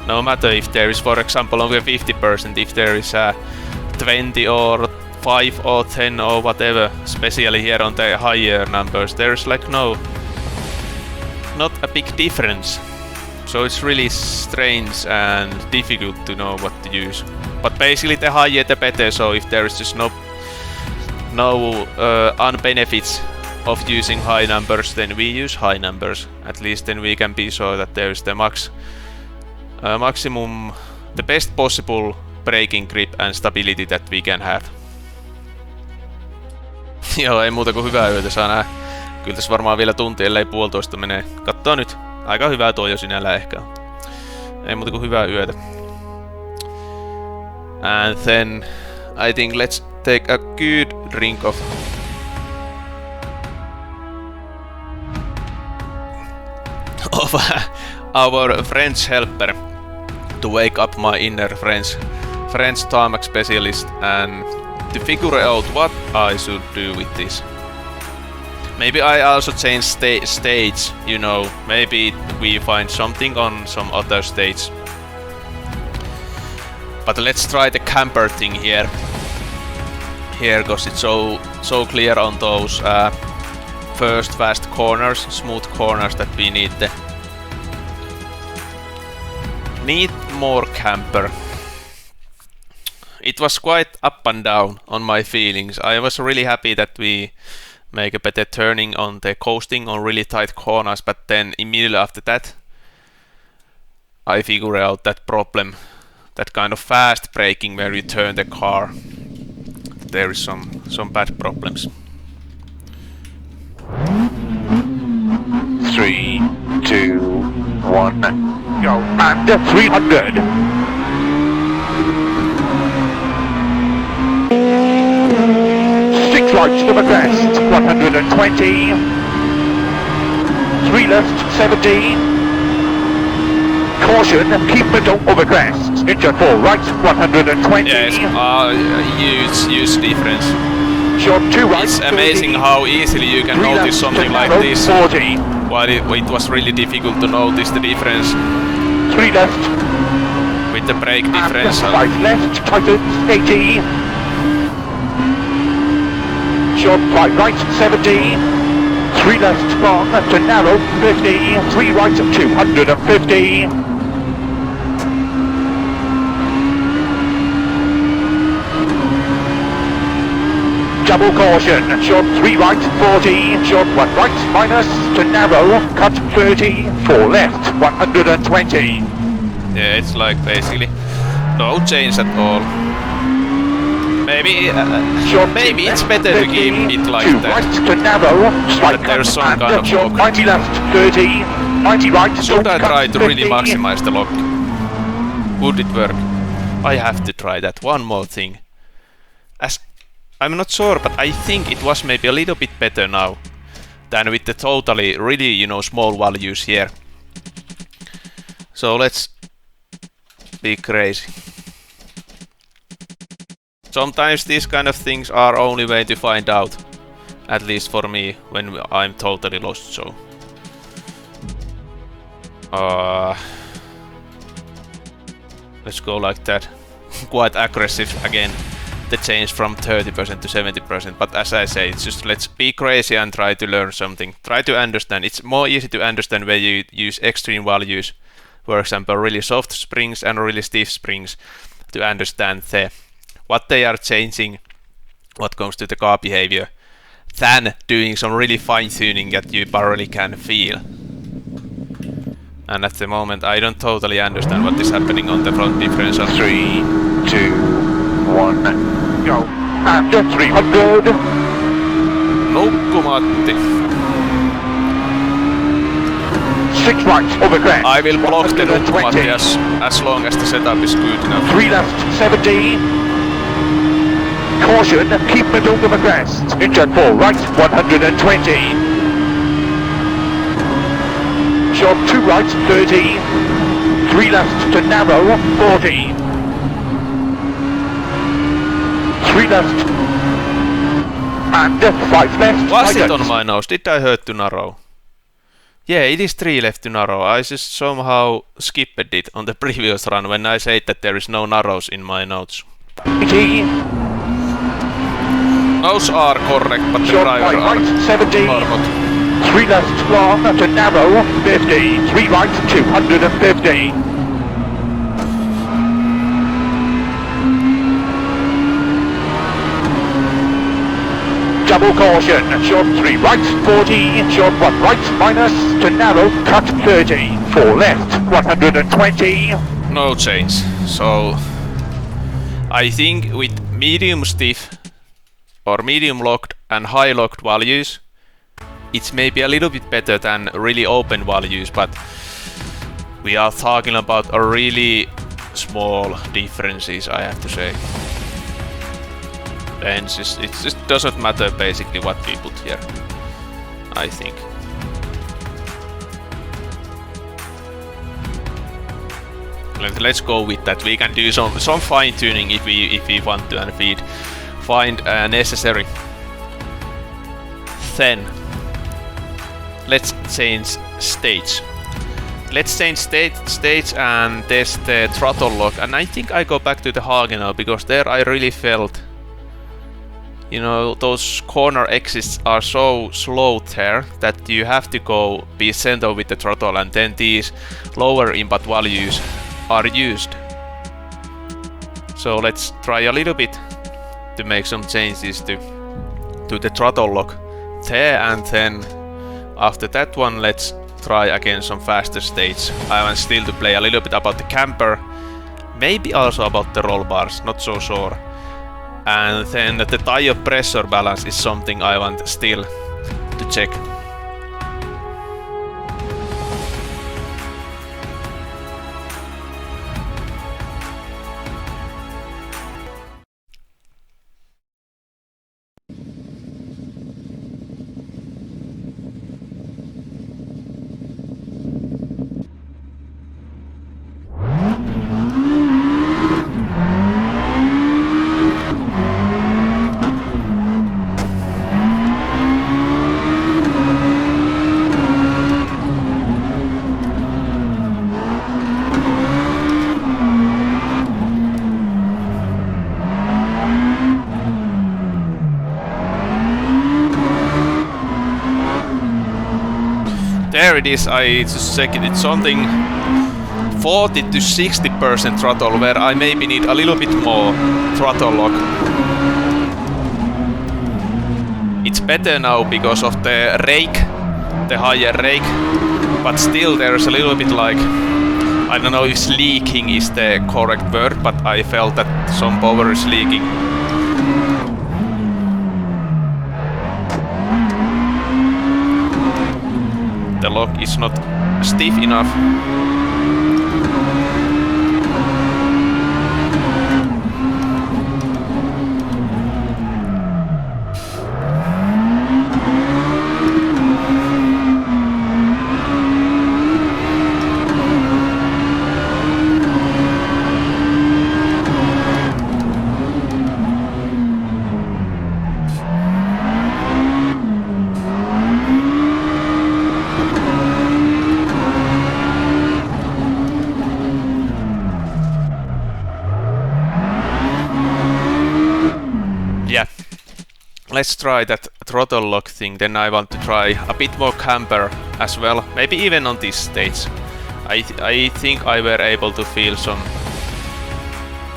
No matter if there is, for example, only 50%, if there is a 20 or 5 or 10 or whatever, especially here on the higher numbers, there is like not a big difference. So it's really strange and difficult to know what to use. But basically the higher the better, so if there is just no unbenefits of using high numbers, then we use high numbers. At least then we can be sure that there is the maximum, the best possible braking grip and stability that we can have. Joo, ei muuta kuin hyvää yötä, saa nähdä. Kyllä tässä varmaan vielä tunti, ellei puolitoista menee. Kattoo nyt. Aika hyvää tuo jo sinällä ehkä on. Ei muuta kuin hyvää yötä. And then I think let's take a good drink of our French helper to wake up my inner French Tarmac specialist and to figure out what I should do with this. Maybe I also change stage, you know, maybe we find something on some other stage. But let's try the camper thing here, cause it's so clear on those first fast corners, smooth corners that we need more camper. It was quite up and down on my feelings. I was really happy that we make a better turning on the coasting on really tight corners, but then immediately after that I figure out that problem, that kind of fast braking where you turn the car. There is some bad problems. 3, 2, 1, go. And 300. Right to the crest, 120. 3 left, 70. Caution, keep middle over crest. Into 4 right, 120. Yes, huge difference. Short 2 right, it's amazing 30. how easily you can notice something like this, 40. while it was really difficult to notice the difference 3 left. With the brake differential. 5 left, tightens, 80. Short 5 right, 70. 3 left, long to narrow, 50. 3 right, 250. Double caution, short 3 right, 40. Short 1 right, minus to narrow, cut 30. 4 left, 120. Yeah, it's like basically no change at all. Maybe it's better to keep it like that. Right to narrow, but there's some kind of lock. 90 left, 30, 90 right. Should I try to really maximize the lock? Would it work? I have to try that one more thing. As I'm not sure, but I think it was maybe a little bit better now than with the totally really, you know, small values here. So let's be crazy. Sometimes these kind of things are only way to find out, at least for me, when I'm totally lost, so... let's go like that. Quite aggressive again, the change from 30% to 70%, but as I say, it's just let's be crazy and try to learn something. Try to understand. It's more easy to understand when you use extreme values, for example, really soft springs and really stiff springs, to understand what they are changing, what comes to the car behavior, than doing some really fine tuning that you barely can feel. And at the moment I don't totally understand what is happening on the front differential. 3, 2, 1, go. And 300. Nukkumatti. 6 right over crest. I will block the nukkumatti as long as the setup is good enough. 3 left, 70. Caution, keep middle of the crest. Into 4 right, 120. Short 2 right, 30. 3 left to narrow, 40. 3 left. And 5 left. Was it on my nose? Did I hurt to narrow? Yeah, it is 3 left to narrow. I just somehow skipped it on the previous run when I said that there is no narrows in my notes. 80. Those are correct, but the driver are right, 70. not. 3 left, long to narrow, 50. 3 right, 250. Double caution, short 3 right, 40. Short 1 right, minus to narrow, cut 30. 4 left, 120. No change. So I think with medium stiff or medium locked and high locked values, it's maybe a little bit better than really open values, but we are talking about a really small differences, I have to say. Then it just doesn't matter basically what we put here, I think. Let's go with that. We can do some fine tuning if we want to, and if we find necessary. Then let's change stage. Let's change stage and test the throttle lock. And I think I go back to the Hagen now, because there I really felt, you know, those corner exits are so slow there that you have to be gentle with the throttle, and then these lower input values are used. So let's try a little bit to make some changes to the throttle lock there, and then after that one let's try again some faster stage. I want still to play a little bit about the camper, maybe also about the roll bars, not so sure. And then the tire pressure balance is something I want still to check. There it is, I just checked it. It's something 40 to 60% throttle, where I maybe need a little bit more throttle lock. It's better now because of the rake, the higher rake, but still there's a little bit like, I don't know if leaking is the correct word, but I felt that some power is leaking. The lock is not stiff enough. Let's try that throttle lock thing, then I want to try a bit more camber as well, maybe even on this stage. I think I were able to feel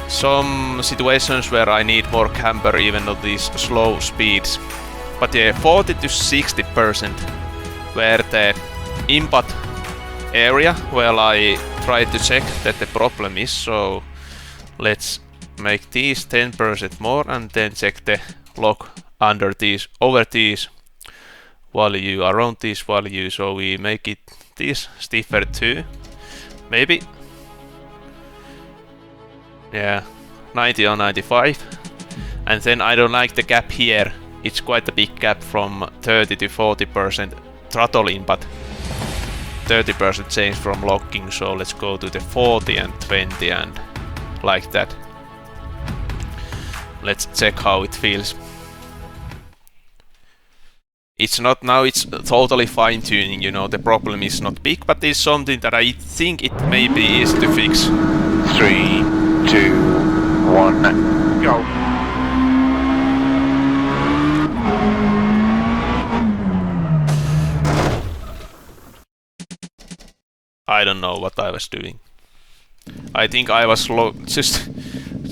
some situations where I need more camber even on these slow speeds. But yeah, 40 to 60% where the input area where I try to check that the problem is. So let's make these 10% more and then check the lock under these, over these value, around this value, so we make it this stiffer too, maybe, yeah, 90 or 95. And then I don't like the gap here, it's quite a big gap from 30 to 40% throttle input, 30% change from locking, so let's go to the 40 and 20 and like that. Let's check how it feels. It's not now, it's totally fine tuning, you know, the problem is not big, but it's something that I think it maybe is to fix. 3, 2, 1, go. I don't know what I was doing. I think I was just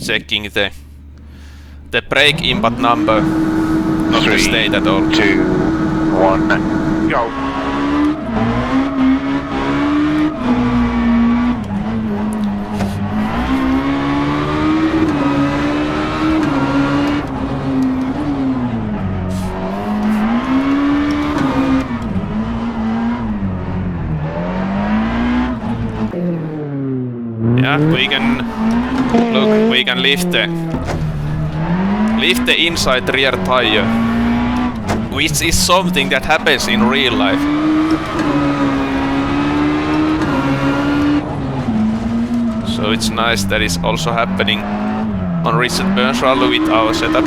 checking the brake input number, not the state at all. 2, 1, go. Yeah, we can look, we can lift the Lift the inside rear tire, which is something that happens in real life. So it's nice that it's also happening on recent Burns Rally with our setup.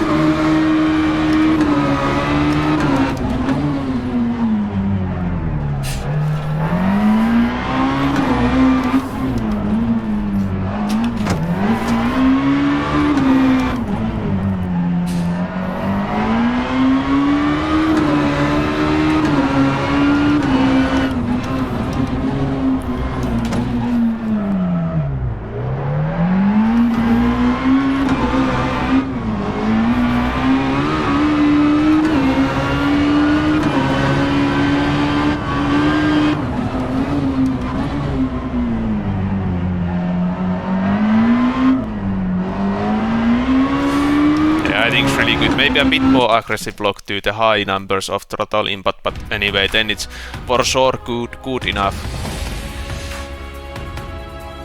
I think it's really good. Maybe a bit more aggressive lock to the high numbers of throttle input, but anyway, then it's for sure good enough.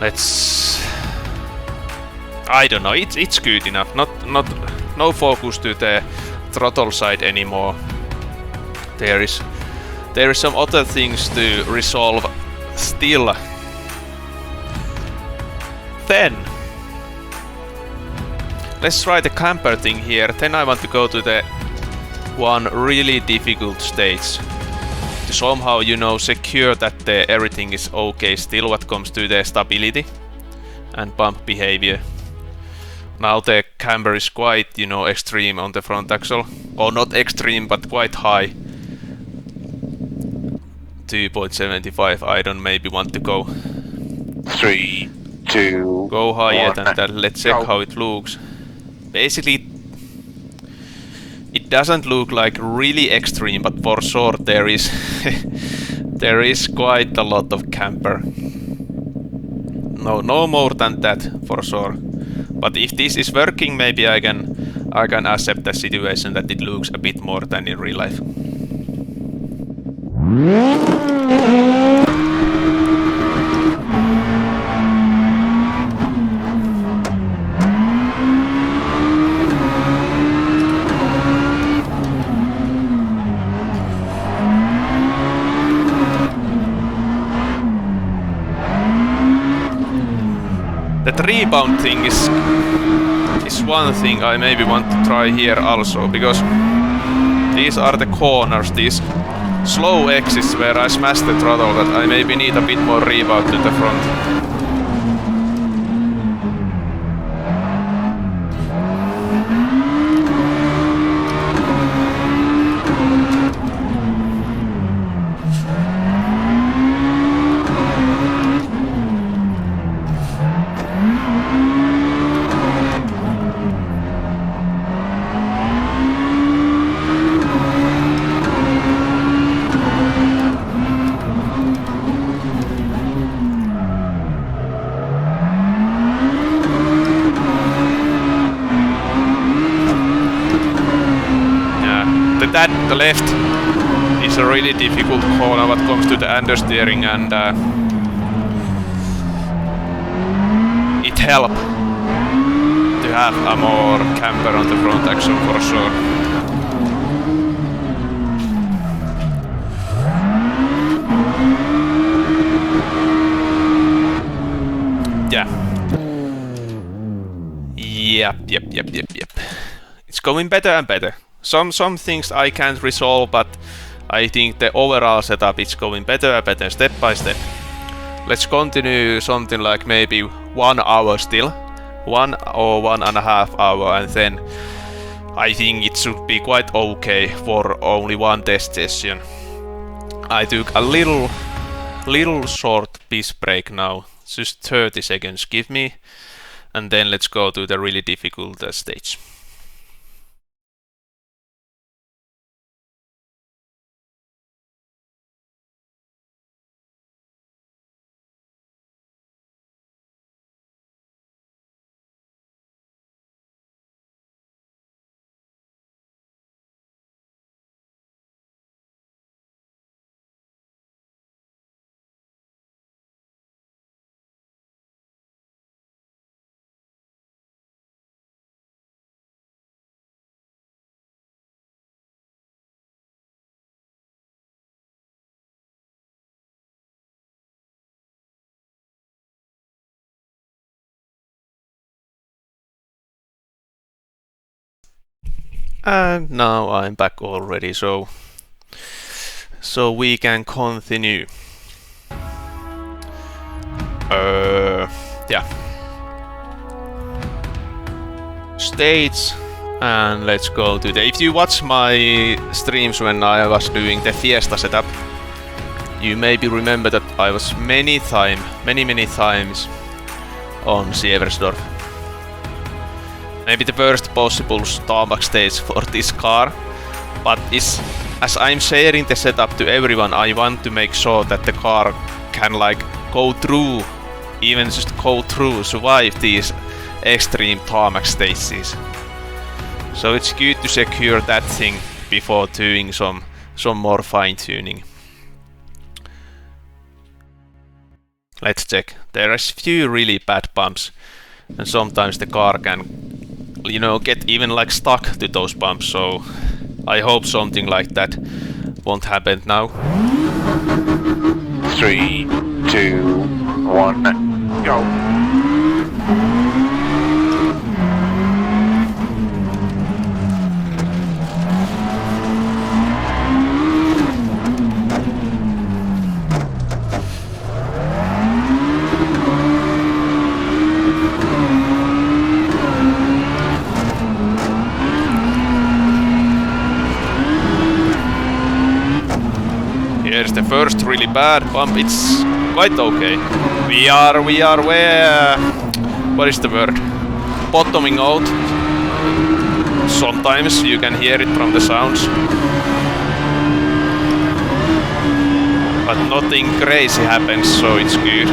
Let's... I don't know, it's good enough. No focus to the throttle side anymore. There is some other things to resolve still. Then let's try the camper thing here. Then I want to go to the one really difficult stage to somehow, you know, secure that everything is okay still what comes to the stability and bump behavior. Now the camber is quite, you know, extreme on the front axle. Or not extreme, but quite high. 2.75. I don't maybe want to go 3, 2, go higher 1, than that. Let's check go. how it looks. Basically, it doesn't look like really extreme, but for sure there is there is quite a lot of camber. No more than that for sure. But if this is working, maybe I can accept the situation that it looks a bit more than in real life. That rebound thing is one thing I maybe want to try here also, because these are the corners, these slow exits where I smash the throttle, that I maybe need a bit more rebound to the front. The left is a really difficult corner when it comes to the understeering, and it helps to have a more camber on the front axle for sure. Yeah. Yep. It's going better and better. Some things I can't resolve, but I think the overall setup is going better and better step by step. Let's continue something like maybe 1 hour still. 1 or 1.5 hours, and then I think it should be quite okay for only one test session. I took a little short piss break now. Just 30 seconds give me. And then let's go to the really difficult stage. And now I'm back already, so we can continue. Yeah. States, and let's go to the... If you watch my streams when I was doing the Fiesta setup, you maybe remember that I was many times on Sieversdorf. Maybe the worst possible Tarmac stage for this car, but as I'm sharing the setup to everyone, I want to make sure that the car can like go through, even just go through, survive these extreme Tarmac stages. So it's good to secure that thing before doing some more fine tuning. Let's check. There are few really bad bumps, and sometimes the car can, you know, get even like stuck to those bumps, so I hope something like that won't happen now. 3, 2, 1, go. Here's the first really bad bump. It's quite okay. We are where... what is the word? Bottoming out. Sometimes you can hear it from the sounds. But nothing crazy happens, so it's good.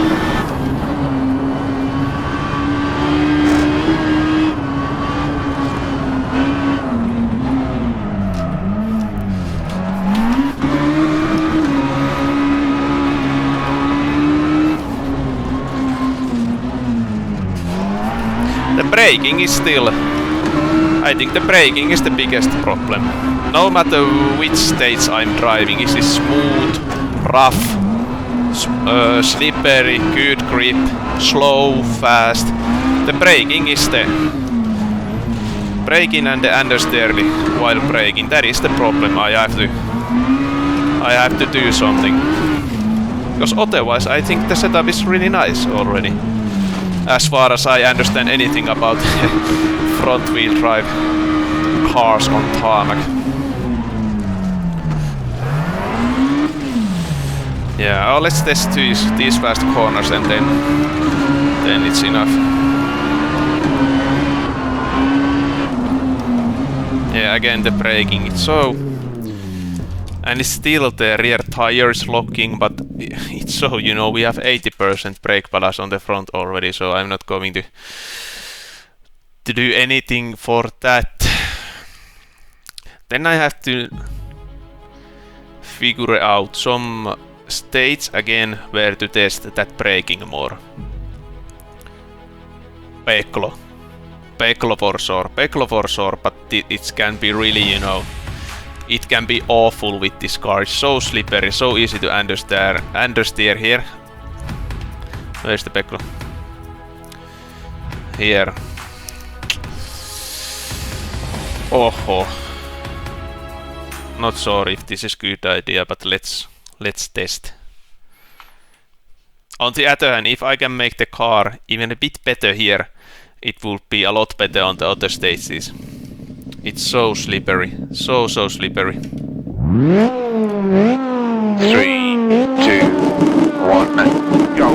Braking is still... I think the braking is the biggest problem. No matter which stage I'm driving, is it smooth, rough, slippery, good grip, slow, fast. The braking is the... braking and the understeering while braking, that is the problem. I have to do something. Because otherwise I think the setup is really nice already. As far as I understand anything about front wheel drive cars on Tarmac. Yeah, let's test these fast corners and then it's enough. Yeah, again the braking, it's so... And it's still the rear tire is locking, but it's so, you know, we have 80% brake balance on the front already, so I'm not going to do anything for that. Then I have to figure out some stage again where to test that braking more. Peklo for sure, but it can be really, you know, it can be awful with this car. It's so slippery, so easy to understeer here. Where's the Peklo? Here. Oh. Not sure if this is a good idea, but let's test. On the other hand, if I can make the car even a bit better here, it will be a lot better on the other stages. It's so slippery, so slippery. 3, 2, 1, go.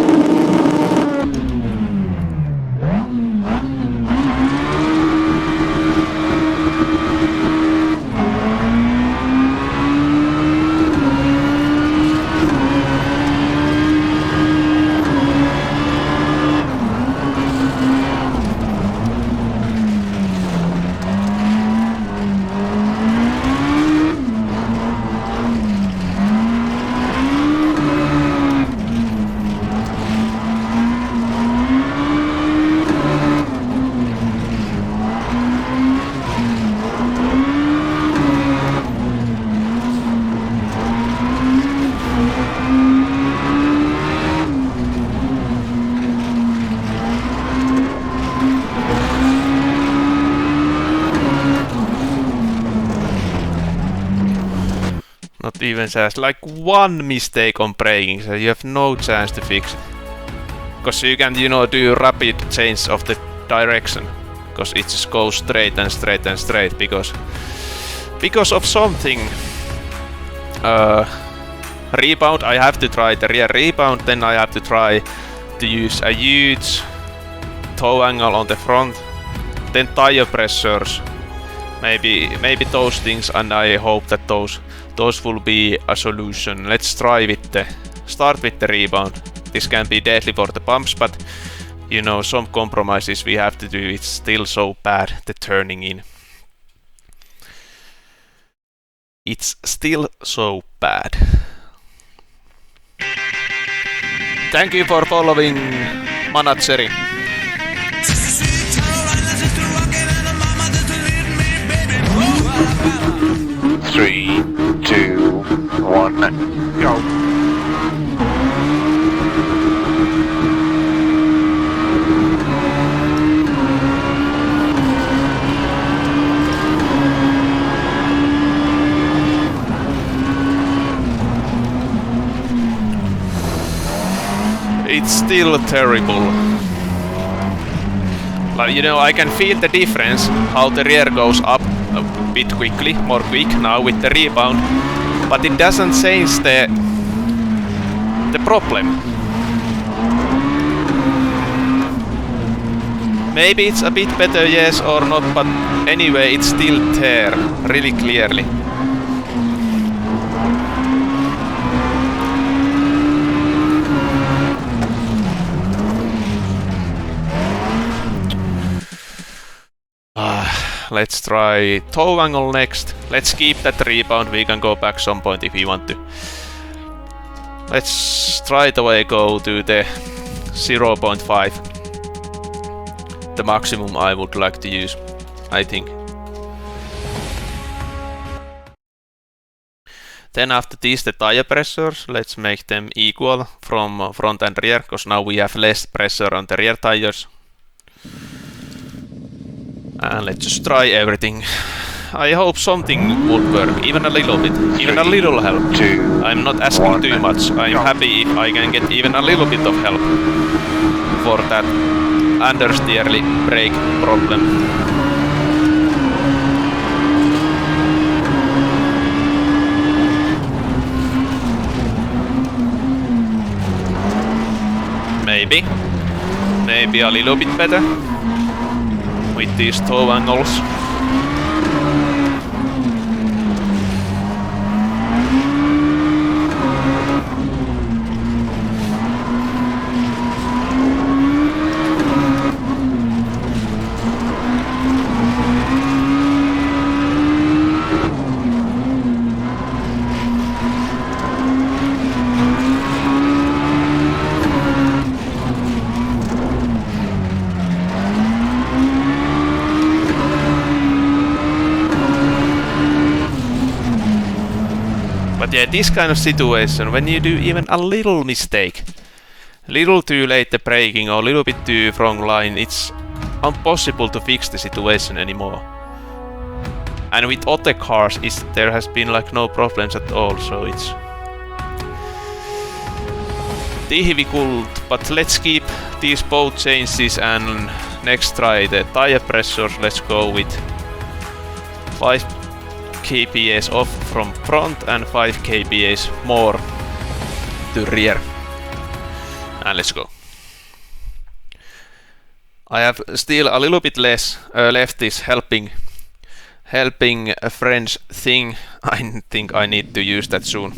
even has like one mistake on braking, so you have no chance to fix it. Because you can, you know, do rapid change of the direction. Because it just goes straight and straight and straight because of something. Rebound, I have to try the rear rebound, then I have to try to use a huge toe angle on the front, then tire pressures, maybe those things, and I hope that those will be a solution. Let's try start with the rebound. This can be deadly for the bumps, but you know, some compromises we have to do. It's still so bad, the turning in. It's still so bad. Thank you for following, Manageri. 3, 2, 1, go. It's still terrible. Like, you know, I can feel the difference how the rear goes up a bit quickly, more quick now with the rebound, but it doesn't change the problem. Maybe it's a bit better, yes or not, but anyway, it's still there, really clearly. Let's try toe angle next. Let's keep that rebound. We can go back some point if we want to. Let's straight away go to the 0.5. The maximum I would like to use, I think. Then after this, the tire pressures. Let's make them equal from front and rear, because now we have less pressure on the rear tires. And let's just try everything. I hope something would work, even a little bit, even a little help. I'm not asking too much. I'm happy if I can get even a little bit of help for that understeering brake problem. Maybe a little bit better with these toe angles. But yeah, this kind of situation, when you do even a little mistake, little too late the braking or a little bit too wrong line, it's impossible to fix the situation anymore. And with other cars, there has been like no problems at all, so it's difficult. But let's keep these both changes and next try the tire pressures. Let's go with 5 kPa off from front and 5 kPa more to rear. And let's go. I have still a little bit less left this helping a French thing. I think I need to use that soon.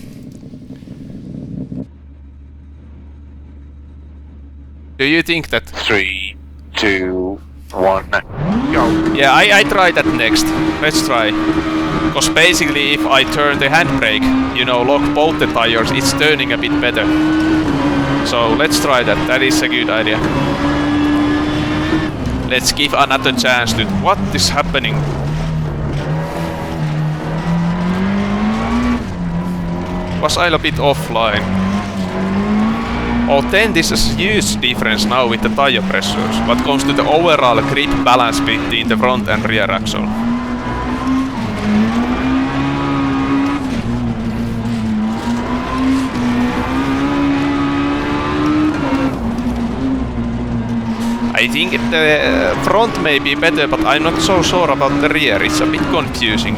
Do you think that? 3, 2, 1, go. Yeah, I try that next. Let's try. Because basically if I turn the handbrake, you know, lock both the tires, it's turning a bit better. So let's try that. That is a good idea. Let's give another chance to... What is happening? Was I a bit offline? Oh, then this is a huge difference now with the tire pressures. What comes to the overall grip balance between the front and rear axle. I think the front may be better, but I'm not so sure about the rear. It's a bit confusing.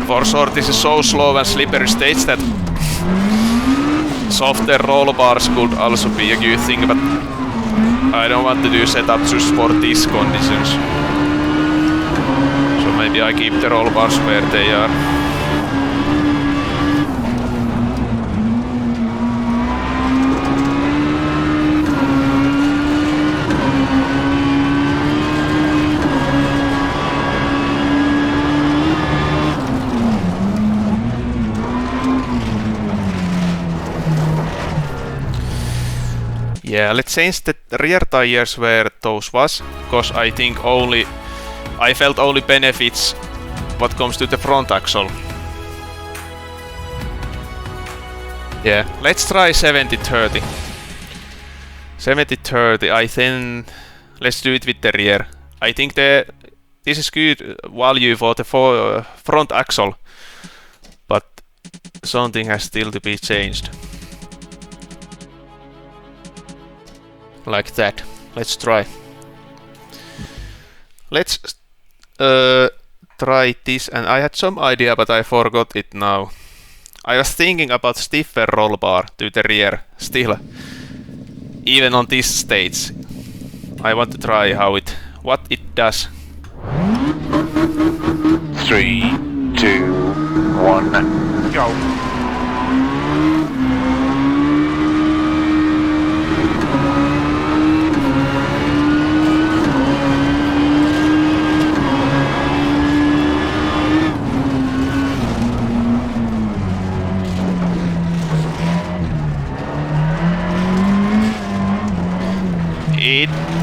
For sure, this is so slow and slippery stage that softer roll bars could also be a good thing, but I don't want to do setup just for these conditions. So maybe I keep the roll bars where they are. Yeah, let's change the rear tires where those was, because I think I felt only benefits what comes to the front axle. Yeah, let's try 70-30. 70-30, I think let's do it with the rear. I think this is good value for the front axle, but something has still to be changed. Like that. Let's try. Let's try this, and I had some idea but I forgot it now. I was thinking about stiffer roll bar to the rear still. Even on this stage. I want to try what it does. 3, 2, 1, go.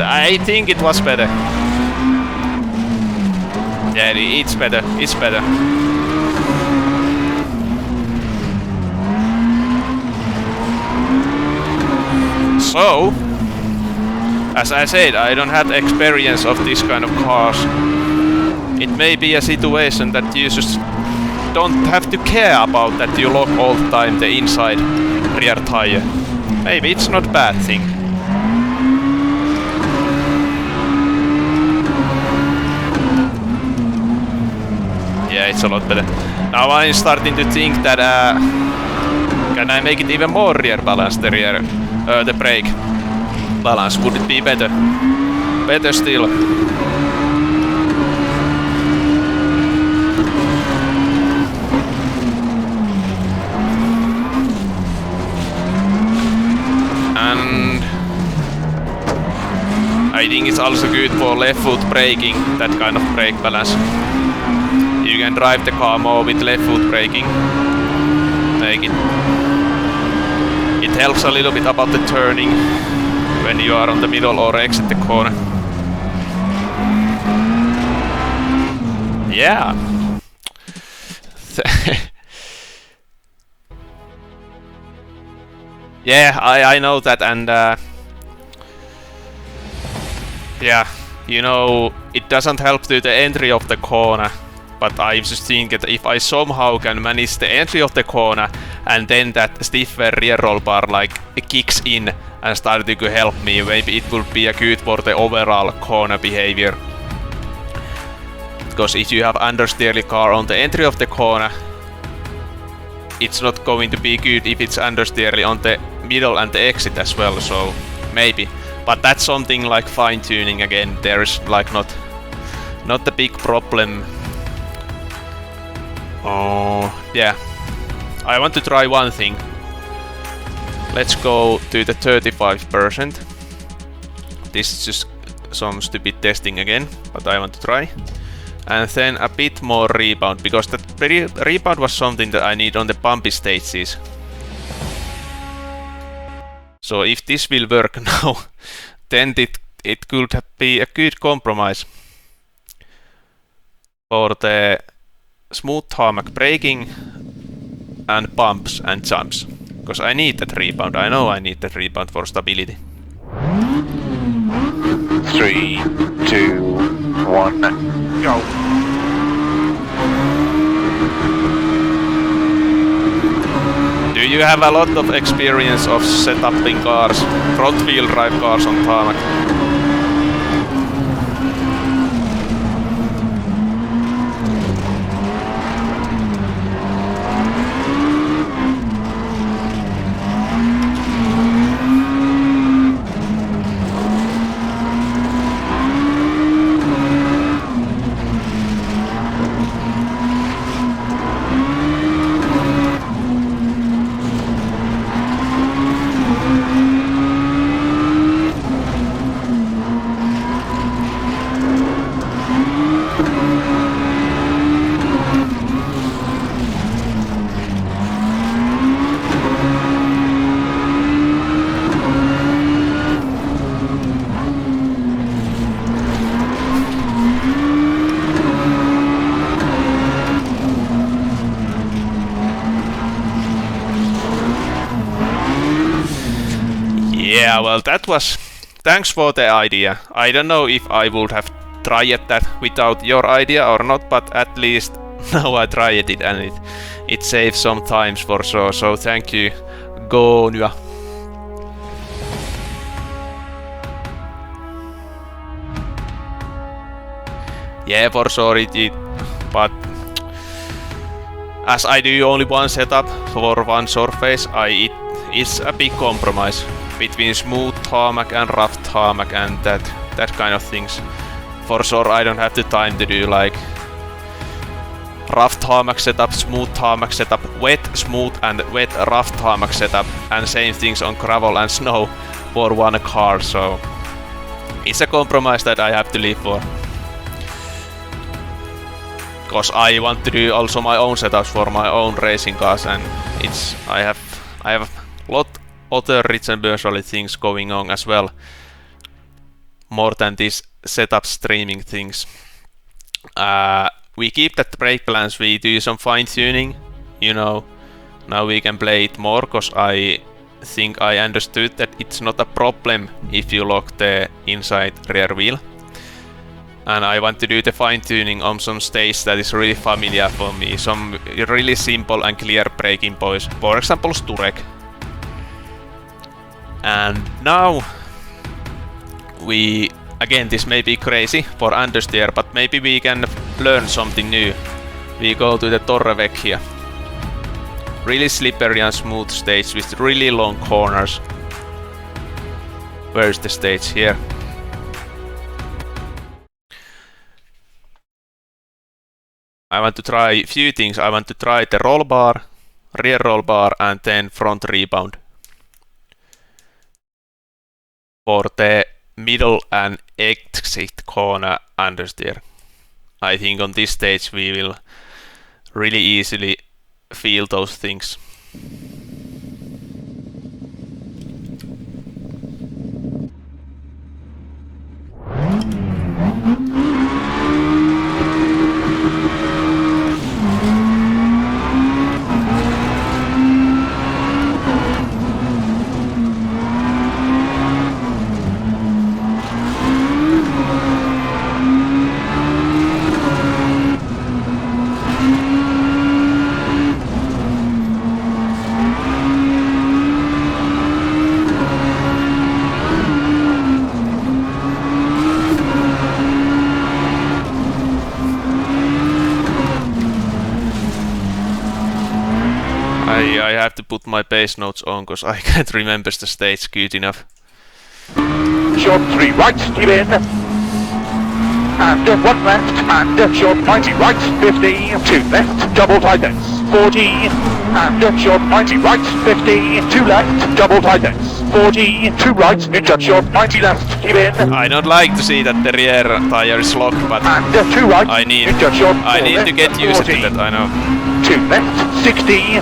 I think it was better. Yeah, it's better. It's better. So, as I said, I don't have experience of this kind of cars. It may be a situation that you just don't have to care about that you lock all the time the inside rear tire. Maybe it's not a bad thing. Yeah, it's a lot better. Now I'm starting to think that can I make it even more rear balance, the brake balance? Would it be better? Better still. And I think it's also good for left foot braking, that kind of brake balance. You can drive the car more with left foot braking. It helps a little bit about the turning when you are on the middle or exit the corner. Yeah. Yeah, I know that, and yeah, you know, it doesn't help to the entry of the corner. But I just think that if I somehow can manage the entry of the corner and then that stiffer rear roll bar like kicks in and starts to help me, maybe it will be a good for the overall corner behavior. Because if you have understeering car on the entry of the corner, it's not going to be good if it's understeering on the middle and the exit as well, so maybe. But that's something like fine tuning again. There is like not the big problem. Oh, yeah. I want to try one thing. Let's go to the 35%. This is just some stupid testing again, but I want to try. And then a bit more rebound, because that rebound was something that I need on the bumpy stages. So if this will work now, then it could be a good compromise for the smooth tarmac braking and bumps and jumps. Because I need that rebound. I know I need that rebound for stability. 3, 2, 1, go. Do you have a lot of experience of setuping cars, front wheel drive cars on tarmac? Yeah, well, that was... Thanks for the idea. I don't know if I would have tried that without your idea or not, but at least now I tried it and it saves some times for sure. So thank you, Goonya. Yeah, for sure it did, but as I do only one setup for one surface, it's a big compromise between smooth tarmac and rough tarmac and that kind of things. For sure I don't have the time to do like rough tarmac setup, smooth tarmac setup, wet smooth and wet rough tarmac setup, and same things on gravel and snow for one car, so it's a compromise that I have to live for. Cause I want to do also my own setups for my own racing cars, and I have lot other reasonable things going on as well, more than these setup streaming things. We keep that brake plans, we do some fine tuning, you know, now we can play it more, cause I think I understood that it's not a problem if you lock the inside rear wheel. And I want to do the fine tuning on some stage that is really familiar for me, some really simple and clear braking points, for example Sturek. And now again, this may be crazy for understeer, but maybe we can learn something new. We go to the Torre Vecchia. Really slippery and smooth stage with really long corners. Where is the stage? Here. I want to try a few things. I want to try the roll bar, rear roll bar, and then front rebound. For the middle and exit corner understeer. I think on this stage we will really easily feel those things. I have to put my bass notes on because I can't remember the stage good enough. Short 3 right, keep in. And 1 left, and short 90 right, 50, 2 left, double tightens, 40, and short 90 right, 50, 2 left, double tightens, 40, 2 right, into short 90 left, keep in. I don't like to see that the rear tire is locked, but and 2 right, I need left, to get used 40, to that, I know. 2 left, 60,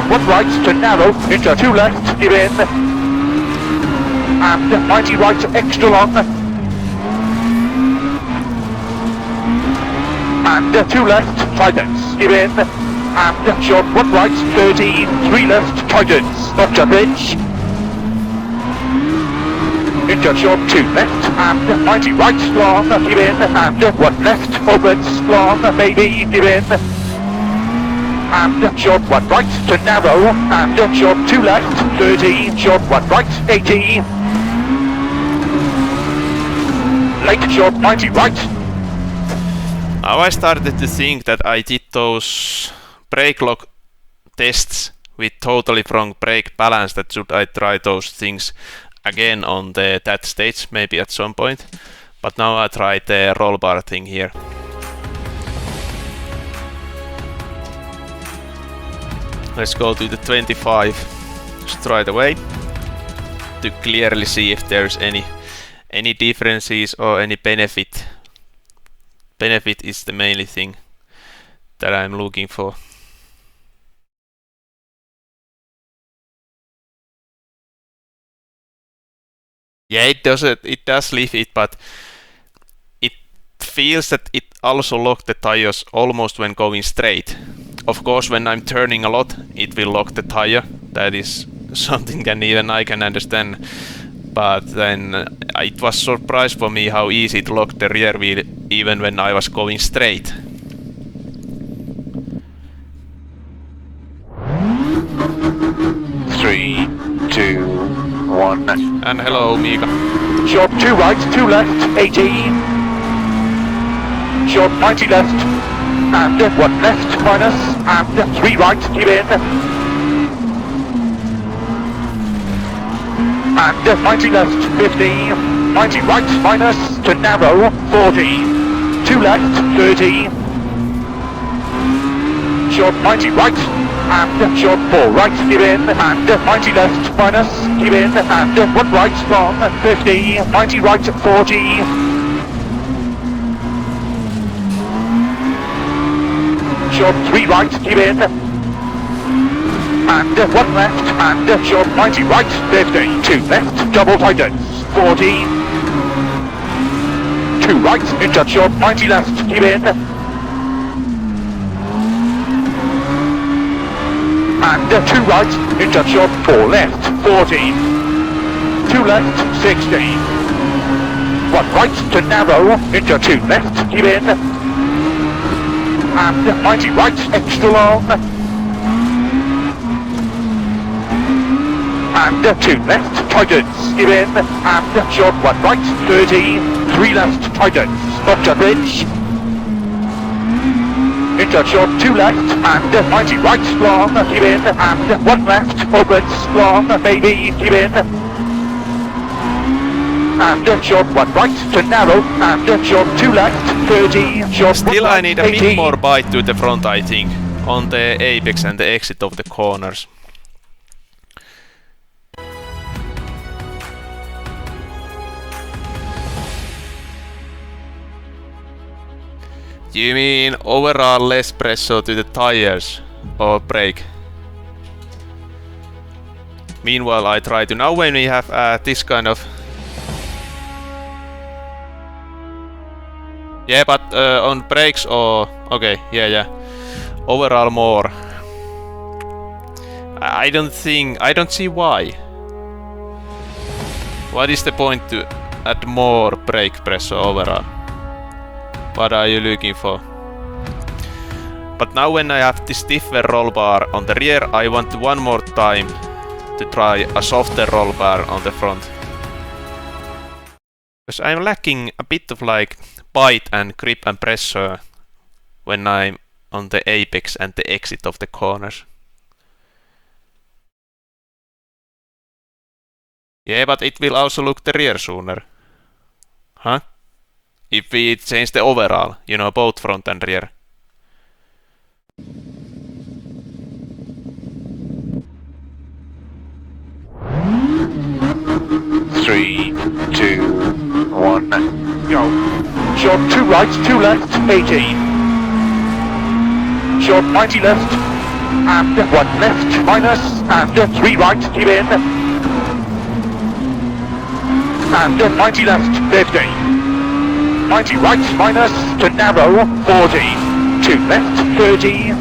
1 right to narrow, into 2 left, keep in. and 90 right, extra long. And 2 left, tightens, give in. And short 1 right, 30, 3 left, tightens, up to pitch. Into short 2 left, and 90 right, long, give in. And 1 left, opens, long, maybe, give in. And short 1 right to narrow, and short 2 left, 30, short 1 right, 80. Late short 90 right. Now I started to think that I did those brake lock tests with totally wrong brake balance, that should I try those things again on that stage, maybe at some point. But now I tried the roll bar thing here. Let's go to the 25 straight away to clearly see if there's any differences or any benefit. Benefit is the mainly thing that I'm looking for. Yeah, it does leave it, but it feels that it also locks the tires almost when going straight. Of course, when I'm turning a lot, it will lock the tire. That is something that even I can understand. But then it was surprise for me how easy it locked the rear wheel even when I was going straight. Three, two, one. And hello, Mika. Short 2 right, 2 left, 80. Short 90 left, and 1 left, minus, and 3 right, give in. And 90 left, 50. 90 right, minus, to narrow, 40. 2 left, 30. Short 90 right, and short 4 right, give in. And 90 left, minus, give in. And 1 right, long, 50. 90 right, 40. Short 3 right, give in. And 1 left, and short 90 right, 50. 2 left, double tightens, 40. 2 right, into short 90 left, give in. And 2 right, into short 4 left, 40. 2 left, 60. 1 right to narrow, into 2 left, give in. And 90 right, extra long. And 2 left, tightens, give in. And short 1 right, 30. 3 left, tightens, up to bridge. Into short 2 left, and 90 right, long, give in. And 1 left, opens, long, maybe, give in. And short 1 right to narrow, and short 2 left, 30, short Still 1 I right, need a 80. bit more bite to the front, I think, on the apex and the exit of the corners. You mean overall less pressure to the tires or brake? Meanwhile, I try to now when we have this kind of... Yeah, but on brakes or... Okay, yeah. Overall more. I don't see why. What is the point to add more brake pressure overall? What are you looking for? But now when I have this stiffer roll bar on the rear, I want one more time to try a softer roll bar on the front. Because I'm lacking a bit of like bite and grip and pressure when I'm on the apex and the exit of the corners. Yeah, but it will also look the rear sooner. Huh? If we change the overall, you know, both front and rear. Three, two, one, go. Short 2 right, 2 left, 80. Short 90 left, and 1 left, minus, and 3 right, give in. and 90 left, 50. 90 right minus, to narrow, 40. 2 left, 30.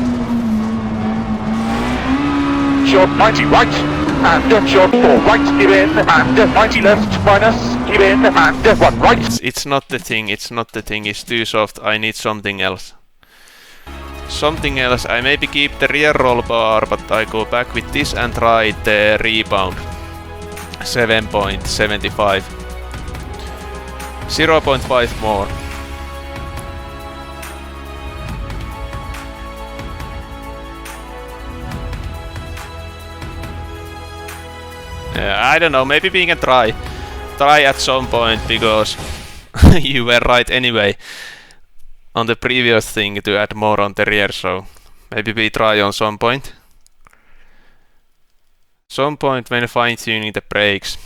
Short 90 right, and short 4 right, give in, and 90 left minus, give in, and 1 right. It's not the thing, it's too soft, I need something else. Something else, I maybe keep the rear roll bar, but I go back with this and try the rebound. 7.75. 0.5 more. I don't know, maybe we can try at some point, because you were right anyway on the previous thing to add more on the rear, so maybe we try on some point. Some point when fine-tuning the brakes.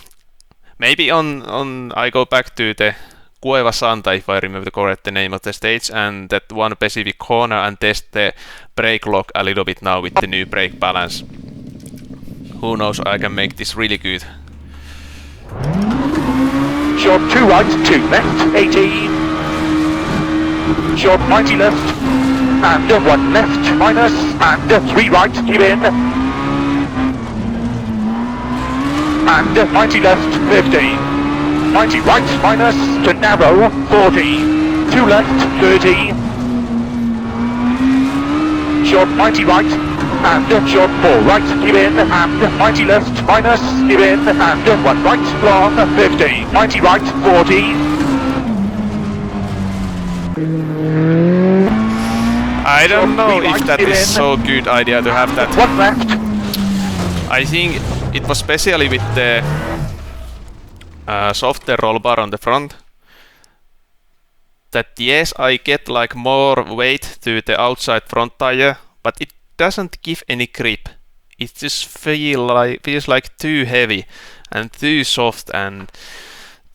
Maybe on I go back to the Cueva Santa, if I remember correct the name of the stage, and that one specific corner, and test the brake lock a little bit now with the new brake balance. Who knows, I can make this really good. Short 2 right, 2 left, 80. Short 90 left, and 1 left minus, and 3 right, give in. And 90 left, 50. 90 right minus, to narrow, 40. 2 left, 30. Short 90 right, and short 4 right, give in, and 90 left minus, give in, and 1 right, long, 50. 90 right, 40. I don't know if that is so good idea to have that. 1 left. I think it was especially with the softer roll bar on the front, that yes, I get like more weight to the outside front tire, but it doesn't give any grip. It just feels like too heavy and too soft and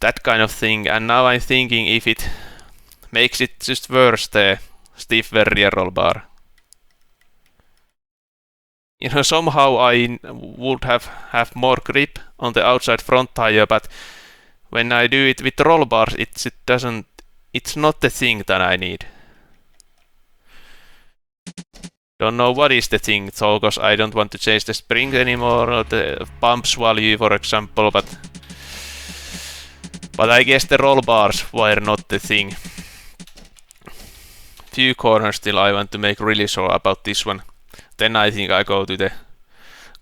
that kind of thing. And now I'm thinking if it makes it just worse, the stiffer rear roll bar. You know, somehow I would have more grip on the outside front tire, but when I do it with roll bars, it's not the thing that I need. Don't know what is the thing though, because I don't want to change the spring anymore or the pumps value, for example, but I guess the roll bars were not the thing. Few corners still I want to make really sure about this one. Then I think I go to the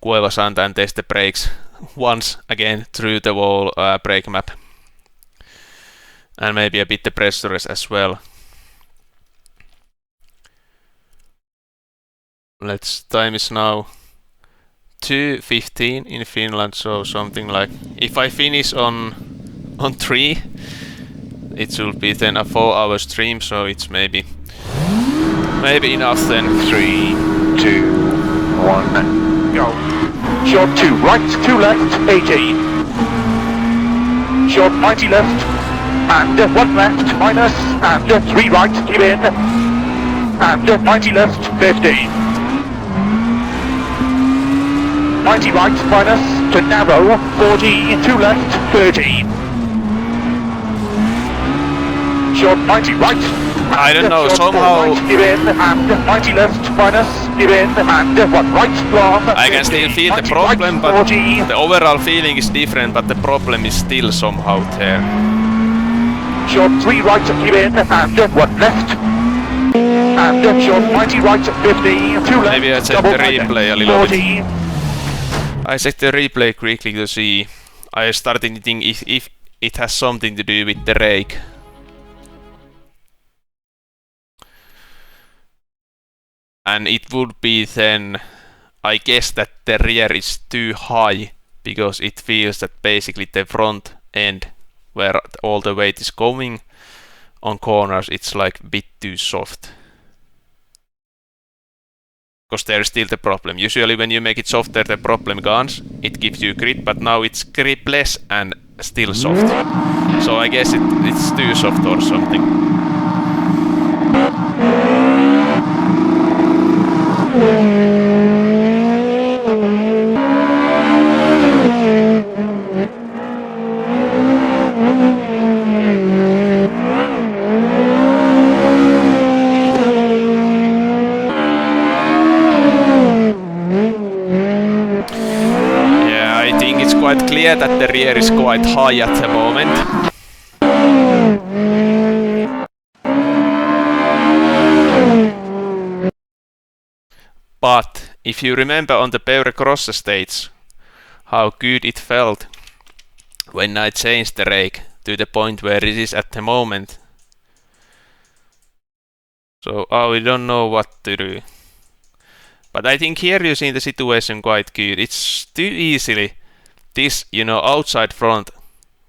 Cueva Santa and test the brakes once again through the whole brake map. And maybe a bit the pressures as well. Time is now 2:15 in Finland, so something like, if I finish on 3, it should be then a 4-hour stream, so it's maybe enough then. 3, 2, 1, go. Short 2 right, 2 left, 80. Short 90 left, and 1 left minus, and 3 right, give in. And 90 left, 50. 90 right minus, to narrow, 40. 2 left, 30. Short 90 right. I don't know, somehow right, give in, and 90 left minus, give in, and 1 right, long. I can still feel the problem, right, but the overall feeling is different, but the problem is still somehow there. Short 3 right, give in, and 1 left. And short 90 right, 50, 2 left. Maybe I check the replay a little bit. I check the replay quickly to see. I started to think if it has something to do with the rake. And it would be then, I guess that the rear is too high, because it feels that basically the front end, where all the weight is going on corners, it's like a bit too soft. Because there's still the problem. Usually when you make it softer, the problem goes. It gives you grip, but now it's gripless and still soft. So I guess it's too soft or something. quite clear that the rear is quite high at the moment. But if you remember on the Peugeot Cross stage, how good it felt when I changed the rake to the point where it is at the moment. So we don't know what to do. But I think here you see the situation quite good. It's too easily this, outside front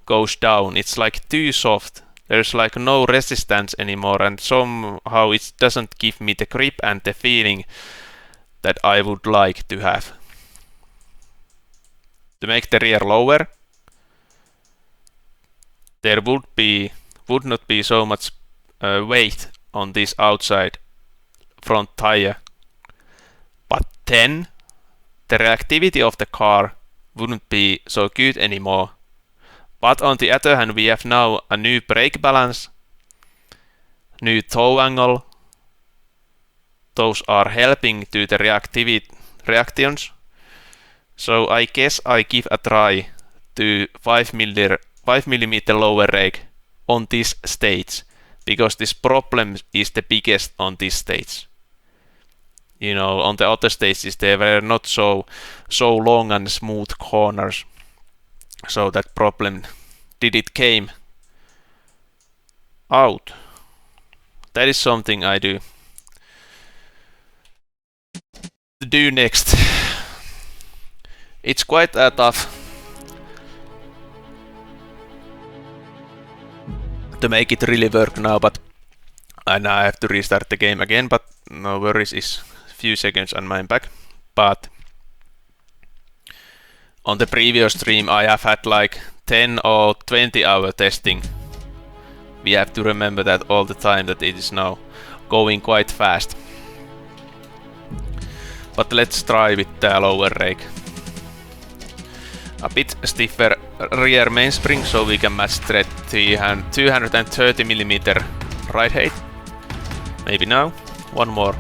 goes down. It's like too soft. There's like no resistance anymore, and somehow it doesn't give me the grip and the feeling that I would like to have. To make the rear lower, there would not be so much weight on this outside front tire. But then the reactivity of the car wouldn't be so good anymore. But on the other hand, we have now a new brake balance, new toe angle. Those are helping to the reactions. So I guess I give a try to 5mm lower rake on this stage, because this problem is the biggest on this stage. On the other stages they were not so long and smooth corners, so that problem didn't came out. That is something I do next. It's quite tough to make it really work now, and I have to restart the game again, but no worries, it's few seconds and I'm back. But on the previous stream I have had like 10 or 20 hour testing. We have to remember that all the time, that it is now going quite fast. But let's try with the lower rake. A bit stiffer rear mainspring, so we can match the 230mm ride height. Maybe now. One more.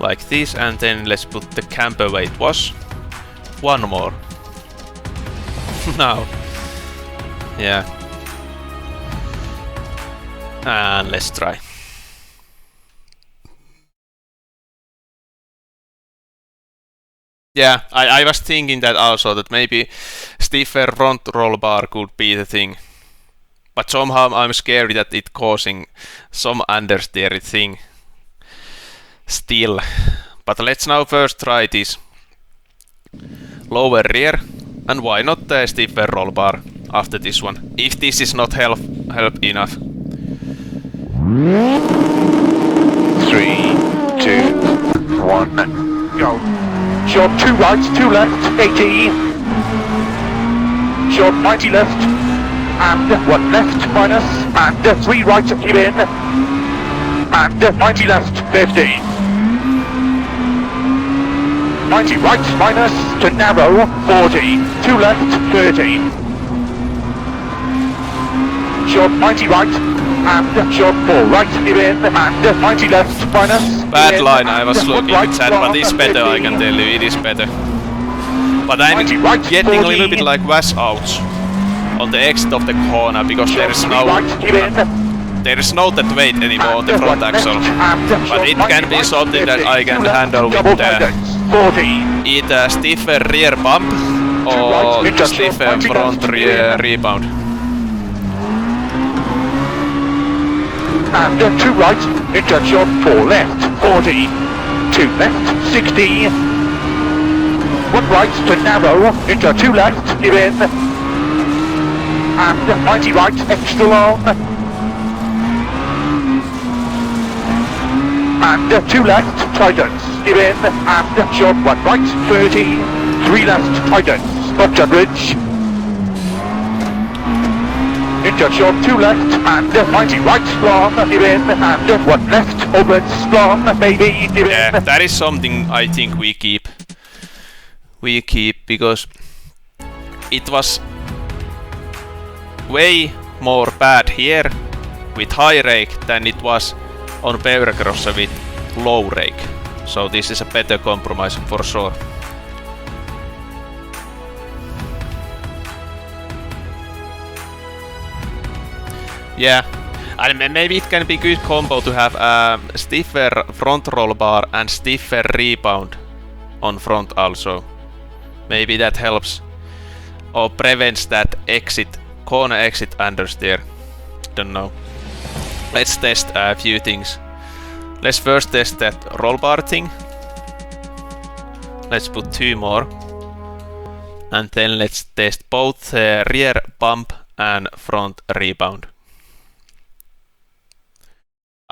Like this, and then let's put the camber weight wash. One more. Now. Yeah. And let's try. Yeah, I was thinking that also, that maybe stiffer front roll bar could be the thing. But somehow I'm scared that it causing some understeer thing still. But let's now first try this lower rear, and why not the stiffer roll bar after this one, if this is not help enough. 3, 2, 1, go. Short 2 right, 2 left, 80. Short 90 left, and 1 left minus, and 3 right, keep in, and 90 left, 50. 90 right minus to narrow, 40. 2 left, 30. Short 90 right, and short 4 right, keep in, and 90 left minus. Bad line, I was looking at that, but it's better, I can tell you, it is better. But I'm getting a little bit like wash outs on the exit of the corner, because there is no that weight anymore on the front axle. But it can be something that I can handle with either stiffer rear bump or stiffer front rear rebound. And 2 right, into short 4 left, 40. 2 left, 60. 1 right to narrow, into 2 left, give in. And 90 right, extra long. And 2 left, tightens, give in. And short 1 right, 30. 3 left, tightens, Dr. Bridge. Into short 2 left, and 90 right, long, give in, and 1 left, opens, long, maybe, give in. Yeah, that is something I think we keep. Because it was way more bad here with high rake than it was on Peugeot Crosser with low rake. So this is a better compromise for sure. Yeah, and maybe it can be good combo to have a stiffer front roll bar and stiffer rebound on front also. Maybe that helps or prevents that corner exit understeer. Don't know. Let's test a few things. Let's first test that roll bar thing. Let's put 2 more. And then let's test both rear bump and front rebound.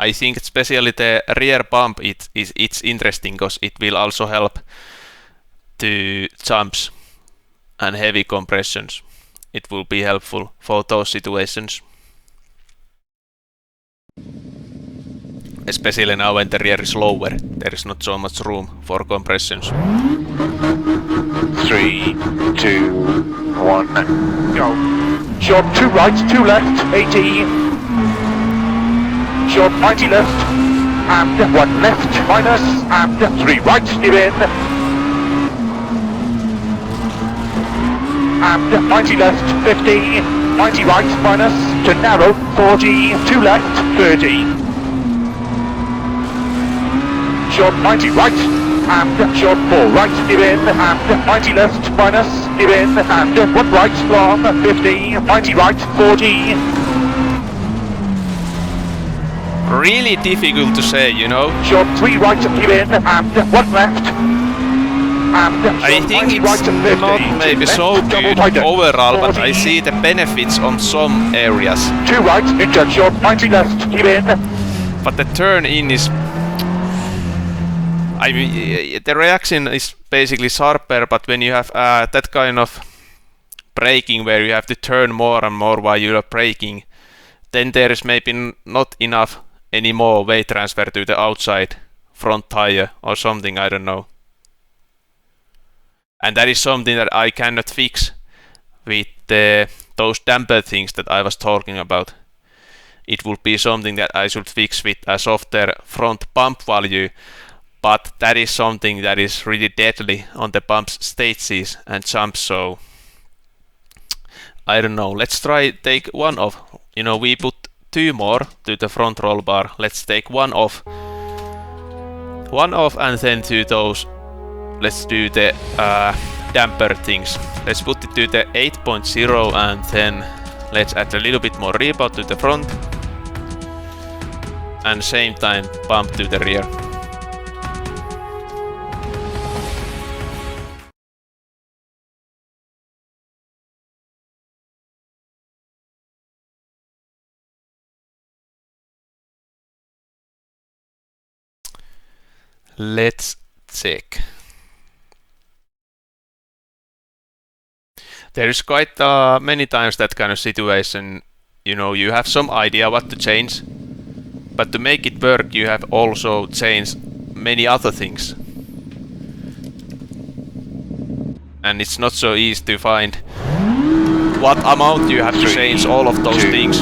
I think especially the rear bump it's interesting because it will also help to jumps and heavy compressions. It will be helpful for those situations. Especially now when the rear is lower, there is not so much room for compressions. 3, 2, 1, go. Short 2 right, 2 left, 80. Short 90 left, and 1 left, minus, and 3 right, steer in. And 90 left, 50. 90 right, minus, to narrow, 40. 2 left, 30. Short 90 right, and short 4 right, steer in, and 90 left, minus, steer in, and 1 right, long, 50, 90 right, 40. Really difficult to say, you know. Short 3 right, steer in, and 1 left. And I think it's right, 50, not maybe so good overall, but I see the benefits on some areas. 2 right, into short 90 left, steer in. But the turn in is... I mean, the reaction is basically sharper, but when you have that kind of braking where you have to turn more and more while you are braking, then there is maybe not enough anymore weight transfer to the outside front tire or something, I don't know. And that is something that I cannot fix with those damper things that I was talking about. It would be something that I should fix with a softer front bump value. But that is something that is really deadly on the bump stages and jumps, so I don't know. Let's try take 1 off. You know, we put 2 more to the front roll bar. Let's take 1 off. 1 off and then to those. Let's do the damper things. Let's put it to the 8.0 and then let's add a little bit more rebound to the front. And same time bump to the rear. Let's check. There is quite many times that kind of situation, you know, you have some idea what to change, but to make it work you have also changed many other things. And it's not so easy to find what amount you have to change all of those things,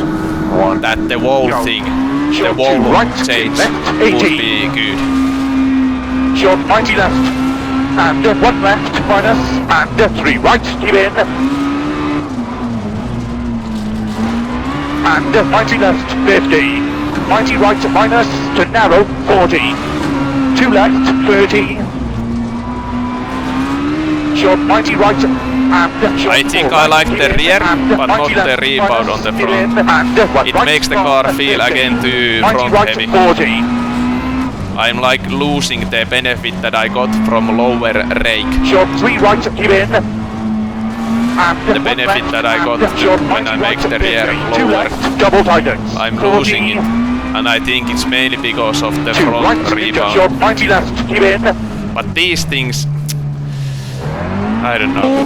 that the whole thing, the whole change would be good. Short 90 left, and 1 left, minus, and 3 right, steer in. And 90 left, 50. 90 right, minus, to narrow, 40. 2 left, 30. Short 90 right, and short I think 4 I like right, the rear, but not the left, rebound on the steer front. in, and It right, makes the long, car feel 50. again too 90 front right, heavy. 40. I'm like losing the benefit that I got from lower rake. Short 3 right, steer in. The benefit that I got when I make the rear lower, double tightens. I'm losing it. And I think it's mainly because of the 2 right, front rebound. short 90 left, steer in. But these things, I don't know.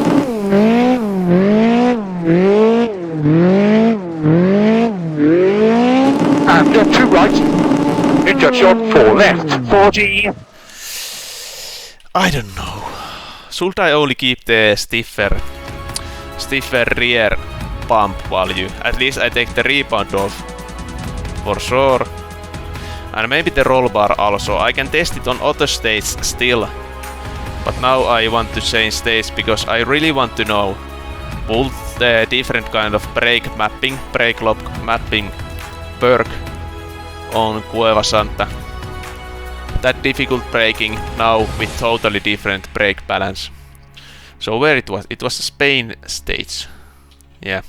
And 2 right, into short 4 left, 40. I don't know. Should I only keep the stiffer rear bump value? At least I take the rebound off for sure. And maybe the roll bar also. I can test it on other states still. But now I want to change states because I really want to know both the different kind of brake mapping, brake lock mapping perk on Cueva Santa. That difficult braking now with totally different brake balance. So where it was? It was the Spain stage. Yeah.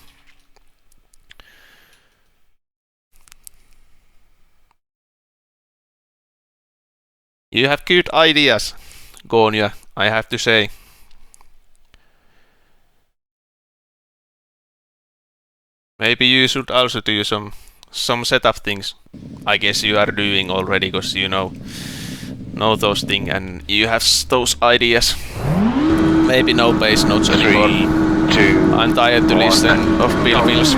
You have good ideas, Goonya, I have to say. Maybe you should also do some setup things. I guess you are doing already, because you know those things and you have those ideas. Maybe no base notes anymore. 3, 2, I'm tired to listen of Bill Wills.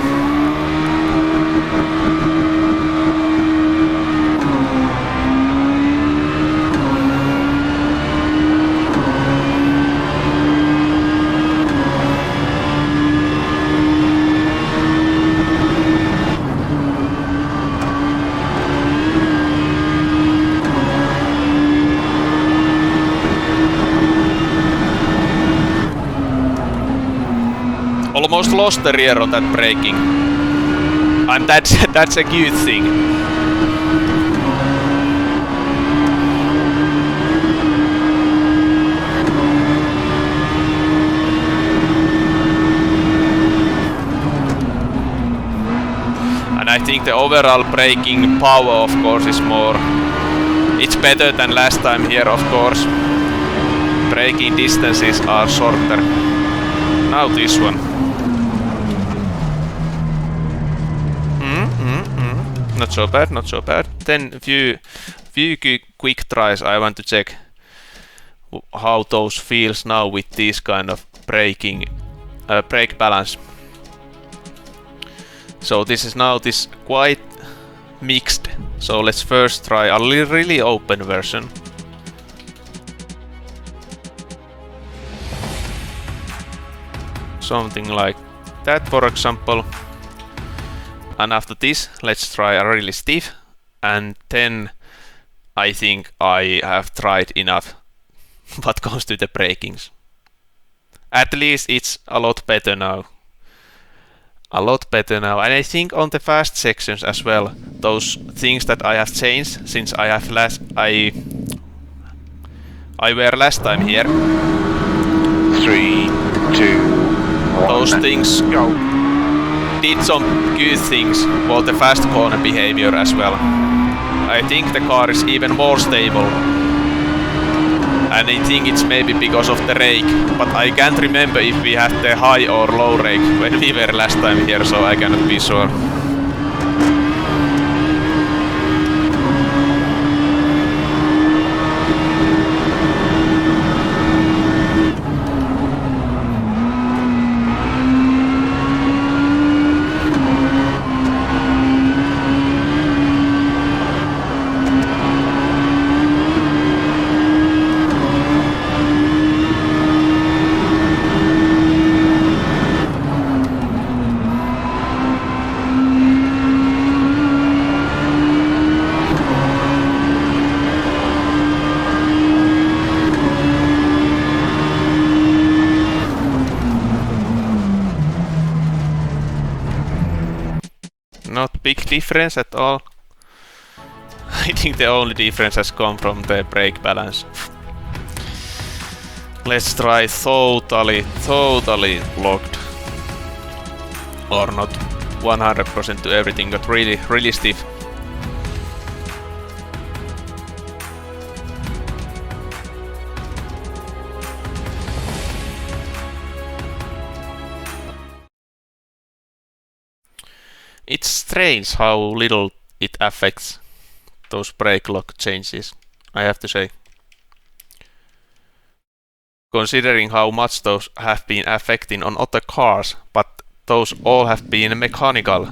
Almost lost the rear on that braking, and that's a good thing. And I think the overall braking power, of course, is more. It's better than last time here, of course. Braking distances are shorter. Now this one. Not so bad, not so bad. Then few quick tries. I want to check how those feels now with this kind of braking, brake balance. So this is now this quite mixed. So let's first try a really open version. Something like that, for example. And after this, let's try a really stiff, and then I think I have tried enough what comes to the brakings. At least it's a lot better now. A lot better now, and I think on the fast sections as well, those things that I have changed since I have I were last time here. 3, 2, 1. Those things Go. Did some good things for the fast corner behavior as well. I think the car is even more stable, and I think it's maybe because of the rake, but I can't remember if we had the high or low rake when we were last time here, so I cannot be sure. Not big difference at all. I think the only difference has come from the brake balance. Let's try totally locked. Or not 100% to everything, but really stiff. It's strange how little it affects those brake lock changes, I have to say. Considering how much those have been affecting on other cars, but those all have been mechanical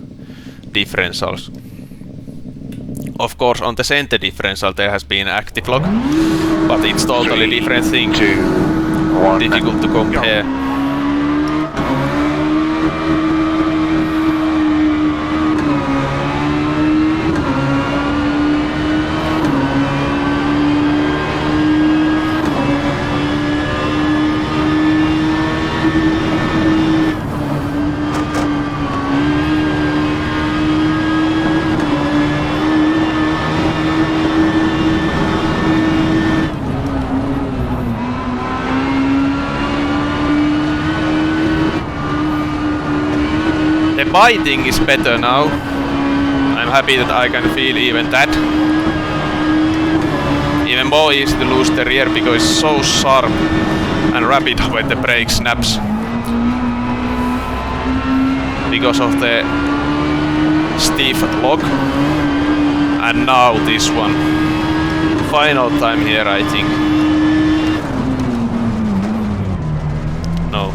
differentials. Of course, on the center differential there has been active lock, but it's totally different thing. 2, 1. Difficult to compare. biting is better now. I'm happy that I can feel even that. Even more easy to lose the rear because it's so sharp and rapid when the brake snaps. Because of the stiff lock. And now this one. Final time here, I think. No.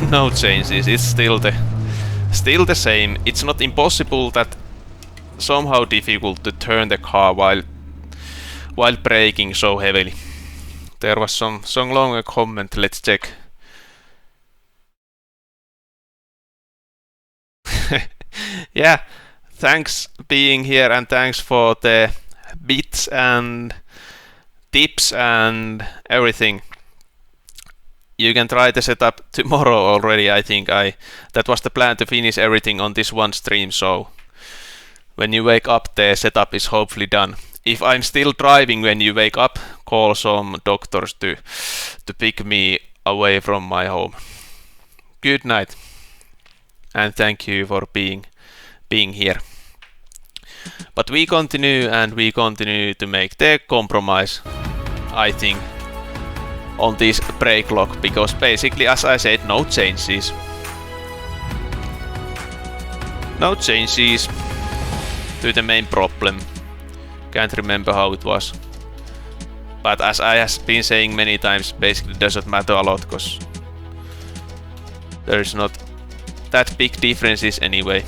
No changes. It's still the same. It's not impossible, that somehow difficult to turn the car while braking so heavily. There was some longer comment. Let's check. Yeah, thanks being here and thanks for the bits and tips and everything. You can try the setup tomorrow already. I think that was the plan, to finish everything on this one stream, so when you wake up the setup is hopefully done. If I'm still driving when you wake up, call some doctors to pick me away from my home. Good night. And thank you for being here. But we continue, and we continue to make the compromise, I think, on this brake lock, because basically, as I said, no changes. No changes to the main problem. Can't remember how it was. But as I have been saying many times, basically doesn't matter a lot, because there's not that big differences anyway.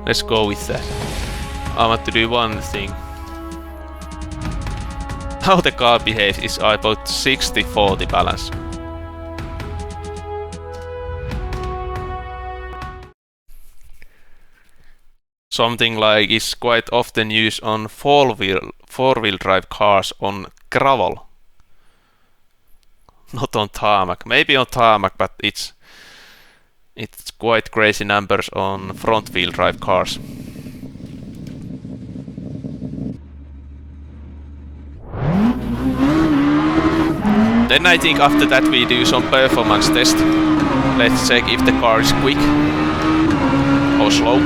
Let's go with that. I want to do one thing. How the car behaves is about 60-40 balance. Something like is quite often used on four-wheel drive cars on gravel. Not on tarmac. Maybe on tarmac, but it's quite crazy numbers on front-wheel drive cars. Then I think after that we do some performance test. Let's check if the car is quick or slow.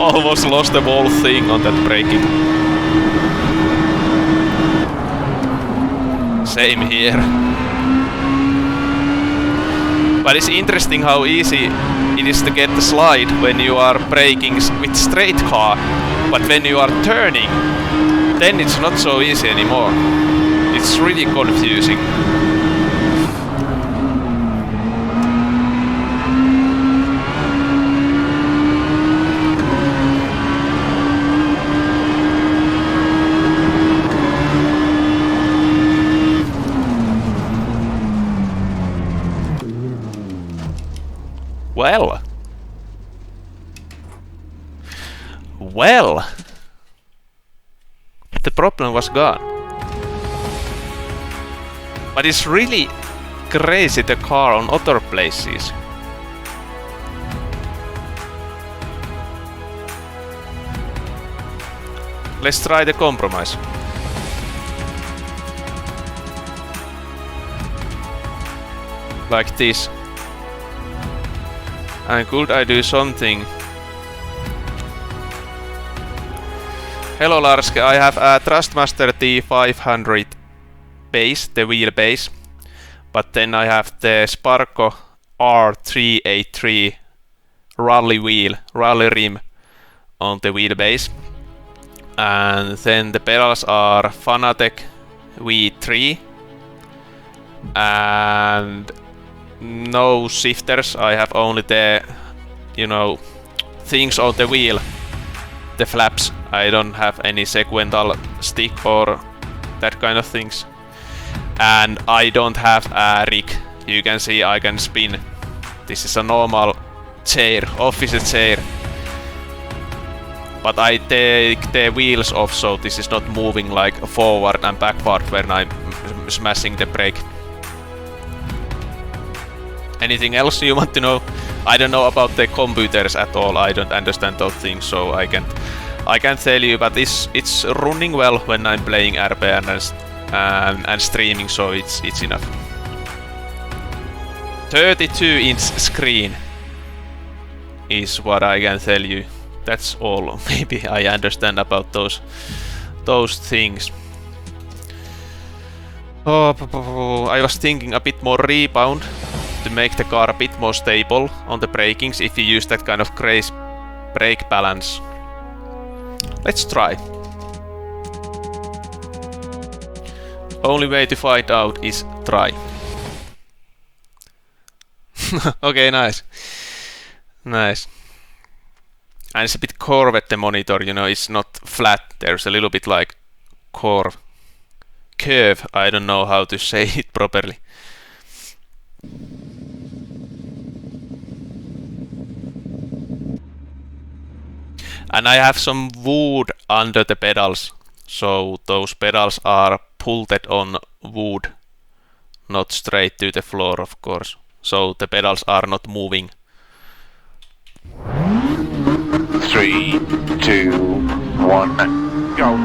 Almost lost the whole thing on that braking. Same here. But it's interesting how easy it is to get the slide when you are braking with straight car, but when you are turning, then it's not so easy anymore. It's really confusing. Well, the problem was gone. But it's really crazy, the car on other places. Let's try the compromise. Like this. And could I do something? Hello Larske, I have a Trustmaster T500 base, the wheelbase. But then I have the Sparco R383 rally rim on the wheelbase. And then the pedals are Fanatec V3. And no shifters, I have only the, things on the wheel. The flaps, I don't have any sequential stick or that kind of things. And I don't have a rig. You can see I can spin. This is a normal chair, office chair. But I take the wheels off, so this is not moving like forward and backward when I'm smashing the brake. Anything else you want to know? I don't know about the computers at all. I don't understand those things, so I can't tell you. But it's running well when I'm playing RBR and streaming, so it's enough. 32-inch screen is what I can tell you. That's all. Maybe I understand about those things. Oh, I was thinking a bit more rebound to make the car a bit more stable on the brakings if you use that kind of crazy brake balance. Let's try. Only way to find out is try. Okay, nice. Nice. And it's a bit curved, the monitor, you know, it's not flat. There's a little bit like curve. I don't know how to say it properly. And I have some wood under the pedals, so those pedals are bolted on wood, not straight to the floor, of course. So the pedals are not moving. 3, 2, 1, go.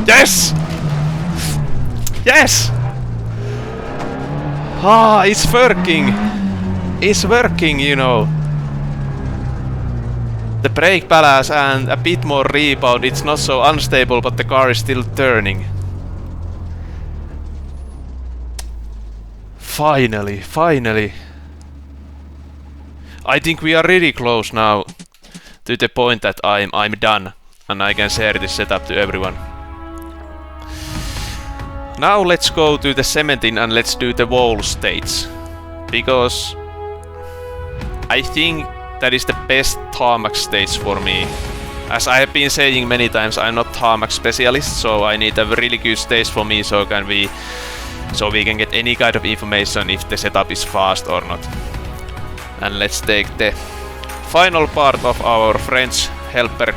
Yes! Yes! Ah, it's working! It's working, you know. The brake balance and a bit more rebound, it's not so unstable, but the car is still turning. Finally, finally. I think we are really close now to the point that I'm done and I can share this setup to everyone. Now let's go to the cementing and let's do the wall stage, because I think that is the best tarmac stage for me. As I have been saying many times, I'm not tarmac specialist, so I need a really good stage for me so we can get any kind of information if the setup is fast or not. And let's take the final part of our French helper.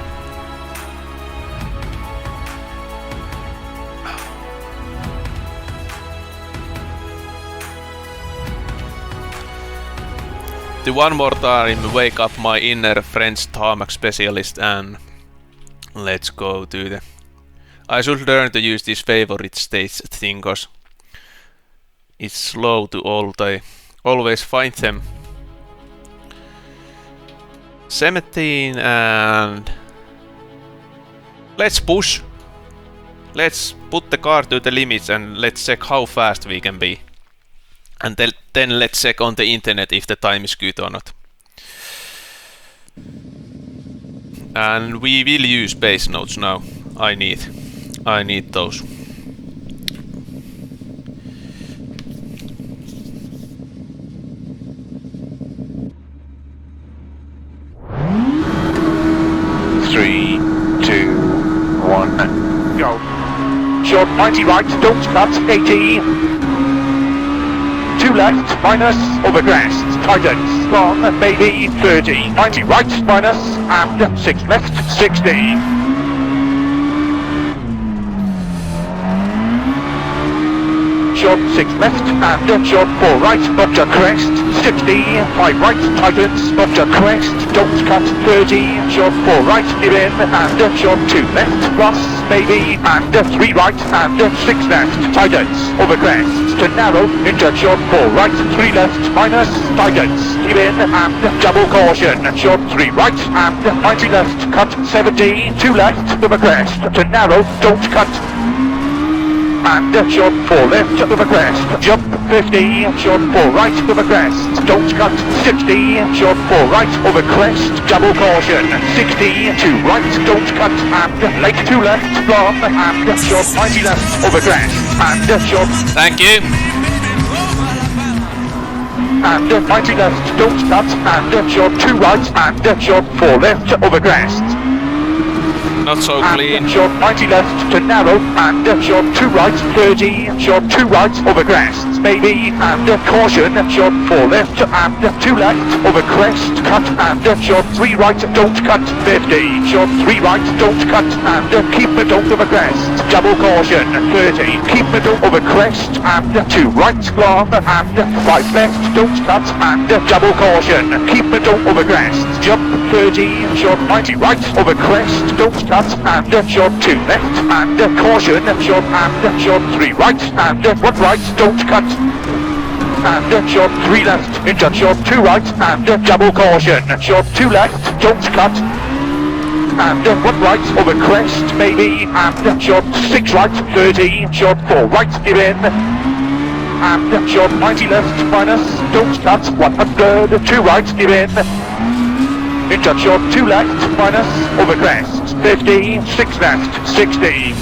To one more time wake up my inner French tarmac specialist and let's go to the... I should learn to use this favorite stage thing, cause it's slow to always find them. 17 and... Let's push! Let's put the car to the limits and let's check how fast we can be. And then let's check on the internet if the time is good or not. And we will use base notes now. I need those. Three, 2, 1, go. Short 90 right, don't cut, 80. 2 left, minus, over crest, tightens, long, maybe, 30, 90 right, minus, and 6 left, 60. short 6 left, and short 4 right, up to crest, 60, 5 right, tightens, up to crest, don't cut, 30, short 4 right, give in, and short 2 left, plus, maybe, and 3 right, and 6 left, tightens, over crest, to narrow, into short 4 right, 3 left, minus, tightens, give in, and double caution, short 3 right, and 90 left, cut, 70, 2 left, over crest, to narrow, don't cut, and short 4 left over crest, jump 50, short 4 right over crest, don't cut 60, short 4 right over crest, double caution, 60, 2 right, don't cut, and lake 2 left, long, and short 90 left over crest, and short, Thank you. and 90 left, don't cut, and short 2 right, and short 4 left over crest. Not so clean. And short 90 left to narrow, and short 2 right, 30, short 2 right over crest, maybe, and caution, short 4 left, and 2 left over crest, cut, and short 3 right, don't cut, 50, short 3 right, don't cut, and keep middle over crest, double caution, 30, keep middle over crest, and 2 right, long, and 5 left, don't cut, and double caution, keep middle over crest, jump 30, short 90 right over crest, don't cut, and short 2 left, and caution, short, and short 3 right, and 1 right, don't cut, and short 3 left, into short 2 right, and double caution, short 2 left, don't cut, and 1 right over crest, maybe, and short 6 right, 30, short 4 right, give in, and short 90 left, minus, don't cut, 100, 2 right, give in, into short 2 left, minus, over crest, 50, 6 left, 60,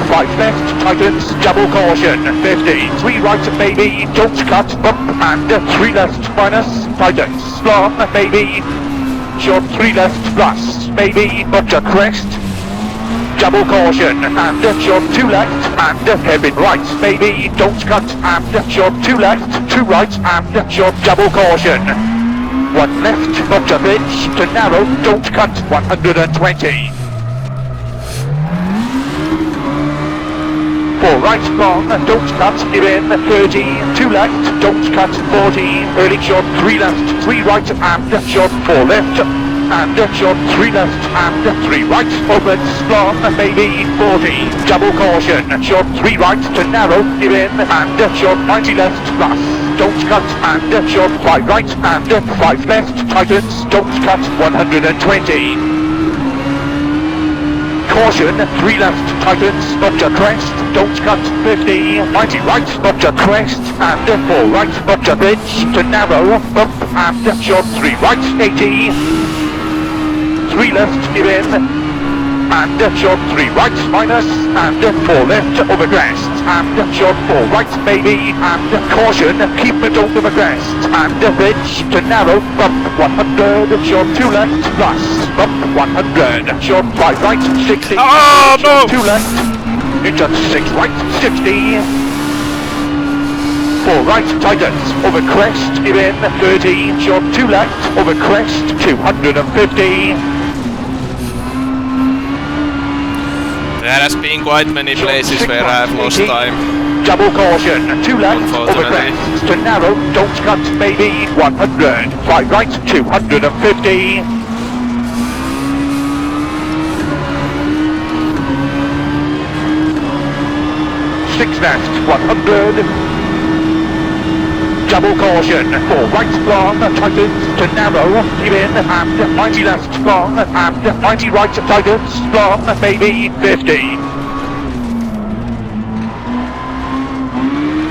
5 left, tightens, double caution, 50, 3 right, maybe, don't cut, bump, and 3 left, minus, tightens, long, maybe, short 3 left, plus, maybe, up to crest, double caution, and short 2 left, and hairpin right, maybe, don't cut, and short 2 left, 2 right, and short double caution, 1 left, up to pitch, to narrow, don't cut, 120. 4 right, long, don't cut, give in, 30, 2 left, don't cut, 40, early short 3 left, 3 right, and short 4 left, and short 3 left, and 3 right, opens, long, maybe, 40, double caution, short 3 right, to narrow, give in, and short 90 left, plus, don't cut, and short 5 right, and 5 left, tightens, don't cut, 120. Caution, 3 left, tightens, up to crest, don't cut, 50, 90 right, up to crest, and 4 right, up to pitch, to narrow, bump, and short 3 right, 80, 3 left, give in, and short 3 right, minus, and 4 left, over crest, and short 4 right, maybe, and caution, keep middle over crest, and pitch, to narrow, bump, 100, short 2 left, plus, bump, 100, short 5 right, 60, Oh, short no! 2 left, into 6 right, 60, 4 right, tightens, over crest, give in, 30, short 2 left, over crest, 250, There has been quite many places where I've lost time. Double caution, 2 left, over crest, to narrow, don't cut, maybe, 100, 5 right, 250. 6 left, 100. Double caution, 4 right, long, tightens, to narrow, give in, and 90 left, long, and 90 right, tightens, long, maybe, 50.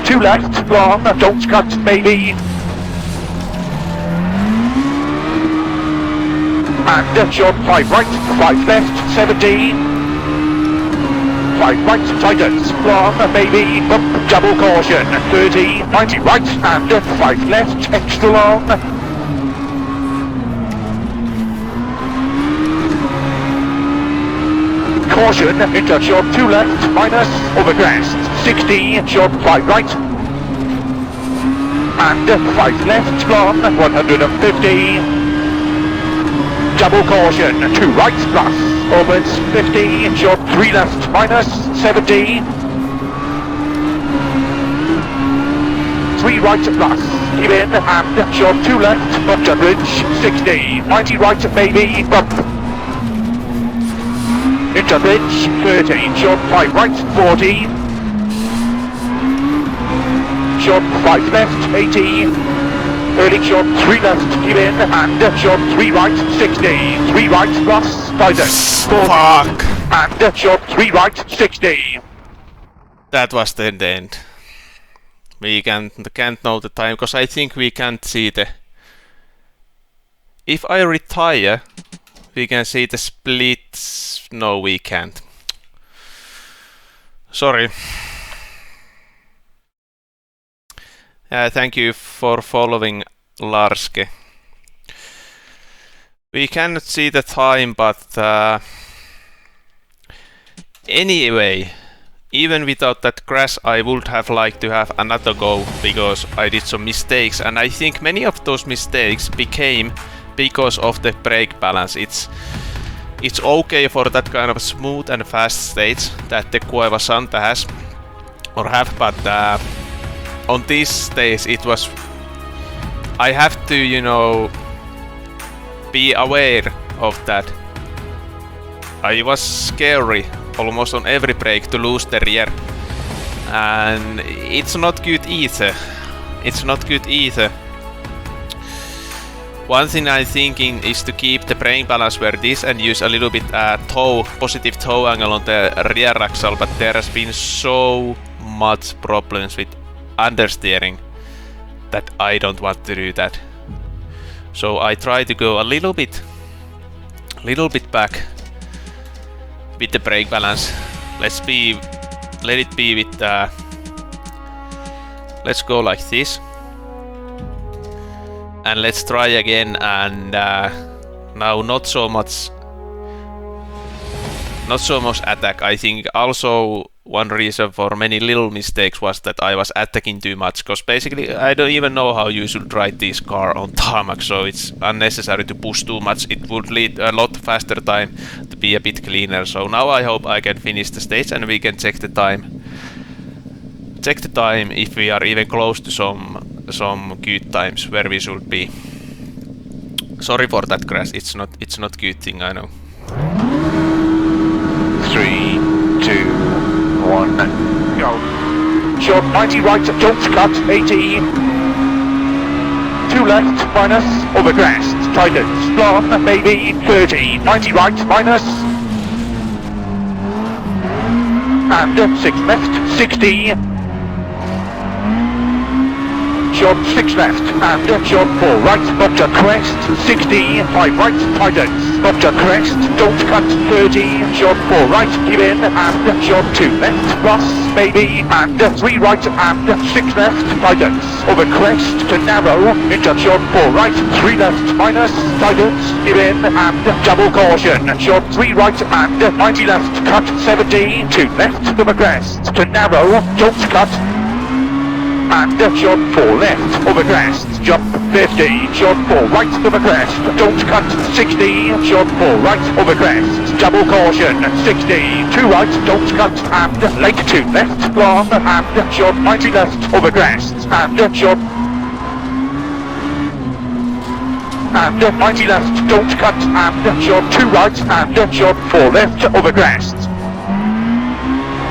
2 left, long, don't cut, maybe. And short 5 right, 5 left, 70. 5 right, tightens, long, maybe, bump, double caution, 30, 90 right, and 5 left, extra long. Caution, into short 2 left, minus, over crest, 60, short 5 right, and 5 left, long, 150. Double caution, 2 right, plus, opens, 50, short 3 left, minus, 70. 3 right plus, keep in, and short 2 left, up to bridge, 60, 90 right maybe, bump. Into bridge, 30, short 5 right, 40. Short 5 left, 80. Early short 3 left, keep in, and short 3 right, 60. 3 right plus, 5 left, 40. Fuck! And short 3 right, 60. That was the end. We can't know the time, because I think we can't see the... If I retire, we can see the splits. No, we can't. Sorry. Thank you for following, Larske. We cannot see the time, but anyway, even without that crash, I would have liked to have another go, because I did some mistakes, and I think many of those mistakes became because of the brake balance. It's okay for that kind of smooth and fast stage that the Cueva Santa has or have, but on this stage it was... I have to, you know, be aware of that. I was scary almost on every brake to lose the rear, and it's not good either. It's not good either. One thing I'm thinking is to keep the brake balance where it is and use a little bit positive toe angle on the rear axle, but there has been so much problems with understeering that I don't want to do that. So I try to go a little bit back with the brake balance. Let it be with let's go like this, and let's try again. And now not so much attack. I think also one reason for many little mistakes was that I was attacking too much, because basically I don't even know how you should ride this car on tarmac, so it's unnecessary to push too much. It would lead a lot faster time to be a bit cleaner. So now I hope I can finish the stage and we can check the time. Check the time if we are even close to some good times where we should be. Sorry for that crash. It's not good thing, I know. 3, 2, 1, go. Short 90 right, don't cut, 80. 2 left, minus, over crest, tightens, long, maybe, 30. 90 right, minus. And 6 left, 60. Short 6 left, and short 4 right, up to crest, 60, 5 right, tightens, up to crest, don't cut, 30, short 4 right, keep in, and short 2 left, plus, maybe, and 3 right, and 6 left, tightens, over crest to narrow, into short 4 right, 3 left, minus, tightens, keep in, and double caution, short 3 right, and 90 left, cut, 70, 2 left, over crest, to narrow, don't cut, and short 4 left, over crest, jump 50, short 4 right, over crest, don't cut, 60, short 4 right, over crest, double caution, 60, 2 right, don't cut, and late 2 left, long, and short 90 left, over crest, and short, and 90 left, don't cut, and short 2 right, and short 4 left, over crest.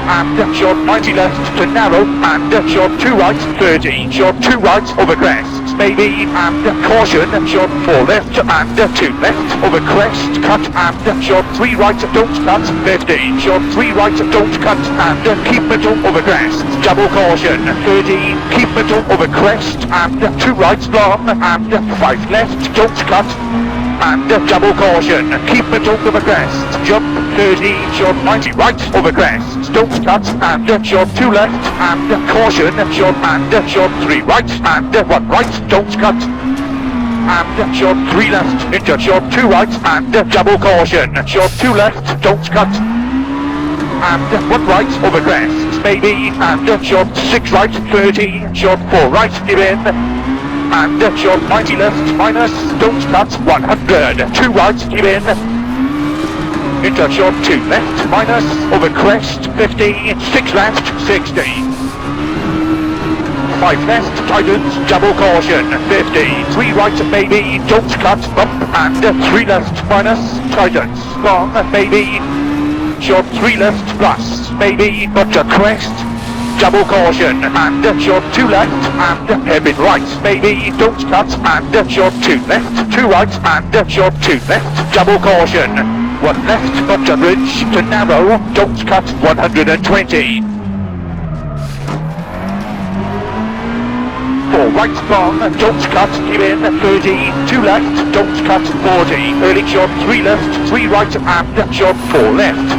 And short 90 left to narrow, and short 2 right, 30, short 2 right, over crest, maybe, and caution, short 4 left, and 2 left, over crest, cut, and short 3 right, don't cut, 50, short 3 right, don't cut, and keep middle, over crest, double caution, 30, keep middle, over crest, and 2 right, long, and 5 left, don't cut, and double caution, keep middle, over crest, jump, 30, short 90 right, over crest, don't cut, and short 2 left, and caution, short, and short 3 right, and 1 right, don't cut, and short 3 left, into short 2 right, and double caution, short 2 left, don't cut, and 1 right, over crest, maybe, and short 6 right, 30, short 4 right, give in, and short 90 left, minus, don't cut, 100, 2 right, give in, into short 2 left, minus, over crest, 50, 6 left, 60. 5 left, tightens, double caution, 50, 3 right, maybe, don't cut, bump, and 3 left, minus, tightens, long, maybe, short 3 left, plus, maybe, but a crest, double caution, and short 2 left, and hairpin right, maybe, don't cut, and short 2 left, 2 right, and short 2 left, double caution, 1 left, up to bridge, to narrow, don't cut, 120. 4 right, long, don't cut, give in, 30, 2 left, don't cut, 40, early short 3 left, 3 right, and short 4 left.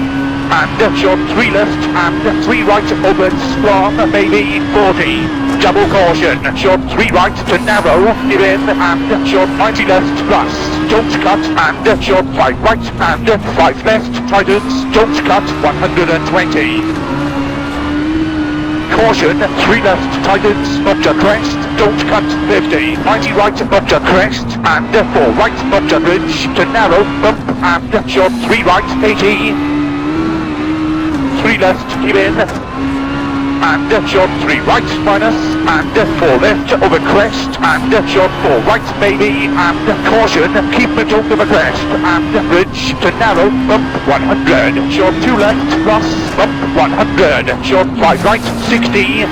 And short 3 left, and 3 right, opens, long, maybe, 40. Double caution, short 3 right to narrow, give in, and short 90 left, plus. Don't cut, and short 5 right, and 5 left, tightens, don't cut, 120. Caution, 3 left, tightens, up to crest, don't cut, 50. 90 right, up to crest, and 4 right, up to bridge, to narrow, bump, and short 3 right, 80. 3 left, give in, and short 3 right, minus, and 4 left, over crest, and short 4 right, maybe, and caution, keep it over the crest, and bridge to narrow, bump 100, short 2 left, plus, bump 100, short 5 right, 60,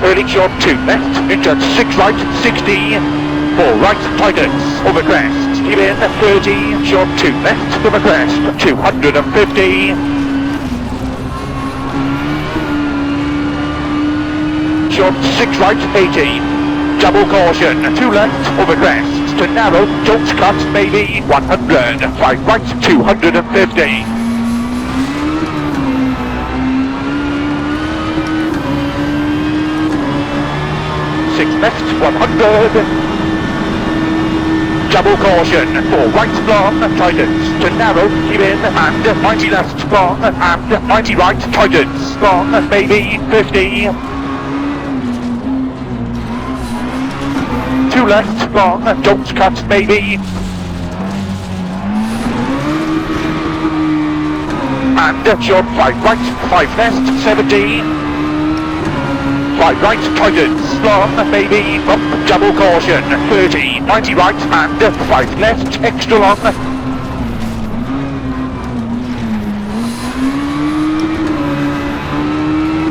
early short 2 left, into 6 right, 60, 4 right, tightens, over crest, give in, 30, short 2 left, over crest, 250, short 6 right, 80. Double caution, 2 left, over crest. To narrow, don't cut, maybe 100. 5 right, 250. 6 left, 100. Double caution, 4 right, long, tightens. To narrow, keep in, and 90 left, long, and 90 right, tightens. Long, maybe 50. 2 left, long, don't cut, maybe. And short 5 right, 5 left, 70. 5 right, tightens, long, maybe, bump, double caution, 30, 90 right, and 5 left, extra long.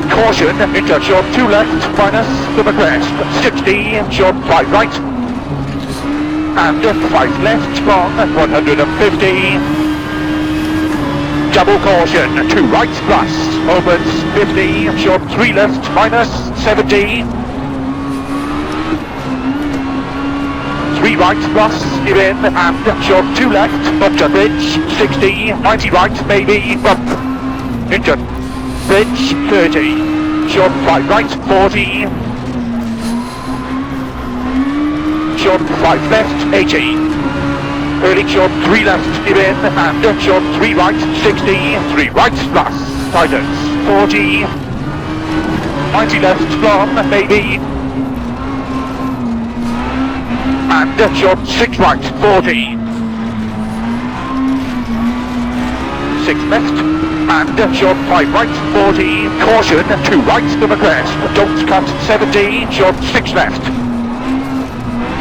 Caution, into short 2 left, minus, to the crest, 60, short 5 right, and 5 left, long, 150. Double caution, 2 right, plus, opens, 50, short 3 left, minus, 70. 3 right, plus, give in, and short 2 left, up to bridge, 60, 90 right, maybe, bump, into bridge, 30. Short 5 right, 40. Short 5 left, 80. Early short 3 left, give in, and short 3 right, 60. 3 right, plus, tightens, 40. 90 left, long, maybe. And short 6 right, 40. 6 left. And short 5 right, 40, caution, 2 right to the crest, don't cut, 70, short 6 left.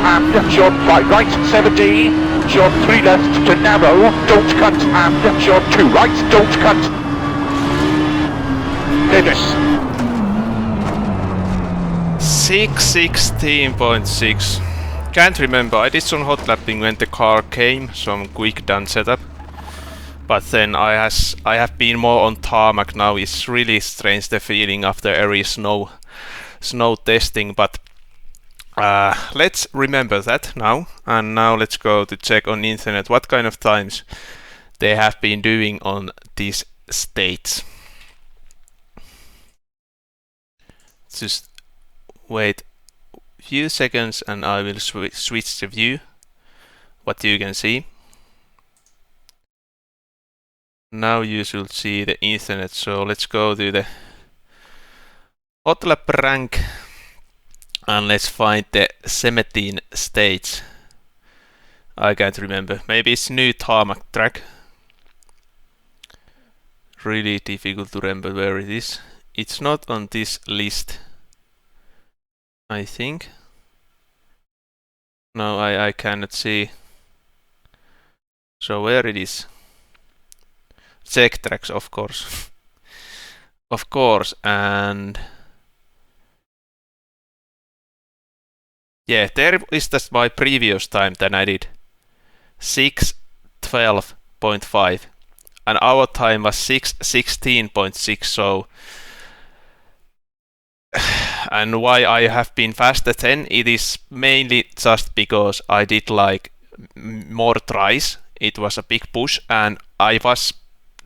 And short 5 right, 70, short 3 left to narrow, don't cut, and short 2 right, don't cut. Finish. 616.6. Can't remember, I did some hot lapping when the car came, some quick done setup. But then I have been more on tarmac now. It's really strange the feeling after every snow testing. But let's remember that now. And now let's go to check on the internet what kind of times they have been doing on these states. Just wait a few seconds and I will switch the view. What you can see. Now you should see the internet, so let's go to the hot lap rank and let's find the 17 states. I can't remember, maybe it's new tarmac track. Really difficult to remember where it is. It's not on this list. I think. No, I cannot see. So where it is? Check tracks, of course. Of course, and yeah, there is just my previous time that I did 6:12.5, and our time was 6:16.6. So, and why I have been faster then, it is mainly just because I did like more tries. It was a big push, and I was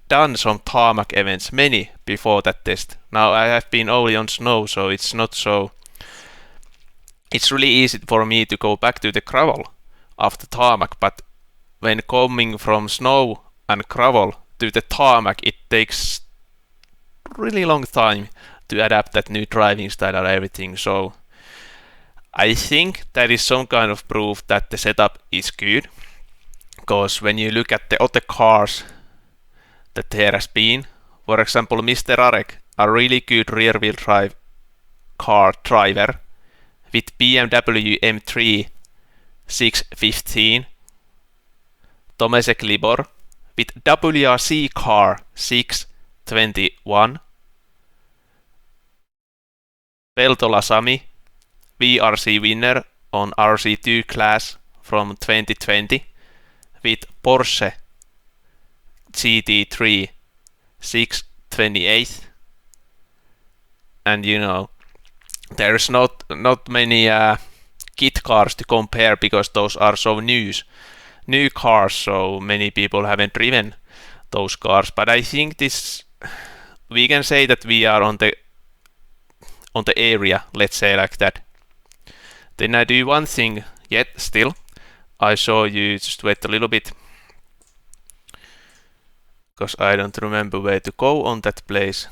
done some tarmac events, many before that test. Now I have been only on snow, so it's not so. It's really easy for me to go back to the gravel after tarmac, but when coming from snow and gravel to the tarmac, it takes really long time to adapt that new driving style and everything. So I think that is some kind of proof that the setup is good, because when you look at the other cars that there has been, for example, Mr. Arek, a really good rear-wheel drive car driver with BMW M3 615, Tomesek Libor with WRC car 621, Peltola Sami, VRC winner on RC2 class from 2020 with Porsche GT3 628, and you know, there's not many kit cars to compare because those are so new cars, so many people haven't driven those cars. But I think this, we can say that we are on the area, let's say like that. Then I do one thing yet still. I show you, just wait a little bit, because I don't remember where to go on that place.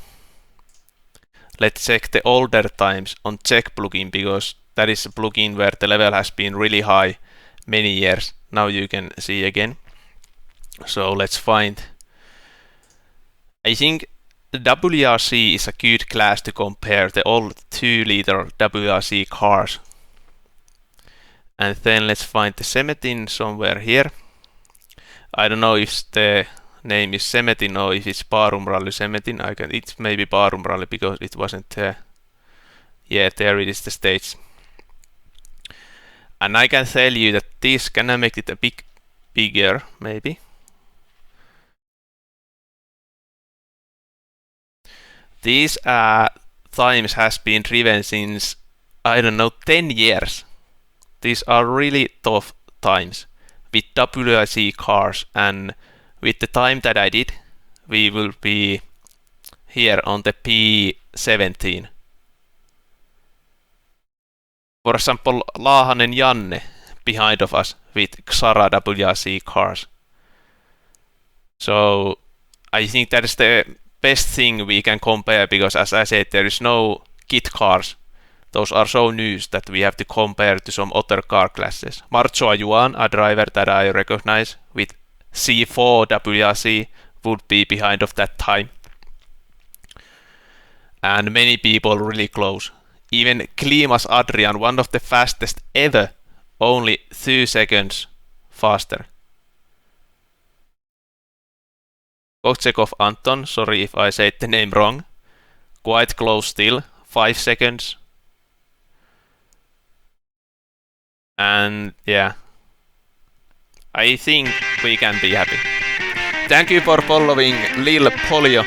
Let's check the older times on check plugin, because that is a plugin where the level has been really high many years. Now you can see again. So let's find. I think the WRC is a good class to compare the old 2-liter WRC cars. And then let's find the Semetin somewhere here. I don't know if the name is Semetin or if it's Barum Rally Semetin. It's maybe Barum Rally because it wasn't there. Yeah, there it is, the stage. And I can tell you that this, can I make it a bit bigger maybe? These times has been driven since, I don't know, 10 years. These are really tough times with WRC cars, and with the time that I did, we will be here on the P17. For example, Laahanen Janne behind of us with Xara WRC cars. So I think that is the best thing we can compare, because as I said, there is no kit cars. Those are so new that we have to compare to some other car classes. Marchoa Juan, a driver that I recognize with C4 WRC, would be behind of that time. And many people really close. Even Klimas Adrian, one of the fastest ever, only 2 seconds faster. Kochekov Anton, sorry if I said the name wrong, quite close still, 5 seconds. And yeah, I think we can be happy. Thank you for following Lil Polio.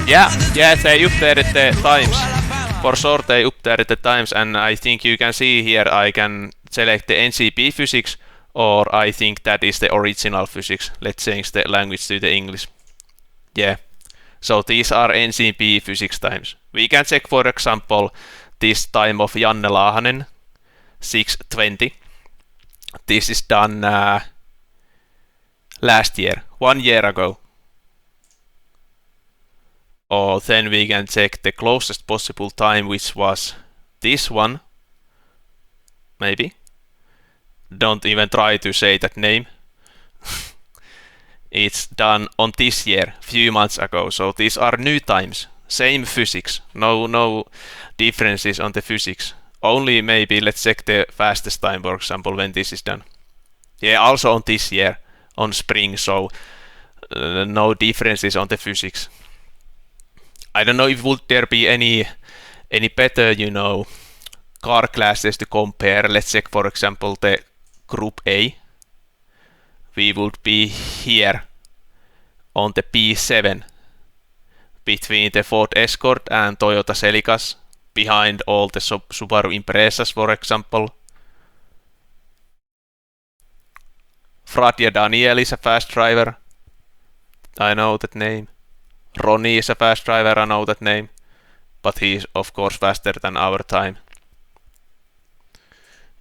Yeah, they updated the times. For sure they updated the times, and I think you can see here I can select the NCP physics, or I think that is the original physics. Let's change the language to the English. Yeah, so these are NCP physics times. We can check, for example, this time of Janne Laahanen, 6:20. This is done last year, 1 year ago. Or then we can check the closest possible time, which was this one. Maybe. Don't even try to say that name. It's done on this year, few months ago. So these are new times. Same physics. No differences on the physics. Only maybe let's check the fastest time, for example, when this is done. Yeah, also on this year, on spring, so no differences on the physics. I don't know if would there be any better, you know, car classes to compare. Let's check, for example, the Group A. We would be here on the P7 between the Ford Escort and Toyota Celicas, behind all the Subaru Imprezas, for example. Fradia Daniel is a fast driver. I know that name. Ronnie is a fast driver, I know that name. But he is of course faster than our time.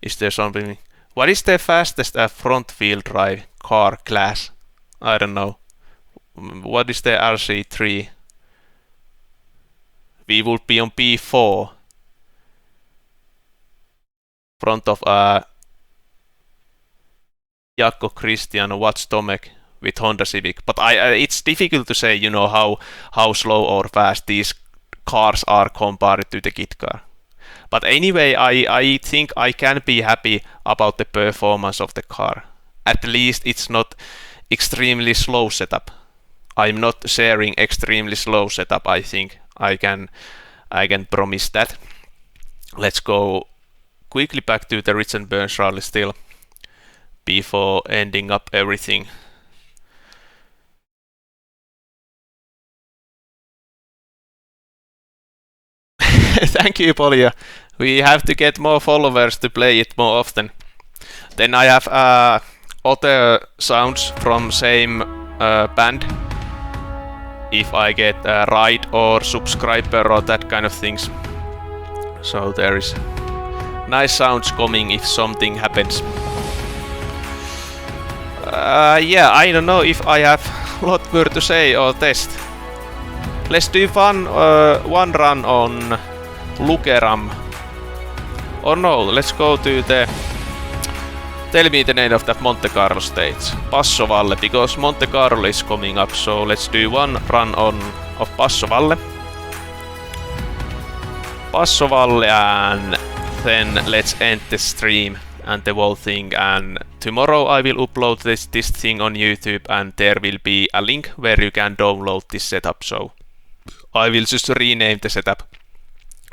Is there something? What is the fastest front wheel drive car class? I don't know. What is the RC3? We would be on P4. Front of Jaakko Christian Watts Tomek with Honda Civic. But it's difficult to say, you know, how slow or fast these cars are compared to the kit car. But anyway, I think I can be happy about the performance of the car. At least it's not extremely slow setup. I'm not sharing extremely slow setup, I think. I can promise that. Let's go quickly back to the Rich and Burns rally still, before ending up everything. Thank you, Polya. We have to get more followers to play it more often. Then I have other sounds from same band. If I get a ride or subscriber or that kind of things. So there is nice sounds coming if something happens. Yeah, I don't know if I have a lot more to say or test. Let's do one run on Lukeram. Or no, let's go to the... Tell me the name of that Monte Carlo stage. Passo Valle, because Monte Carlo is coming up, so let's do one run of Passo Valle. Passo Valle, and then let's end the stream and the whole thing, and tomorrow I will upload this thing on YouTube, and there will be a link where you can download this setup, so I will just rename the setup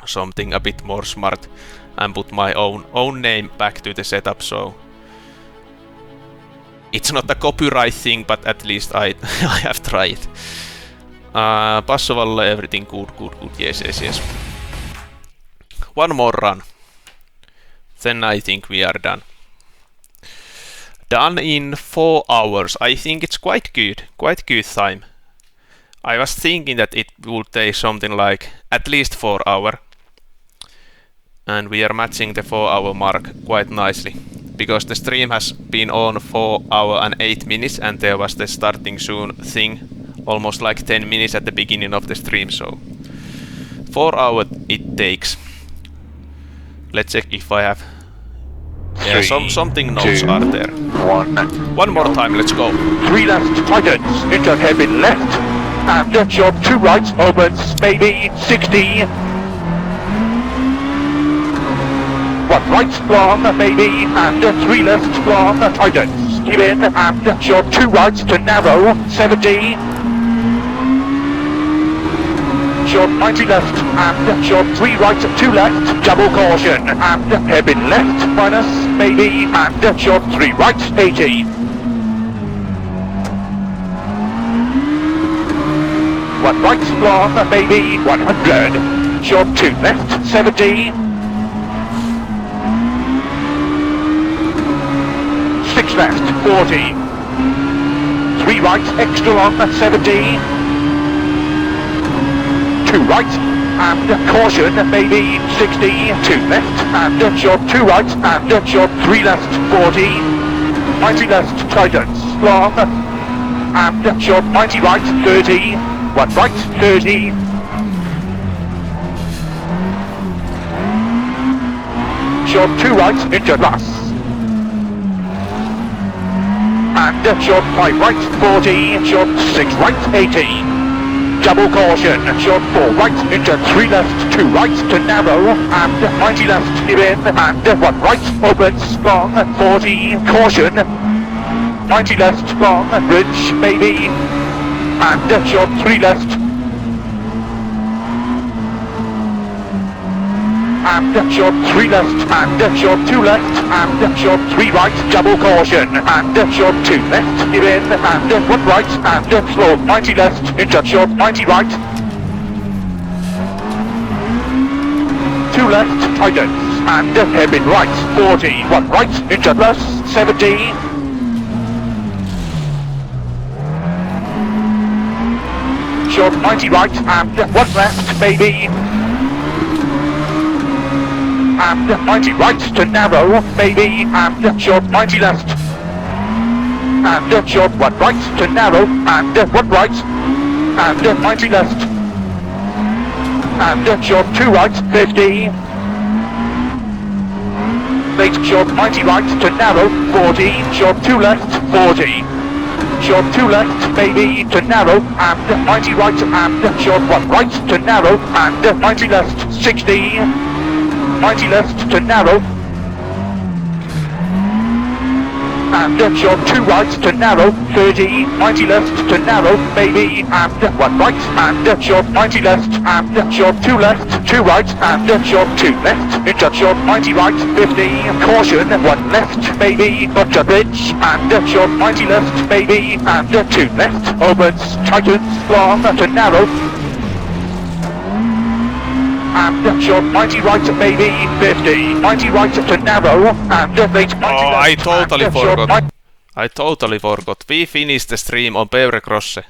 something a bit more smart and put my own name back to the setup, so it's not a copyright thing, but at least I have tried. Passo Valle, everything good, yes. One more run. Then I think we are done. Done in 4 hours. I think it's quite good time. I was thinking that it would take something like at least 4 hours. And we are matching the 4 hour mark quite nicely. Because the stream has been on 4 hours and 8 minutes, and there was the starting soon thing almost like 10 minutes at the beginning of the stream, so 4 hours it takes. Let's check if I have... Yeah, something notes are there. One more time, let's go. 3 left, tightens, into hairpin left, and job 2 right, opens, maybe 60. 1 right, long, maybe, and 3 left, long, tightens, keep in, and job 2 right to narrow, 70. Job 90 left, and job 3 right, 2 left, double caution, and hairpin left, minus, maybe, and job 3 right, 80. 1 right, long, maybe, 100. Job 2 left, 70. 6 left, 40. 3 right, extra long, 70. 2 right, and caution, maybe 60, 2 left, and job 2 right, and job 3 left, 40, 90 left, tightens, long, and job 90 right, 30, 1 right, 30, job 2 right, into plus, and job 5 right, 40, job 6 right, 80, double caution, short 4 right, into 3 left, 2 right, to narrow, and 90 left, give in, and 1 right, opens, long, 40, caution, 90 left, long, bridge, maybe, and short 3 left, and short 3 left, and short 2 left, and short 3 right, double caution, and short 2 left, give in, and 1 right, and slow 90 left, into short 90 right, 2 left, tightens, and hairpin right, 40, 1 right, into plus 70, short 90 right, and 1 left, maybe, and 90 right to narrow, maybe, and short 90 left, and short 1 right to narrow, and 1 right, and 90 left, and short 2 right, 50, late short 90 right to narrow, 40, short 2 left, 40, short 2 left, maybe, to narrow, and 90 right, and short 1 right to narrow, and 90 left, 60, 90 left to narrow, and short 2 right to narrow, 30, 90 left to narrow, maybe, and 1 right, and short 90 left, and short 2 left, 2 right, and short 2 left, into short 90 right, 50, caution, 1 left, maybe, but a bridge, and short 90 left, maybe, and 2 left, opens, tightens, long to narrow, and short 90 right, maybe, 50, 90 right to narrow, and late 90 left. Oh, I totally forgot. I totally forgot. We finished the stream on Peugeot.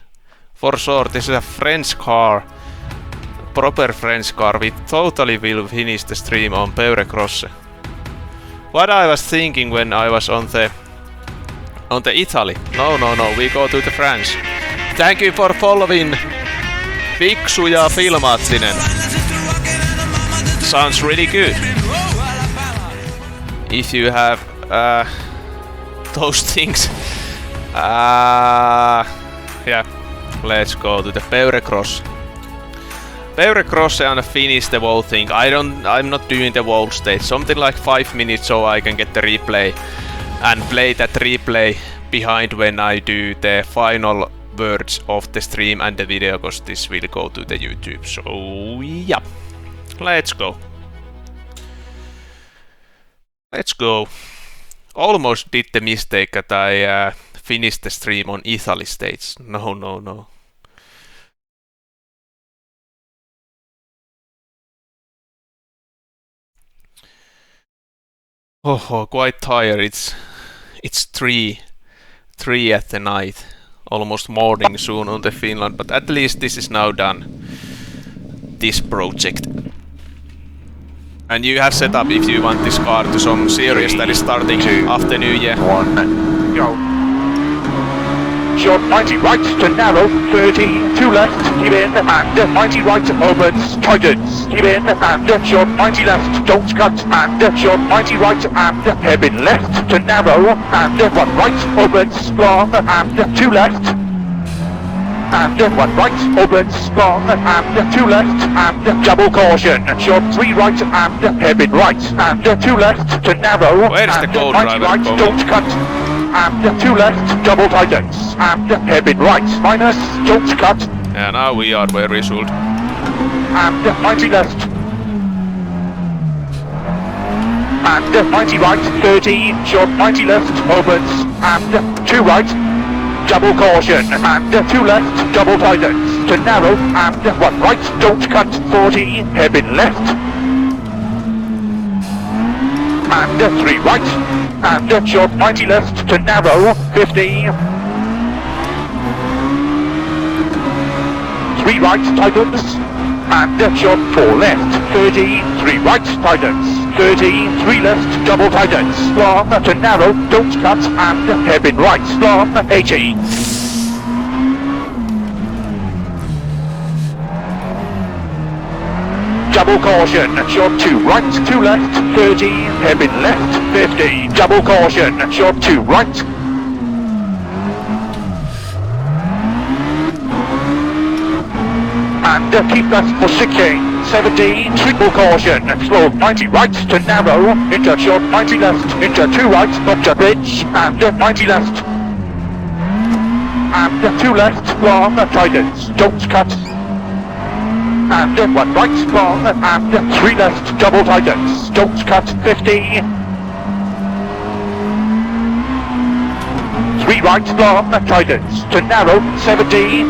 For sure, this is a French car. Proper French car. We totally will finish the stream on Peugeot. What I was thinking when I was on the Italy. No, we go to the France. Thank you for following. Fiksu ja filmaattinen. Sounds really good. If you have those things, yeah, let's go to the Peugeot. Peugeot and finish the whole thing. I'm not doing the whole stage. Something like 5 minutes so I can get the replay and play that replay behind when I do the final words of the stream and the video, because this will go to the YouTube. So yeah. Let's go. Let's go. Almost did the mistake that I finished the stream on Italy stage. No. Oh, quite tired. It's 3 at the night. Almost morning soon on the Finland, but at least this is now done. This project. And you have set up if you want this car to some series that is starting after New Year. 1, go. Short 90 right to narrow, 30, 2 left, give in, and 90 right opens, tightens, give in, and short 90 left, don't cut, and short 90 right, and hairpin left to narrow, and 1 right opens, long, and 2 left, and 1 right opens, long, and 2 left, and double caution, short 3 right, and hairpin right, and 2 left to narrow, Where's the and co-driver 90 right, going? don't cut, and 2 left, double tightens, and hairpin right, minus, don't cut, Yeah, now we are where we should. and 90 left, and 90 right, 30, short 90 left, opens, and 2 right, double caution, and 2 left, double tightens, to narrow, and 1 right, don't cut, 40, hairpin left, and 3 right, and short 90 left, to narrow, 50, 3 right, tightens, and short 4 left, 30, 3 right, tightens, 30, 3 left, double tightens, long, to narrow, don't cut, and hairpin right, long, 80. Double caution, short 2 right, 2 left, 30, hairpin left, 50, double caution, short 2 right, keep left for 16, 17, triple caution, slow 90 right to narrow, into short 90 left, into 2 right, up to bridge, and 90 left. And 2 left, long, tightens, don't cut. And 1 right, long, and 3 left, double tightens, don't cut, 50. 3 right, long, tightens, to narrow, 70.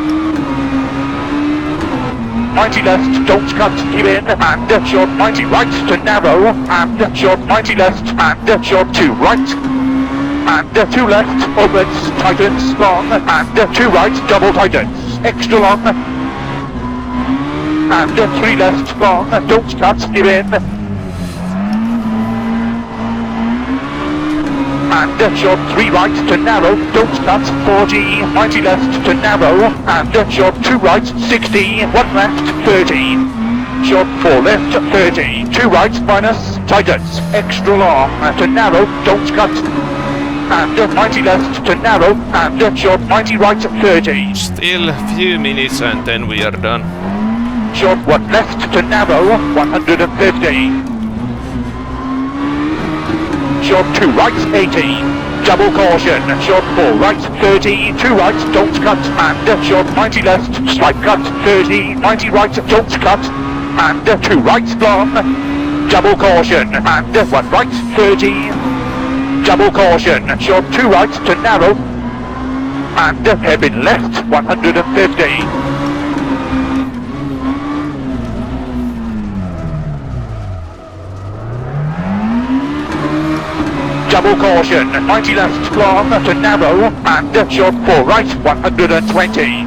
90 left, don't cut, keep in, and short 90 right to narrow, and short 90 left, and short 2 right, and 2 left, opens, tightens, long, and 2 right, double tightens, extra long, and 3 left, long, don't cut, keep in, and short 3 right to narrow, don't cut, 40, 90 left to narrow, and short 2 right, 60, 1 left, 30, short 4 left, 30, 2 right minus, tightens, extra long, to narrow, don't cut, and 90 left to narrow, and short 90 right, 30. Still a few minutes and then we are done. Short 1 left to narrow, 150. Short 2 right, 80, double caution, short 4 right, 30, 2 right, don't cut, and short 90 left, slight cut, 30, 90 right, don't cut, and 2 right, long, double caution, and 1 right, 30, double caution, short 2 right to narrow, and hairpin left, 150. Double caution, 90 left, long, to narrow, and short 4 right, 120.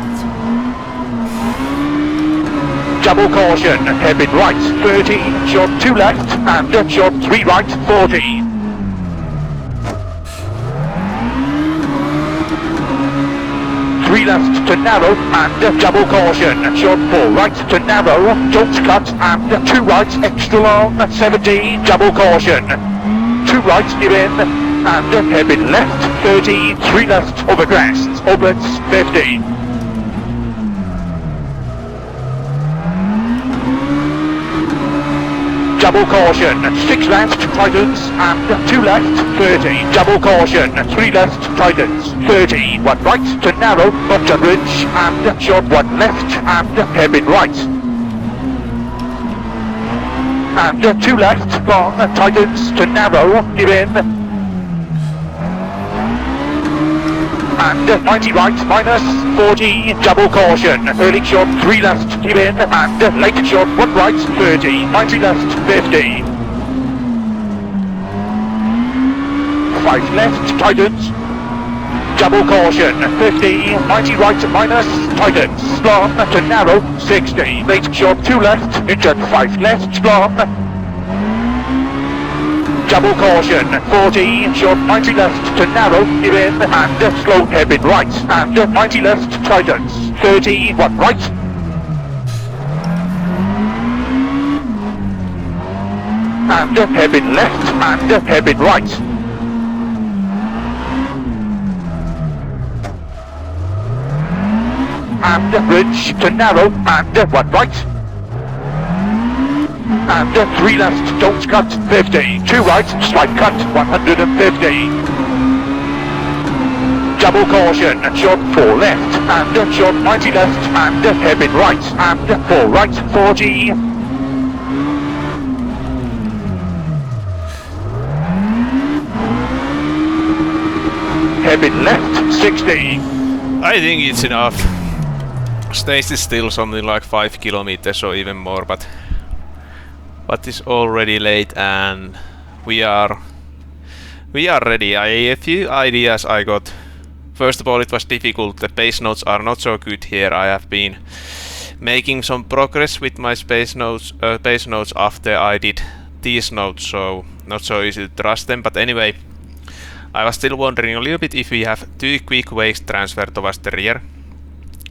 Double caution, hairpin right, 30, short 2 left, and short 3 right, 40. 3 left to narrow, and double caution, short 4 right to narrow, don't cut, and 2 right, extra long, 70, double caution. 2 right, give in, and hairpin left, 30, 3 left, over crest, opens, 50. Double caution, 6 left, tightens, and 2 left, 30, double caution, 3 left, tightens, 30, 1 right to narrow, up to bridge, and short 1 left, and hairpin right. And 2 left, long, tightens to narrow, give in. And 90 right, minus, 40, double caution, early short 3 left, give in, and late short 1 right, 30, 90 left, 50. 5 left, tightens. Double caution, 50, 90 right, minus, tightens, long, to narrow, 60, late short 2 left, into 5 left, long. Double caution, 40, short 90 left, to narrow, give in, and slow hairpin right, and 90 left, tightens, 30, 1 right. And hairpin left, and hairpin right. And bridge to narrow, and 1 right. And 3 left, don't cut, 50. 2 right, slight cut, 150. Double caution, short 4 left, and short 90 left, and hairpin right, and 4 right, 40. Hairpin left, 60. I think it's enough. Stage is still something like 5 kilometers or even more, but it's already late and we are ready. A few ideas I got. First of all, it was difficult. The pace notes are not so good here. I have been making some progress with my pace notes after I did these notes, so not so easy to trust them. But anyway, I was still wondering a little bit if we have too quick waste transfer towards the rear.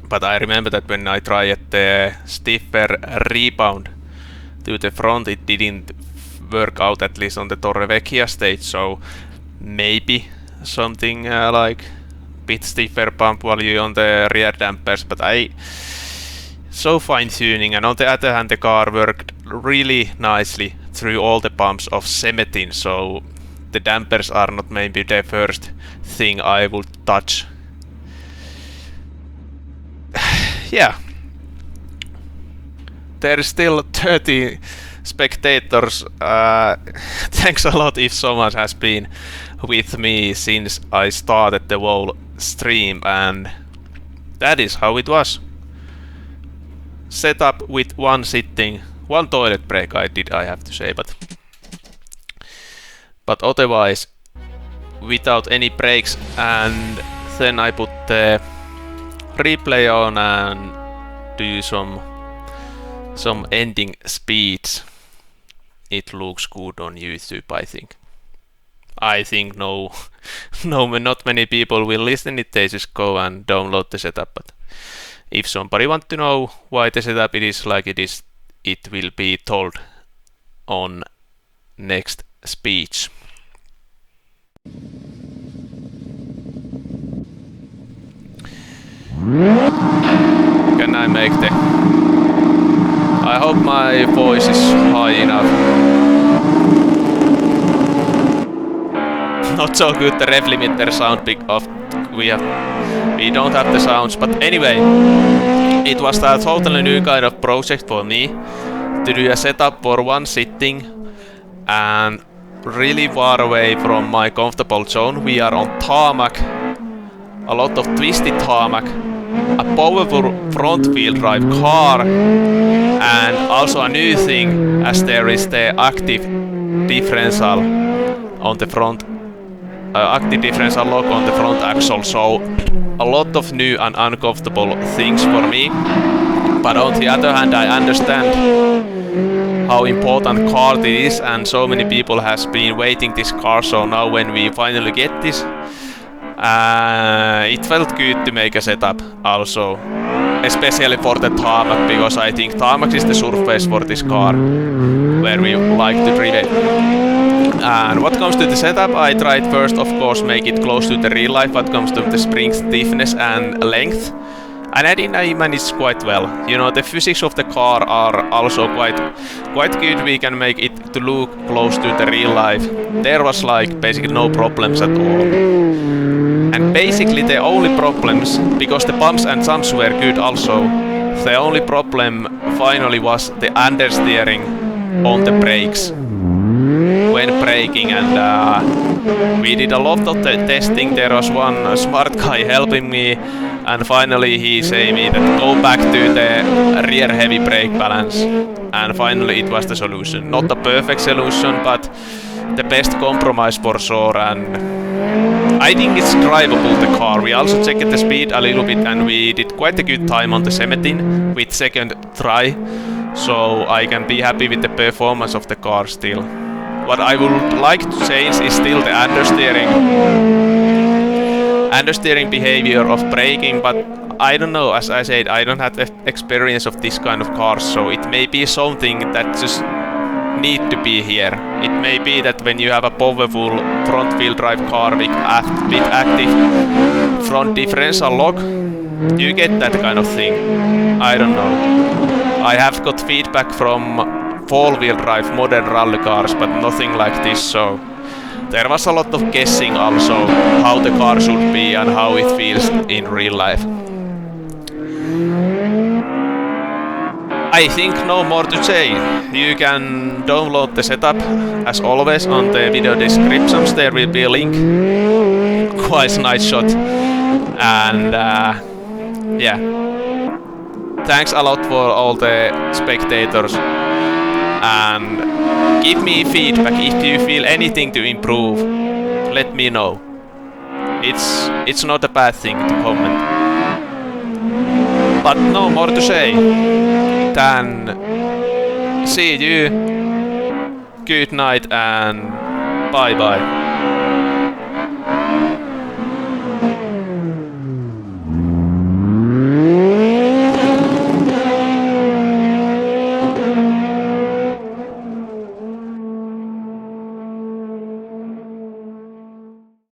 But I remember that when I tried the stiffer rebound to the front, it didn't work out, at least on the Torre Vecchia stage, so maybe something like bit stiffer pump value on the rear dampers, but so fine tuning, and on the other hand the car worked really nicely through all the bumps of cementing, so the dampers are not maybe the first thing I would touch. Yeah. There is still 30 spectators. Thanks a lot if someone has been with me since I started the whole stream, and that is how it was. Set up with one sitting, one toilet break I have to say, but otherwise without any breaks, and then I put the replay on and do some ending speeds. It looks good on YouTube, I think. I think no, not many people will listen it. They just go and download the setup. But if somebody want to know why the setup it is like it is, it will be told on next speech. Can I make the... I hope my voice is high enough. Not so good the ref limiter sound big off. We don't have the sounds, but anyway, it was a totally new kind of project for me to do a setup for one sitting and really far away from my comfortable zone. We are on tarmac, a lot of twisted tarmac, a powerful front wheel drive car, and also a new thing as there is the active differential on the front, active differential lock on the front axle, so a lot of new and uncomfortable things for me. But on the other hand, I understand how important car it is, and so many people has been waiting this car, so now when we finally get this, it felt good to make a setup also, especially for the tarmac, because I think tarmac is the surface for this car where we like to drive it. And what comes to the setup, I tried first of course make it close to the real life what comes to the spring stiffness and length, and I think I managed quite well. You know, the physics of the car are also quite good. We can make it to look close to the real life. There was like basically no problems at all. And basically the only problems, because the bumps and jumps were good also, the only problem finally was the understeering on the brakes when braking, and we did a lot of the testing. There was one smart guy helping me, and finally he said me that go back to the rear heavy brake balance, and finally it was the solution. Not the perfect solution, but the best compromise for sure, and I think it's drivable, the car. We also checked the speed a little bit, and we did quite a good time on the 17 with second try, so I can be happy with the performance of the car still. What I would like to change is still the understeering behavior of braking, but I don't know, as I said, I don't have the experience of this kind of cars, so it may be something that just need to be here. It may be that when you have a powerful front wheel drive car with active front differential lock, you get that kind of thing. I don't know. I have got feedback from four-wheel drive modern rally cars, but nothing like this, so there was a lot of guessing also how the car should be and how it feels in real life. I think no more to say. You can download the setup as always on the video descriptions. There will be a link. Quite a nice shot. And yeah, thanks a lot for all the spectators, and give me feedback if you feel anything to improve. Let me know. It's not a bad thing to comment. But no more to say than see you, good night, and bye bye.